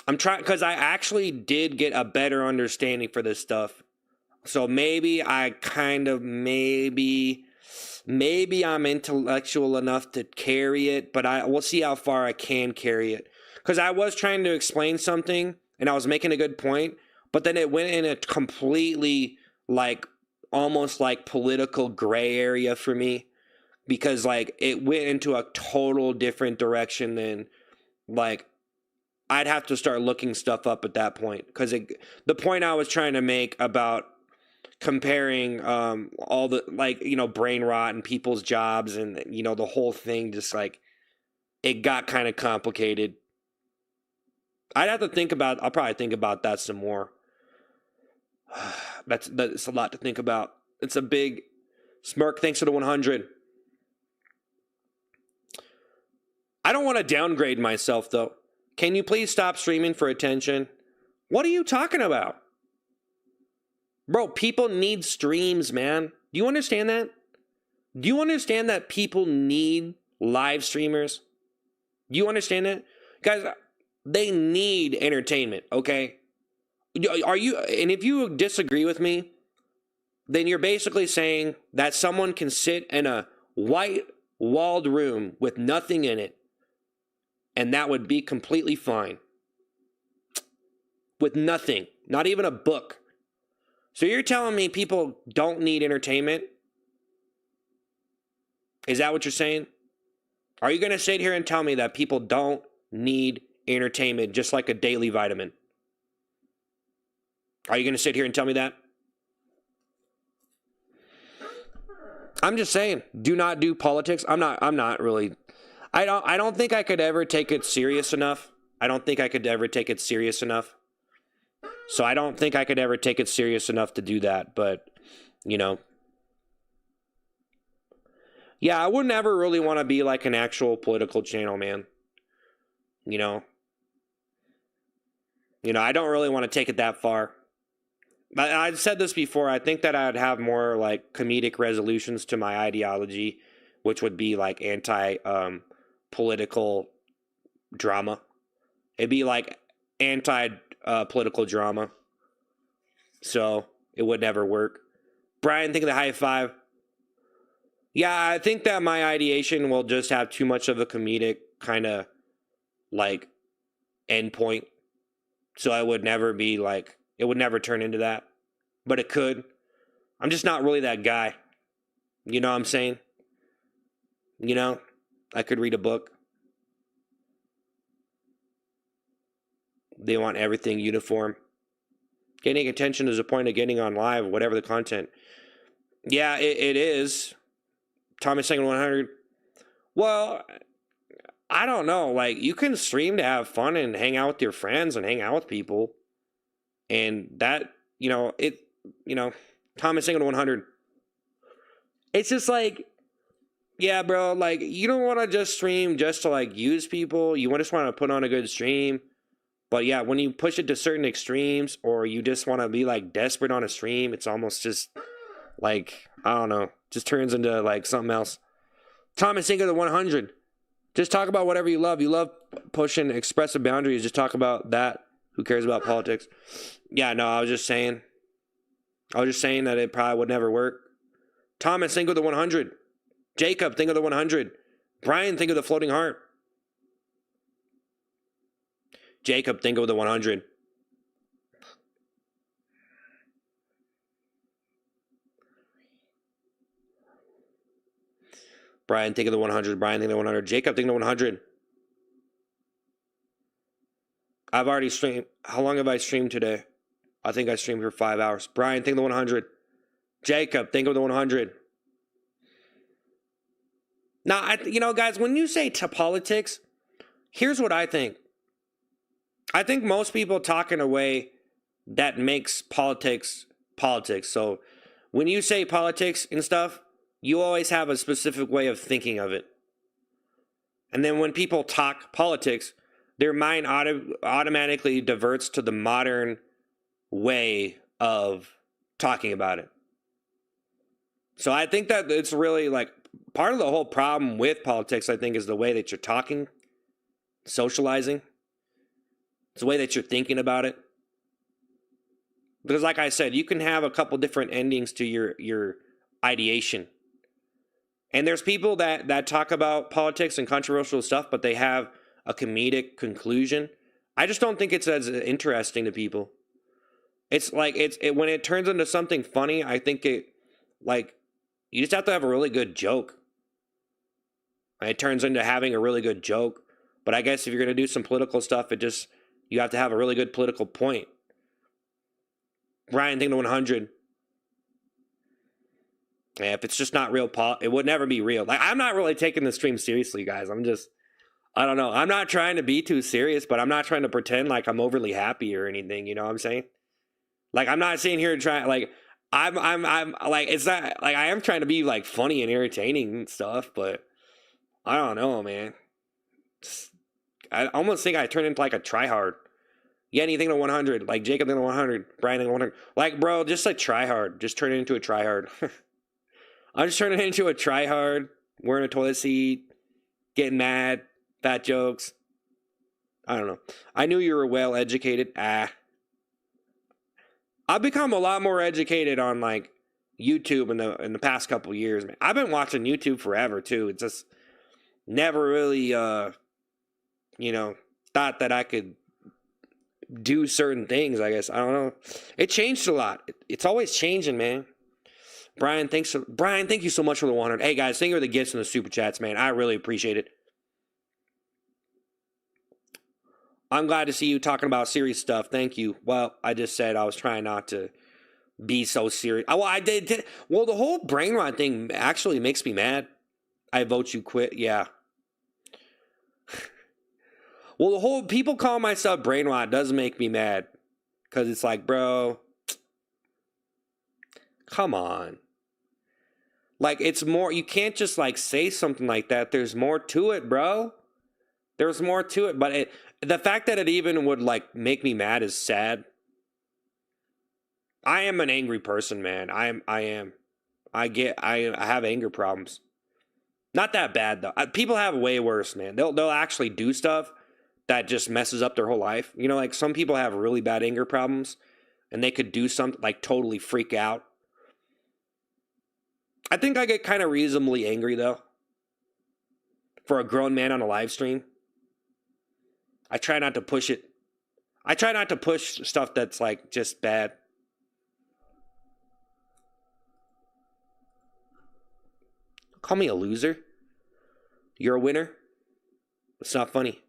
I'm trying because I actually did get a better understanding for this stuff. So maybe I kind of maybe I'm intellectual enough to carry it, but we'll see how far I can carry it. Because I was trying to explain something and I was making a good point, but then it went in a completely like almost like political gray area for me because like it went into a total different direction than like I'd have to start looking stuff up at that point because the point I was trying to make about comparing all the like you know brain rot and people's jobs and you know the whole thing just like it got kind of complicated. I'll probably think about that some more. That's a lot to think about. It's a big smirk. Thanks for the 100. I don't want to downgrade myself though. Can you please stop streaming for attention? What are you talking about? Bro, people need streams, man. Do you understand that? Do you understand that people need live streamers? Do you understand that? Guys, they need entertainment, okay? Are you, and if you disagree with me, then you're basically saying that someone can sit in a white walled room with nothing in it, and that would be completely fine. With nothing, not even a book. So you're telling me people don't need entertainment? Is that what you're saying? Are you going to sit here and tell me that people don't need entertainment just like a daily vitamin? Are you going to sit here and tell me that? I'm just saying, do not do politics. I'm not really. I don't think I could ever take it serious enough. So I don't think I could ever take it serious enough to do that, but you know. Yeah, I wouldn't ever really want to be like an actual political channel, man. You know, I don't really want to take it that far. I've said this before. I think that I'd have more like comedic resolutions to my ideology, which would be like anti-political drama. It'd be like anti-political drama. So it would never work. Brian, think of the high five. Yeah, I think that my ideation will just have too much of a comedic kind of like endpoint. So I would never be like, it would never turn into that. But it could. I'm just not really that guy. You know what I'm saying? You know, I could read a book. They want everything uniform. Getting attention is a point of getting on live, whatever the content. Yeah, it is. Thomas Single 100. Well, I don't know. Like, you can stream to have fun and hang out with your friends and hang out with people. And that, you know, Thomas Single 100. It's just like, yeah, bro, like, you don't want to just stream just to, like, use people. You just want to put on a good stream. But yeah, when you push it to certain extremes or you just want to be, like, desperate on a stream, it's almost just, like, I don't know, just turns into, like, something else. Thomas Inga the 100. Just talk about whatever you love. You love pushing expressive boundaries. Just talk about that. Who cares about politics? Yeah, no, I was just saying that it probably would never work. Thomas, think of the 100. Jacob, think of the 100. Brian, think of the floating heart. Jacob, think of the 100. Brian, think of the 100. Brian, think of the 100. Jacob, think of the 100. I've already streamed. How long have I streamed today? I think I streamed for 5 hours. Brian, think of the 100. Jacob, think of the 100. Now, guys, when you say to politics, here's what I think. I think most people talk in a way that makes politics politics. So when you say politics and stuff, you always have a specific way of thinking of it. And then when people talk politics, their mind automatically diverts to the modern way of talking about it. So I think that it's really like part of the whole problem with politics, I think, is the way that you're talking, socializing. It's the way that you're thinking about it. Because like I said, you can have a couple different endings to your ideation. And there's people that talk about politics and controversial stuff, but they have a comedic conclusion. I just don't think it's as interesting to people. It's like when it turns into something funny, I think you just have to have a really good joke. And it turns into having a really good joke. But I guess if you're going to do some political stuff, you have to have a really good political point. Brian, think of 100. Yeah, if it's just not real, it would never be real. Like, I'm not really taking the stream seriously, guys. I don't know. I'm not trying to be too serious, but I'm not trying to pretend like I'm overly happy or anything. You know what I'm saying? Like, I'm not sitting here trying, like, I'm like, it's not, like, I am trying to be, like, funny and entertaining and stuff, but I don't know, man. I almost think I turned into, like, a tryhard. Yeah, anything to 100. Like, Jacob in 100. Brian in 100. Like, bro, just, like, tryhard. Just turn it into a tryhard. I'm just turning it into a tryhard, wearing a toilet seat, getting mad, fat jokes. I don't know. I knew you were well educated. I've become a lot more educated on like YouTube in the past couple of years, man. I've been watching YouTube forever too. It's just never really thought that I could do certain things, I guess. I don't know. It changed a lot. It's always changing, man. Brian, thank you so much for the 100. Hey guys, thank you for the gifts and the super chats, man. I really appreciate it. I'm glad to see you talking about serious stuff. Thank you. Well, I just said I was trying not to be so serious. Well, I did. Well, the whole brain rot thing actually makes me mad. I vote you quit. Yeah. Well, the whole people call myself brain rot does make me mad. Because it's like, bro, come on. Like, it's more, you can't just like say something like that. There's more to it, bro. There's more to it. But the fact that it even would like make me mad is sad. I am an angry person, man. I am. I have anger problems. Not that bad though. People have way worse, man. They'll actually do stuff that just messes up their whole life. You know, like some people have really bad anger problems and they could do something like totally freak out. I think I get kind of reasonably angry though. For a grown man on a live stream. I try not to push it. I try not to push stuff that's like just bad. Call me a loser. You're a winner. It's not funny.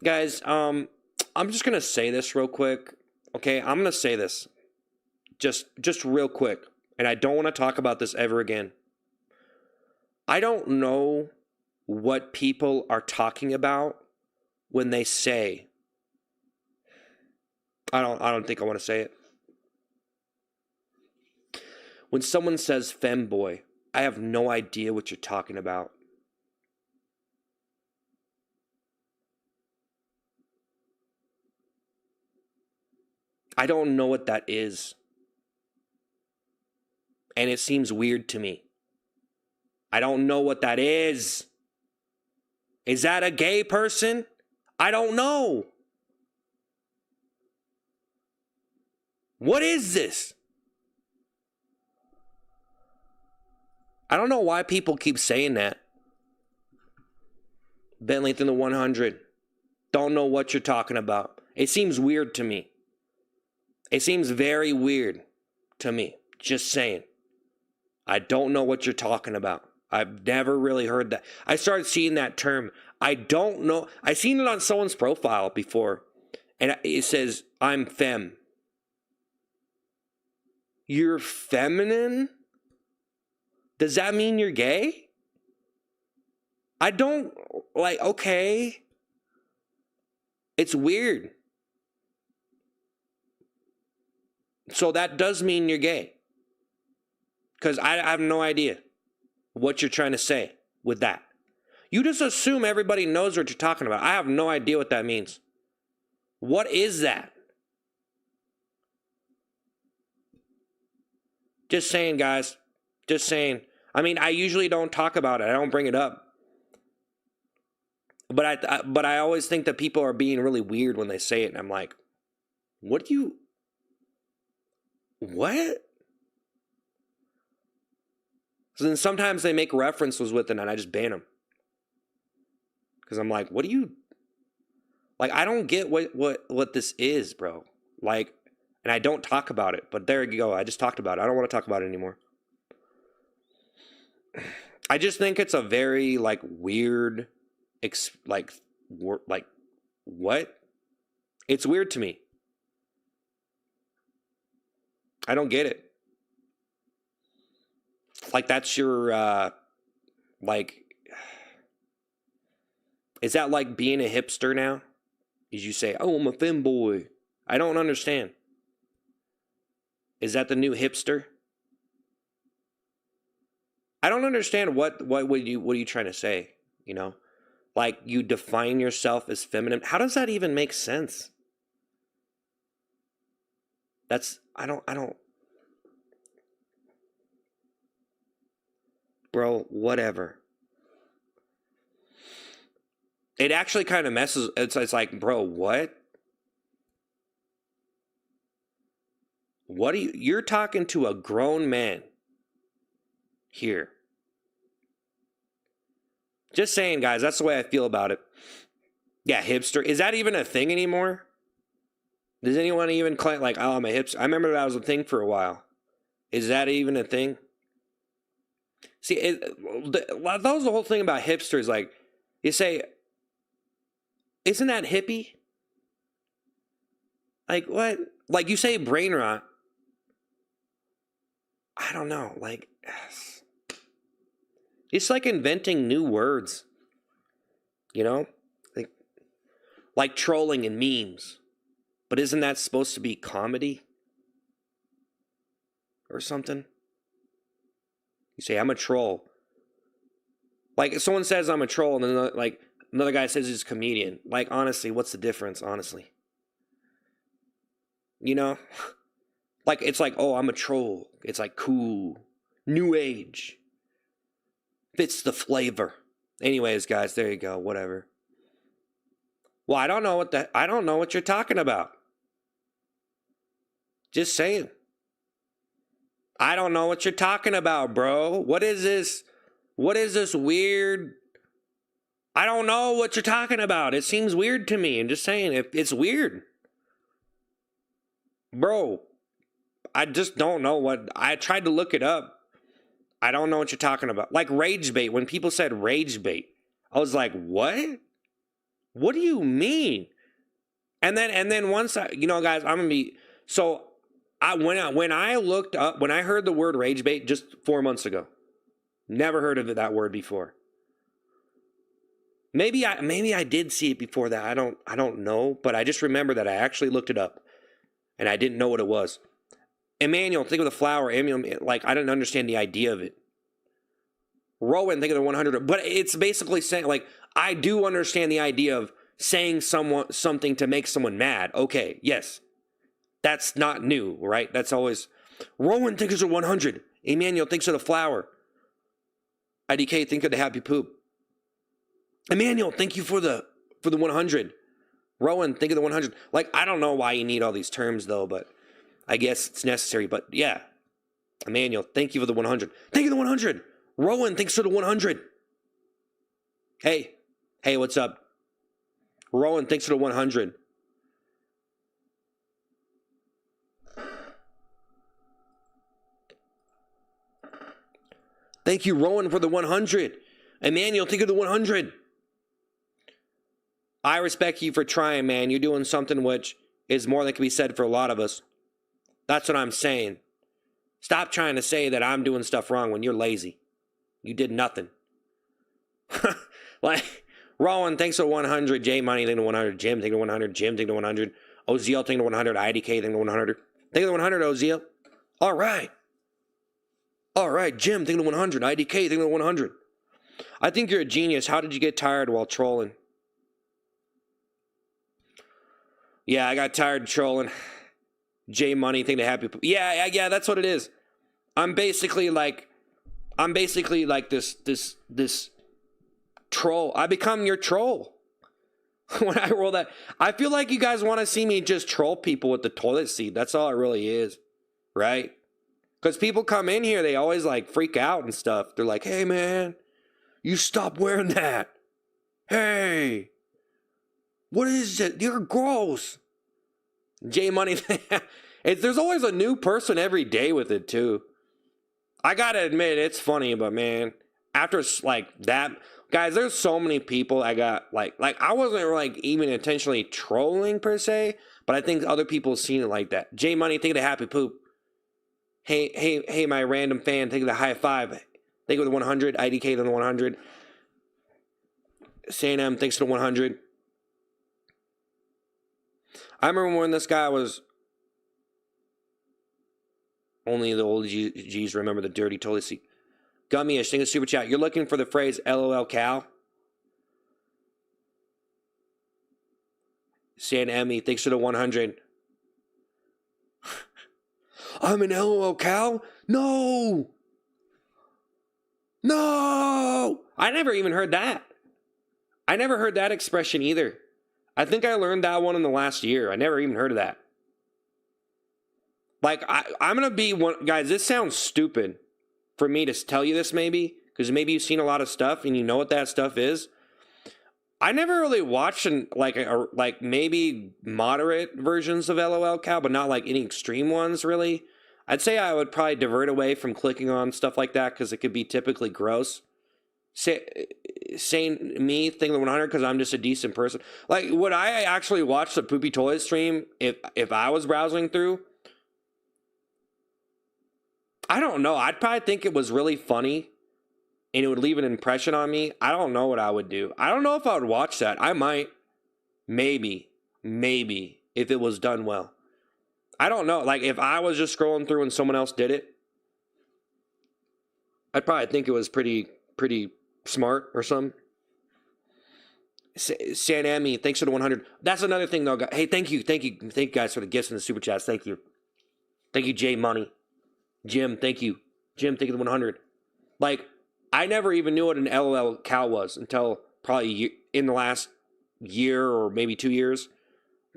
Guys, I'm just gonna say this real quick. Okay, I'm gonna say this just real quick, and I don't want to talk about this ever again. I don't know what people are talking about when they say. I don't think I want to say it. When someone says femboy, I have no idea what you're talking about. I don't know what that is. And it seems weird to me. I don't know what that is. Is that a gay person? I don't know. What is this? I don't know why people keep saying that. Bentley in the 100. Don't know what you're talking about. It seems weird to me. It seems very weird to me. Just saying. I don't know what you're talking about. I've never really heard that. I started seeing that term. I don't know. I seen it on someone's profile before. And it says, I'm femme. You're feminine? Does that mean you're gay? I don't, like, okay. It's weird. So that does mean you're gay. Because I have no idea what you're trying to say with that. You just assume everybody knows what you're talking about. I have no idea what that means. What is that? Just saying, guys. Just saying. I mean, I usually don't talk about it. I don't bring it up. But I always think that people are being really weird when they say it. And I'm like, what? So then sometimes they make references with it and I just ban them. Because I'm like, what do you... Like, I don't get what this is, bro. Like, and I don't talk about it. But there you go. I just talked about it. I don't want to talk about it anymore. I just think it's a very, like, weird... what? It's weird to me. I don't get it. Like, that's your, like... Is that like being a hipster now? Is you say, oh, I'm a femboy. I don't understand. Is that the new hipster? I don't understand what are you trying to say, you know? Like, you define yourself as feminine. How does that even make sense? I don't. Bro, whatever. It actually kind of messes. It's like, bro, what? What are you're talking to a grown man here. Just saying, guys, that's the way I feel about it. Yeah, hipster. Is that even a thing anymore? Does anyone even claim, like, oh, I'm a hipster? I remember that was a thing for a while. Is that even a thing? See, that was the whole thing about hipsters. Like, you say, isn't that hippie? Like, what? Like, you say brain rot. I don't know. Like, it's like inventing new words. You know? Like trolling and memes. But isn't that supposed to be comedy? Or something? You say, I'm a troll. Like, if someone says I'm a troll, and then, like, another guy says he's a comedian. Like, honestly, what's the difference, honestly? You know? Like, it's like, oh, I'm a troll. It's like cool. New age. Fits the flavor. Anyways, guys, there you go. Whatever. Well, I don't know what you're talking about. Just saying. I don't know what you're talking about, bro. What is this? What is this weird? I don't know what you're talking about. It seems weird to me. I'm just saying, it's weird. Bro, I just don't know what... I tried to look it up. I don't know what you're talking about. Like rage bait. When people said rage bait, I was like, what? What do you mean? And then once I, guys, I'm gonna be so. When I looked up, when I heard the word rage bait just 4 months ago, never heard of that word before. Maybe I did see it before that. I don't know, but I just remember that I actually looked it up, and I didn't know what it was. Emmanuel, think of the flower. Emmanuel, like, I didn't understand the idea of it. Rowan, think of the 100. But it's basically saying, like, I do understand the idea of saying something to make someone mad. Okay, yes. That's not new, right? That's always... Rowan thinks of the 100. Emmanuel thinks of the flower. IDK, think of the happy poop. Emmanuel, thank you for the 100. Rowan, think of the 100. Like, I don't know why you need all these terms, though, but I guess it's necessary. But, yeah. Emmanuel, thank you for the 100. Thank you for the 100. Rowan, thanks for the 100. Hey, what's up? Rowan, thanks for the 100. Thank you, Rowan, for the 100. Emmanuel, thank you for the 100. I respect you for trying, man. You're doing something which is more than can be said for a lot of us. That's what I'm saying. Stop trying to say that I'm doing stuff wrong when you're lazy. You did nothing. Like, Rowan, thanks for 100. J Money, think to 100. Jim, think to 100. Jim, think to 100. Oziel, think to 100. IDK, think to 100. Think to 100, Oziel. All right. All right, Jim, think to 100. IDK, think to 100. I think you're a genius. How did you get tired while trolling? Yeah, I got tired trolling. J Money, think to happy. Yeah, that's what it is. I'm basically like this troll. I become your troll. When I roll that, I feel like you guys want to see me just troll people with the toilet seat. That's all it really is, right? Because people come in here, they always like freak out and stuff. They're like, hey man, you stop wearing that. Hey, what is it? You're gross. J Money, there's always a new person every day with it too. I gotta admit, it's funny, but man, after like that, guys, there's so many people I got like I wasn't like even intentionally trolling per se, but I think other people seen it like that. J Money, think of the happy poop. Hey, my random fan, think of the high five. Think of the 100. IDK on the 100. Sam, thanks to the 100. I remember when this guy was... Only the old G's remember the dirty toilet seat. Gummyish, think of super chat. You're looking for the phrase LOL cow? San Emmy, thanks to the 100. I'm an LOL cow? No! I never even heard that. I never heard that expression either. I think I learned that one in the last year. I never even heard of that. Like, I'm going to be one... Guys, this sounds stupid for me to tell you this maybe, because maybe you've seen a lot of stuff and you know what that stuff is. I never really watched like maybe moderate versions of LOL cow, but not like any extreme ones really. I'd say I would probably divert away from clicking on stuff like that because it could be typically gross. Saying me, think of the 100 because I'm just a decent person. Like, would I actually watch the Poopy Toilet stream if I was browsing through? I don't know. I'd probably think it was really funny and it would leave an impression on me. I don't know what I would do. I don't know if I would watch that. I might. Maybe, if it was done well. I don't know. Like, if I was just scrolling through and someone else did it, I'd probably think it was pretty smart or something. San Emmy, thanks for the 100. That's another thing, though. Hey, thank you guys for the gifts and the super chats. Thank you, J Money. Jim, thank you. Jim, thank you for the 100. Like, I never even knew what an LOL cow was until probably in the last year or maybe 2 years,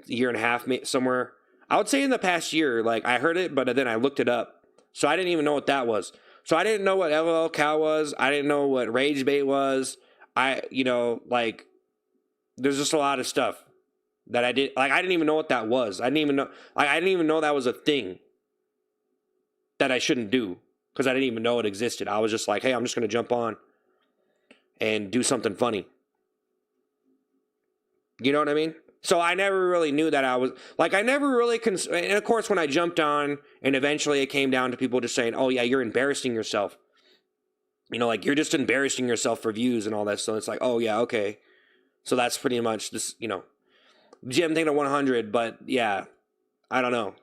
a year and a half, somewhere. I would say in the past year, like, I heard it, but then I looked it up. So I didn't even know what that was. So I didn't know what LOL cow was. I didn't know what rage bait was. Like, there's just a lot of stuff that I didn't even know what that was. I didn't even know that was a thing that I shouldn't do because I didn't even know it existed. I was just like, hey, I'm just going to jump on and do something funny. You know what I mean? So I never really knew that I was, like, I never really, and of course, when I jumped on, and eventually it came down to people just saying, oh, yeah, you're embarrassing yourself. You know, like, you're just embarrassing yourself for views and all that. So it's like, oh, yeah, okay. So that's pretty much this, you know, Jim thing to 100, but yeah, I don't know.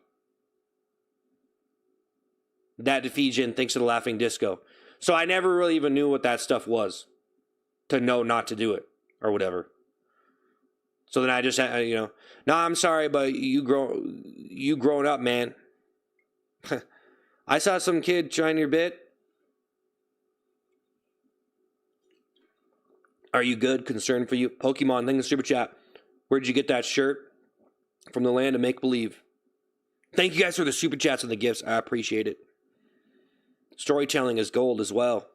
That Defijian thinks of the laughing disco. So I never really even knew what that stuff was to know not to do it or whatever. So then I just, you know, no, I'm sorry, but you grown up, man. I saw some kid trying your bit. Are you good? Concerned for you. Pokemon, thank you, super chat. Where'd you get that shirt? From the land of make believe. Thank you guys for the super chats and the gifts. I appreciate it. Storytelling is gold as well.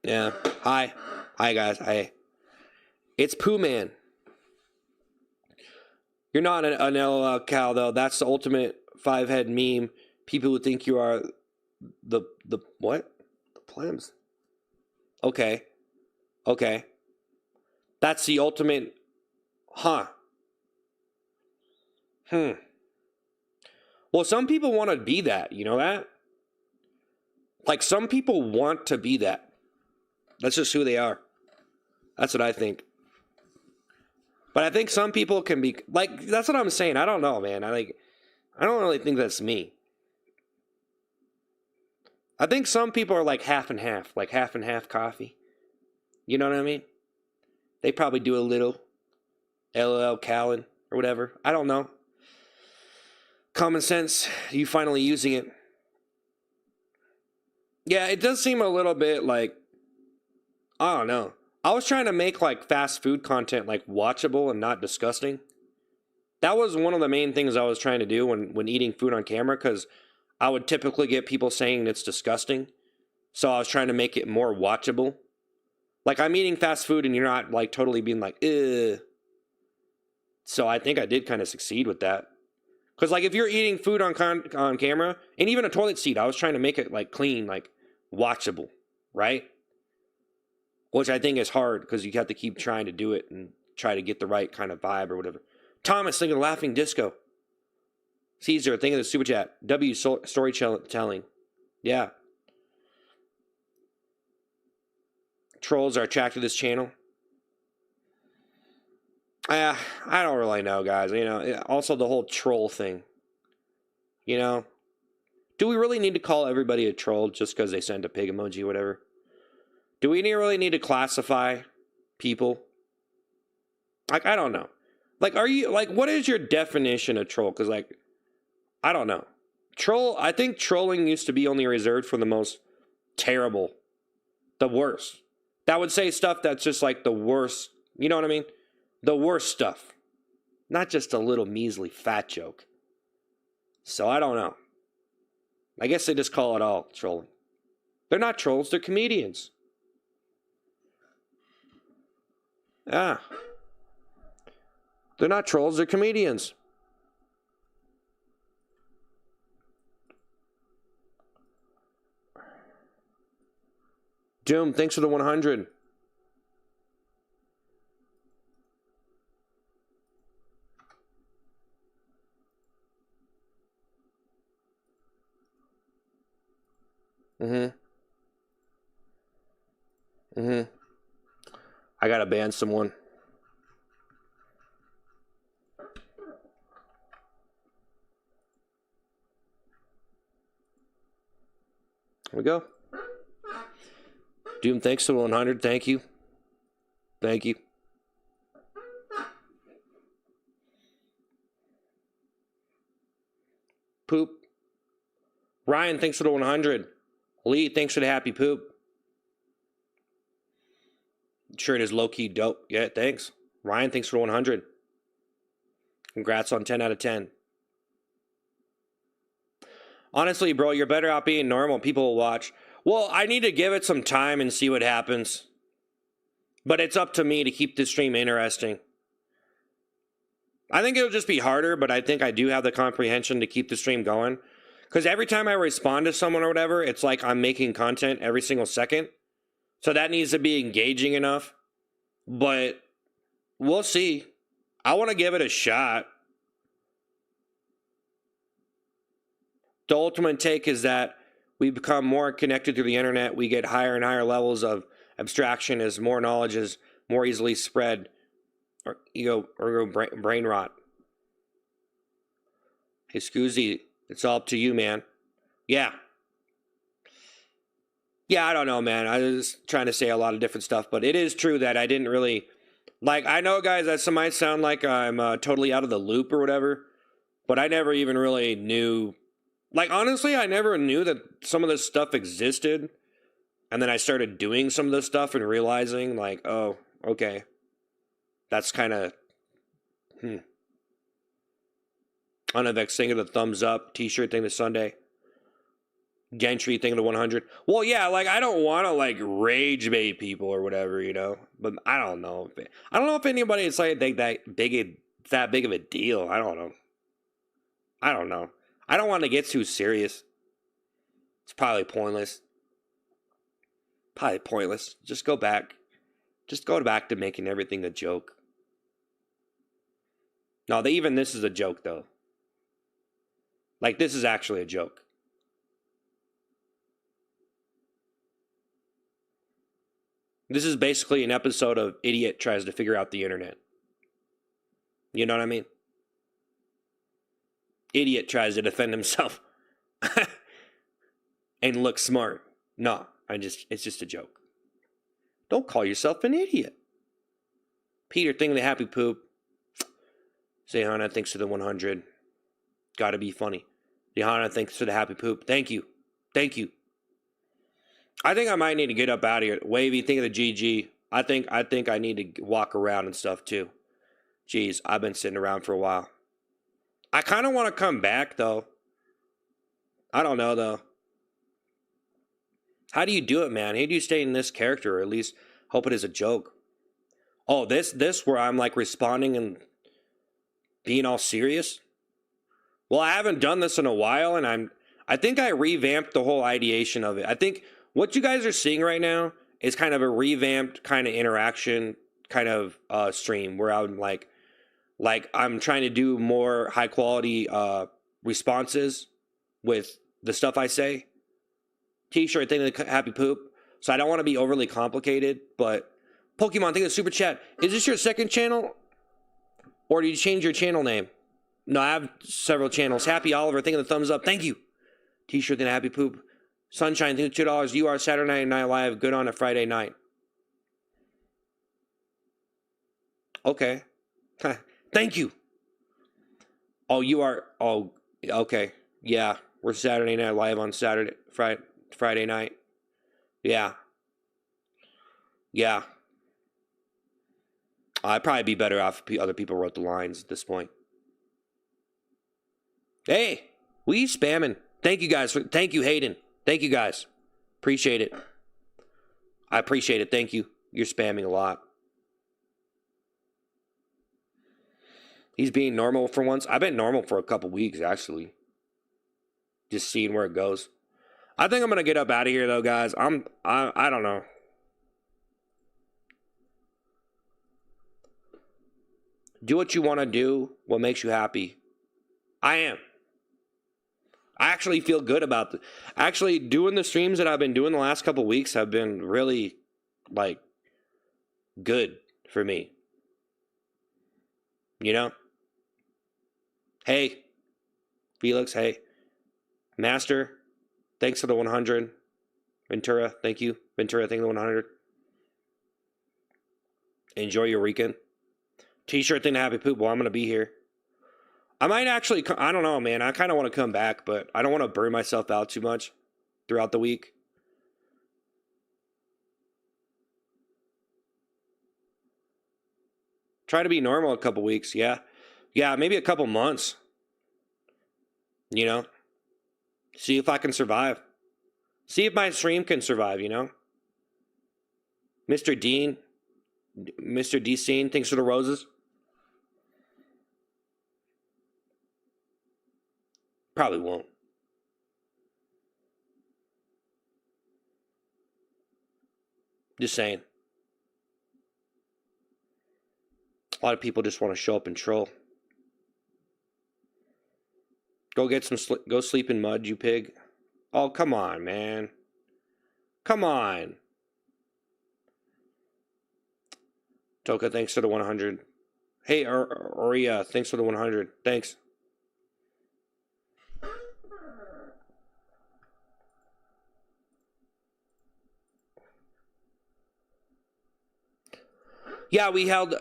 Yeah. Hi guys. Hi. It's Pooh Man. You're not an LOL cow, though. That's the ultimate 5-head meme. People who think you are the what? The plams. Okay. That's the ultimate, huh? Well, some people want to be that. You know that? Like, some people want to be that. That's just who they are. That's what I think. But I think some people can be, like, that's what I'm saying. I don't know, man. I don't really think that's me. I think some people are like half and half coffee. You know what I mean? They probably do a little LOL Callan or whatever. I don't know. Common sense, you finally using it. Yeah, it does seem a little bit like, I don't know. I was trying to make like fast food content like watchable and not disgusting. That was one of the main things I was trying to do when eating food on camera, because I would typically get people saying it's disgusting. So I was trying to make it more watchable. Like, I'm eating fast food and you're not like totally being like, ugh. So I think I did kind of succeed with that. Because like if you're eating food on camera, and even a toilet seat, I was trying to make it like clean, like watchable, right? Which I think is hard because you have to keep trying to do it and try to get the right kind of vibe or whatever. Thomas, think of laughing disco. Caesar, think of the super chat. W, storytelling. Yeah. Trolls are attracted to this channel. I don't really know, guys. You know, also the whole troll thing. You know, do we really need to call everybody a troll just because they send a pig emoji or whatever? Do we really need to classify people? Like, I don't know. Like, are you, like, what is your definition of troll? Because, like, I don't know. I think trolling used to be only reserved for the most terrible, the worst. That would say stuff that's just, like, the worst. You know what I mean? The worst stuff. Not just a little measly fat joke. So, I don't know. I guess they just call it all trolling. They're not trolls, they're comedians. Ah. They're not trolls, they're comedians. Doom, thanks for the 100. I gotta ban someone. There we go. Doom, thanks for the 100. Thank you. Thank you. Poop. Ryan, thanks for the 100. Lee, thanks for the happy poop. Shirt is low-key dope. Yeah, thanks. Ryan, thanks for the 100. Congrats on 10 out of 10. Honestly, bro, you're better out being normal. People will watch. Well, I need to give it some time and see what happens. But it's up to me to keep this stream interesting. I think it'll just be harder, but I think I do have the comprehension to keep the stream going. Because every time I respond to someone or whatever, it's like I'm making content every single second. So that needs to be engaging enough. But we'll see. I want to give it a shot. The ultimate take is that we become more connected through the internet. We get higher and higher levels of abstraction as more knowledge is more easily spread, or brain rot. Hey, Scoozy, it's all up to you, man. Yeah. Yeah, I don't know, man. I was trying to say a lot of different stuff, but it is true that I didn't really... Like, I know, guys, that some might sound like I'm totally out of the loop or whatever, but I never even really knew... Like, honestly, I never knew that some of this stuff existed, and then I started doing some of this stuff and realizing, like, oh, okay. That's kind of... Unavex thing of the thumbs up, t-shirt thing to Sunday. Gentry thing to 100. Well, yeah, like, I don't want to, like, rage bait people or whatever, you know? But I don't know. I don't know if anybody is, like, that big of a deal. I don't know. I don't want to get too serious. It's probably pointless. Just go back. Just go back to making everything a joke. No, even this is a joke, though. Like, this is actually a joke. This is basically an episode of Idiot Tries to Figure Out the Internet. You know what I mean? Idiot tries to defend himself. And look smart. No, it's just a joke. Don't call yourself an idiot. Peter, thing of the happy poop. Zayhana, thanks for the 100. Gotta be funny. Zayhana, thanks for the happy poop. Thank you. I think I might need to get up out of here. Wavy, think of the GG. I think I need to walk around and stuff too. Jeez, I've been sitting around for a while. I kind of want to come back though. I don't know though. How do you do it, man? How do you stay in this character, or at least hope it is a joke? Oh, this where I'm like responding and being all serious? Well, I haven't done this in a while, and I think I revamped the whole ideation of it. I think what you guys are seeing right now is kind of a revamped kind of interaction kind of stream where I'm like I'm trying to do more high quality responses with the stuff I say. T-shirt thing of the happy poop. So I don't want to be overly complicated, but Pokemon thing of the super chat. Is this your second channel? Or did you change your channel name? No, I have several channels. Happy Oliver, thing of the thumbs up. Thank you. T-shirt thing of happy poop. Sunshine, thing of $2. You are Saturday Night Live. Good on a Friday night. Okay. Thank you. Oh, you are. Oh, okay. Yeah, we're Saturday Night Live on Friday night. Yeah. I'd probably be better off if other people wrote the lines at this point. Hey, we spamming. Thank you guys. Thank you, Hayden. Thank you guys. Appreciate it. I appreciate it. Thank you. You're spamming a lot. He's being normal for once. I've been normal for a couple weeks, actually. Just seeing where it goes. I think I'm going to get up out of here, though, guys. I don't know. Do what you want to do. What makes you happy. I am. I actually feel good about it. Actually, doing the streams that I've been doing the last couple weeks have been really, like, good for me. You know? Hey. Felix, hey. Master, thanks for the 100. Ventura, thank you. Ventura, thank you for the 100. Enjoy your weekend. T-shirt thing to happy poop. Well, I'm going to be here. I might actually, I don't know, man. I kind of want to come back, but I don't want to burn myself out too much throughout the week. Try to be normal a couple weeks, yeah. Yeah, maybe a couple months. You know? See if I can survive. See if my stream can survive, you know? Mr. Dean. Mr. D. Scene, thanks for the roses. Probably won't. Just saying. A lot of people just want to show up and troll. Go get some go sleep in mud, you pig. Oh, come on, man. Come on. Toka, thanks for the 100. Hey, Oria, thanks for the 100. Thanks. Yeah, we held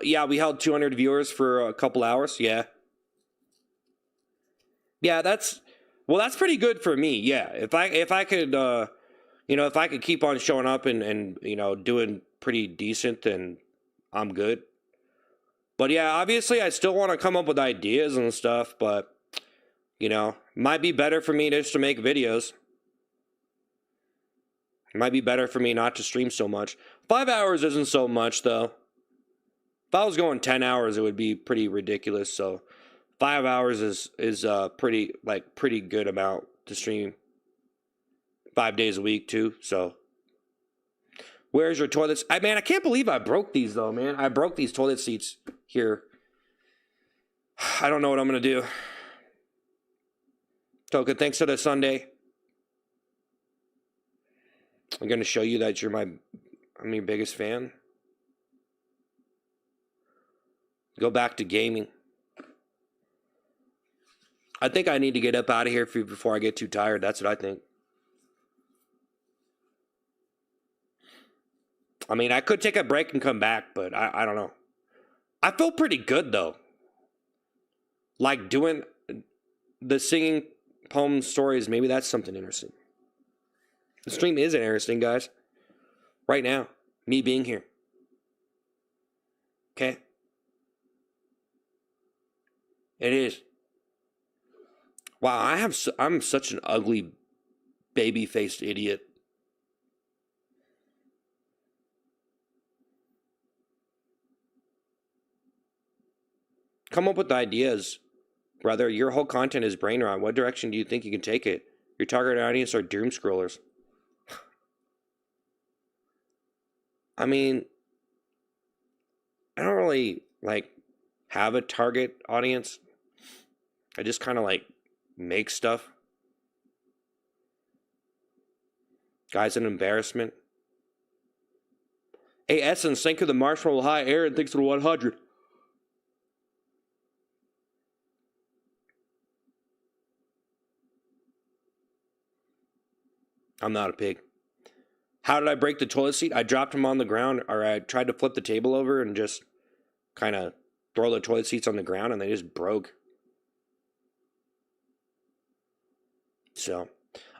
200 viewers for a couple hours. Yeah. Yeah, that's pretty good for me. Yeah. If I could if I could keep on showing up and doing pretty decent, then I'm good. But yeah, obviously I still want to come up with ideas and stuff, but might be better for me just to make videos. It might be better for me not to stream so much. 5 hours isn't so much though. If I was going 10 hours, it would be pretty ridiculous. So 5 hours is pretty good amount to stream 5 days a week too. So where's your toilets? I can't believe I broke these though, man. I broke these toilet seats here. I don't know what I'm gonna do. Toka, thanks for the Sunday. I'm gonna show you that I'm your biggest fan. Go back to gaming. I think I need to get up out of here before I get too tired. That's what I think. I could take a break and come back, but I don't know. I feel pretty good, though. Like doing the singing poem stories, maybe that's something interesting. The stream is interesting, guys. Right now, me being here. Okay? It is. Wow, I'm such an ugly, baby-faced idiot. Come up with ideas, brother. Your whole content is brain rot. What direction do you think you can take it? Your target audience are doom scrollers. I don't really have a target audience. I just kind of make stuff. Guy's an embarrassment. Hey, Essence, thank you for the marshmallow. Hi, Aaron, thanks for the 100. I'm not a pig. How did I break the toilet seat? I dropped them on the ground, or I tried to flip the table over and just kind of throw the toilet seats on the ground, and they just broke. So,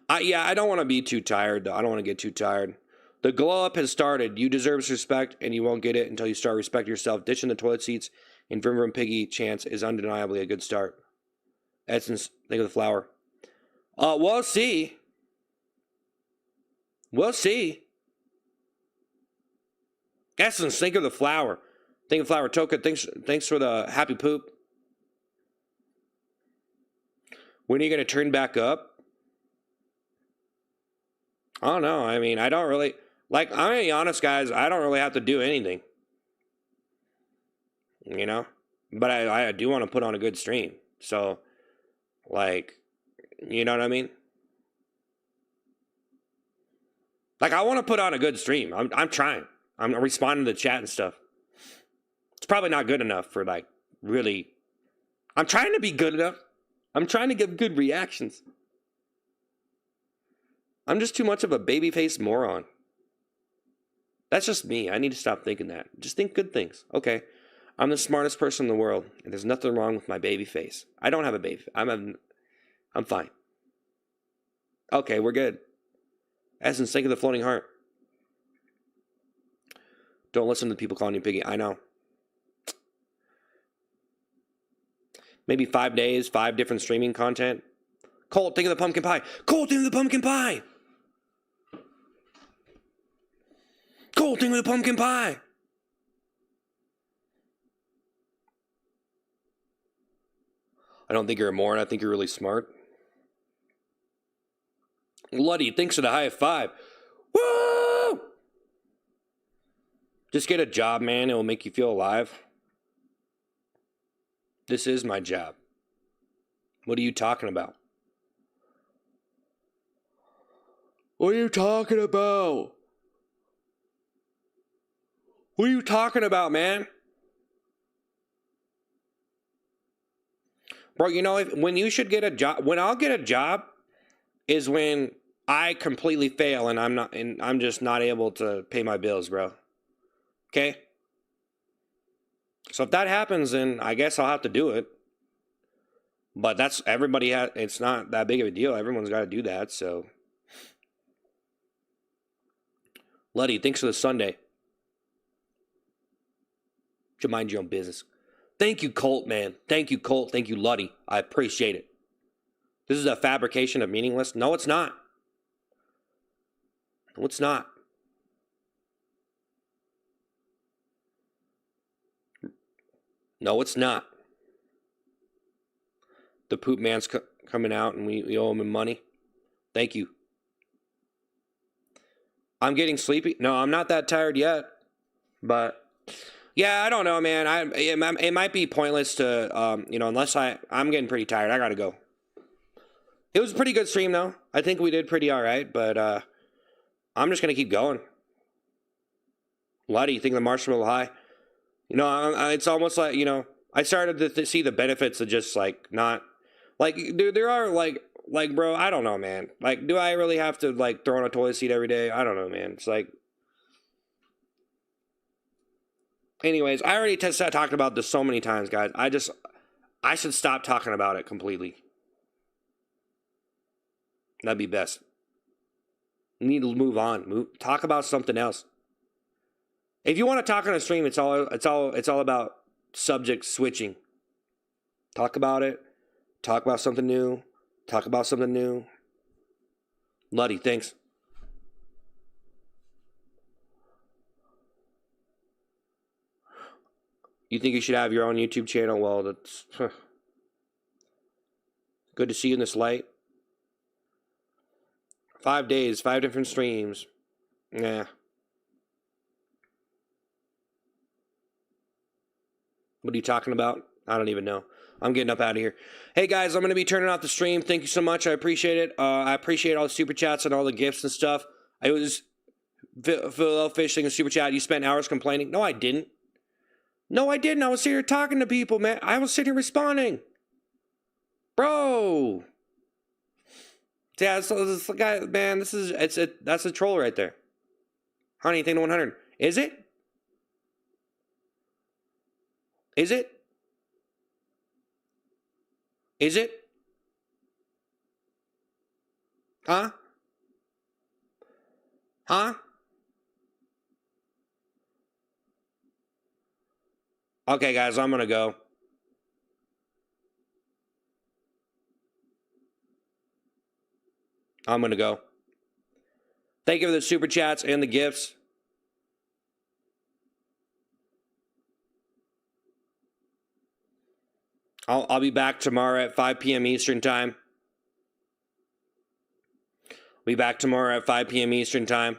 I don't want to be too tired, though. I don't want to get too tired. The glow up has started. You deserve respect, and you won't get it until you start respecting yourself. Ditching the toilet seats in Vroom Vroom Piggy chance is undeniably a good start. Essence, think of the flower. We'll see. We'll see. Essence, think of the flower. Think of flower. Toka, thanks for the happy poop. When are you going to turn back up? I don't know. I don't really... I'm going to be honest, guys. I don't really have to do anything. But I do want to put on a good stream. So, you know what I mean? I want to put on a good stream. I'm trying. I'm responding to the chat and stuff. It's probably not good enough for really. I'm trying to be good enough. I'm trying to give good reactions. I'm just too much of a baby-faced moron. That's just me. I need to stop thinking that. Just think good things. Okay. I'm the smartest person in the world, and there's nothing wrong with my baby face. I don't have a baby. I'm fine. Okay, we're good. Essence, think of the floating heart. Don't listen to the people calling you piggy. I know. Maybe 5 days, 5 different streaming content. Colt, think of the pumpkin pie. Colt, think of the pumpkin pie. Colt, think of the pumpkin pie. I don't think you're a moron. I think you're really smart. Luddy, thanks for the high 5. Woo! Just get a job, man. It will make you feel alive. This is my job. What are you talking about? What are you talking about? What are you talking about, man? Bro, you know, when you should get a job, when I'll get a job is when I completely fail and I'm just not able to pay my bills, bro. Okay? So if that happens, then I guess I'll have to do it. But that's it's not that big of a deal. Everyone's got to do that, so. Luddy, thanks for the Sunday. Should mind your own business. Thank you, Colt, man. Thank you, Colt. Thank you, Luddy. I appreciate it. This is a fabrication of meaningless? No, it's not. No, it's not. No, it's not. The poop man's coming out and we owe him money. Thank you. I'm getting sleepy. No, I'm not that tired yet. But, yeah, I don't know, man. It might be pointless to, unless I'm getting pretty tired. I got to go. It was a pretty good stream, though. I think we did pretty all right, but I'm just going to keep going. Why do you think the marshmallow high? You know, it's almost like, I started to see the benefits of just, like, not, like, there are, like, bro, I don't know, man. Like, do I really have to, like, throw on a toilet seat every day? I don't know, man. It's like, anyways, I already talked about this so many times, guys. I should stop talking about it completely. That'd be best. You need to move on. Talk about something else. If you want to talk on a stream, it's all about subject switching. Talk about it. Talk about something new. Talk about something new. Luddy, thanks. You think you should have your own YouTube channel? Well, that's good to see you in this light. 5 days, 5 different streams. Yeah. What are you talking about? I don't even know. I'm getting up out of here. Hey, guys, I'm going to be turning off the stream. Thank you so much. I appreciate it. I appreciate all the super chats and all the gifts and stuff. I was fishing a super chat. You spent hours complaining. No, I didn't. No, I didn't. I was sitting here talking to people, man. I was sitting here responding. Bro. Yeah, so this guy, man, that's a troll right there. Honey, thing to 100. Is it? Is it? Is it? Huh? Huh? Okay, guys, I'm going to go. I'm going to go. Thank you for the super chats and the gifts. I'll be back tomorrow at 5 p.m. Eastern Time. Be back tomorrow at 5 p.m. Eastern Time.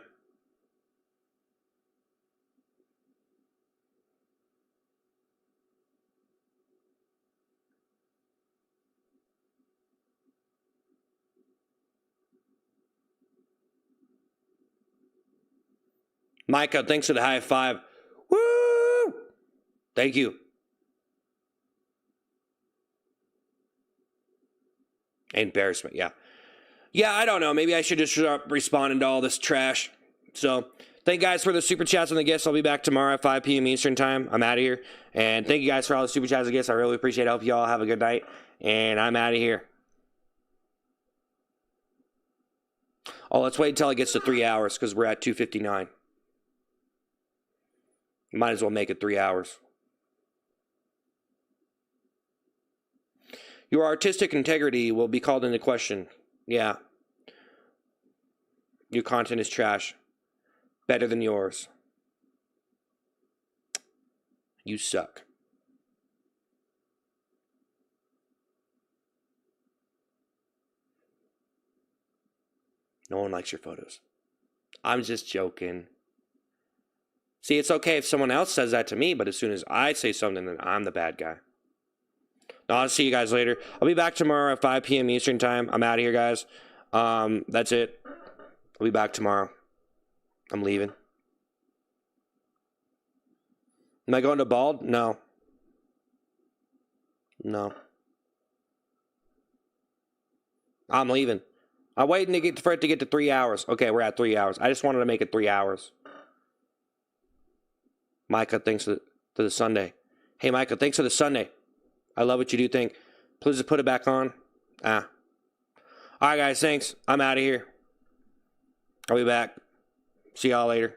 Micah, thanks for the high five. Woo! Thank you. Embarrassment, yeah. Yeah, I don't know. Maybe I should just start responding to all this trash. So, thank you guys for the super chats and the gifts. I'll be back tomorrow at 5 p.m. Eastern Time. I'm out of here. And thank you guys for all the super chats and gifts. I really appreciate it. I hope you all have a good night. And I'm out of here. Oh, let's wait until it gets to 3 hours because we're at 2:59. Might as well make it 3 hours. Your artistic integrity will be called into question. Yeah. Your content is trash. Better than yours. You suck. No one likes your photos. I'm just joking. See, it's okay if someone else says that to me, but as soon as I say something, then I'm the bad guy. I'll see you guys later. I'll be back tomorrow at 5 p.m. Eastern time. I'm out of here, guys. That's it. I'll be back tomorrow. I'm leaving. Am I going to Bald? No. No. I'm leaving. I'm waiting for it to get to 3 hours. Okay, we're at 3 hours. I just wanted to make it 3 hours. Micah, thanks for the Sunday. Hey, Micah, thanks for the Sunday. I love what you do. Please just put it back on. All right, guys, thanks. I'm out of here. I'll be back. See y'all later.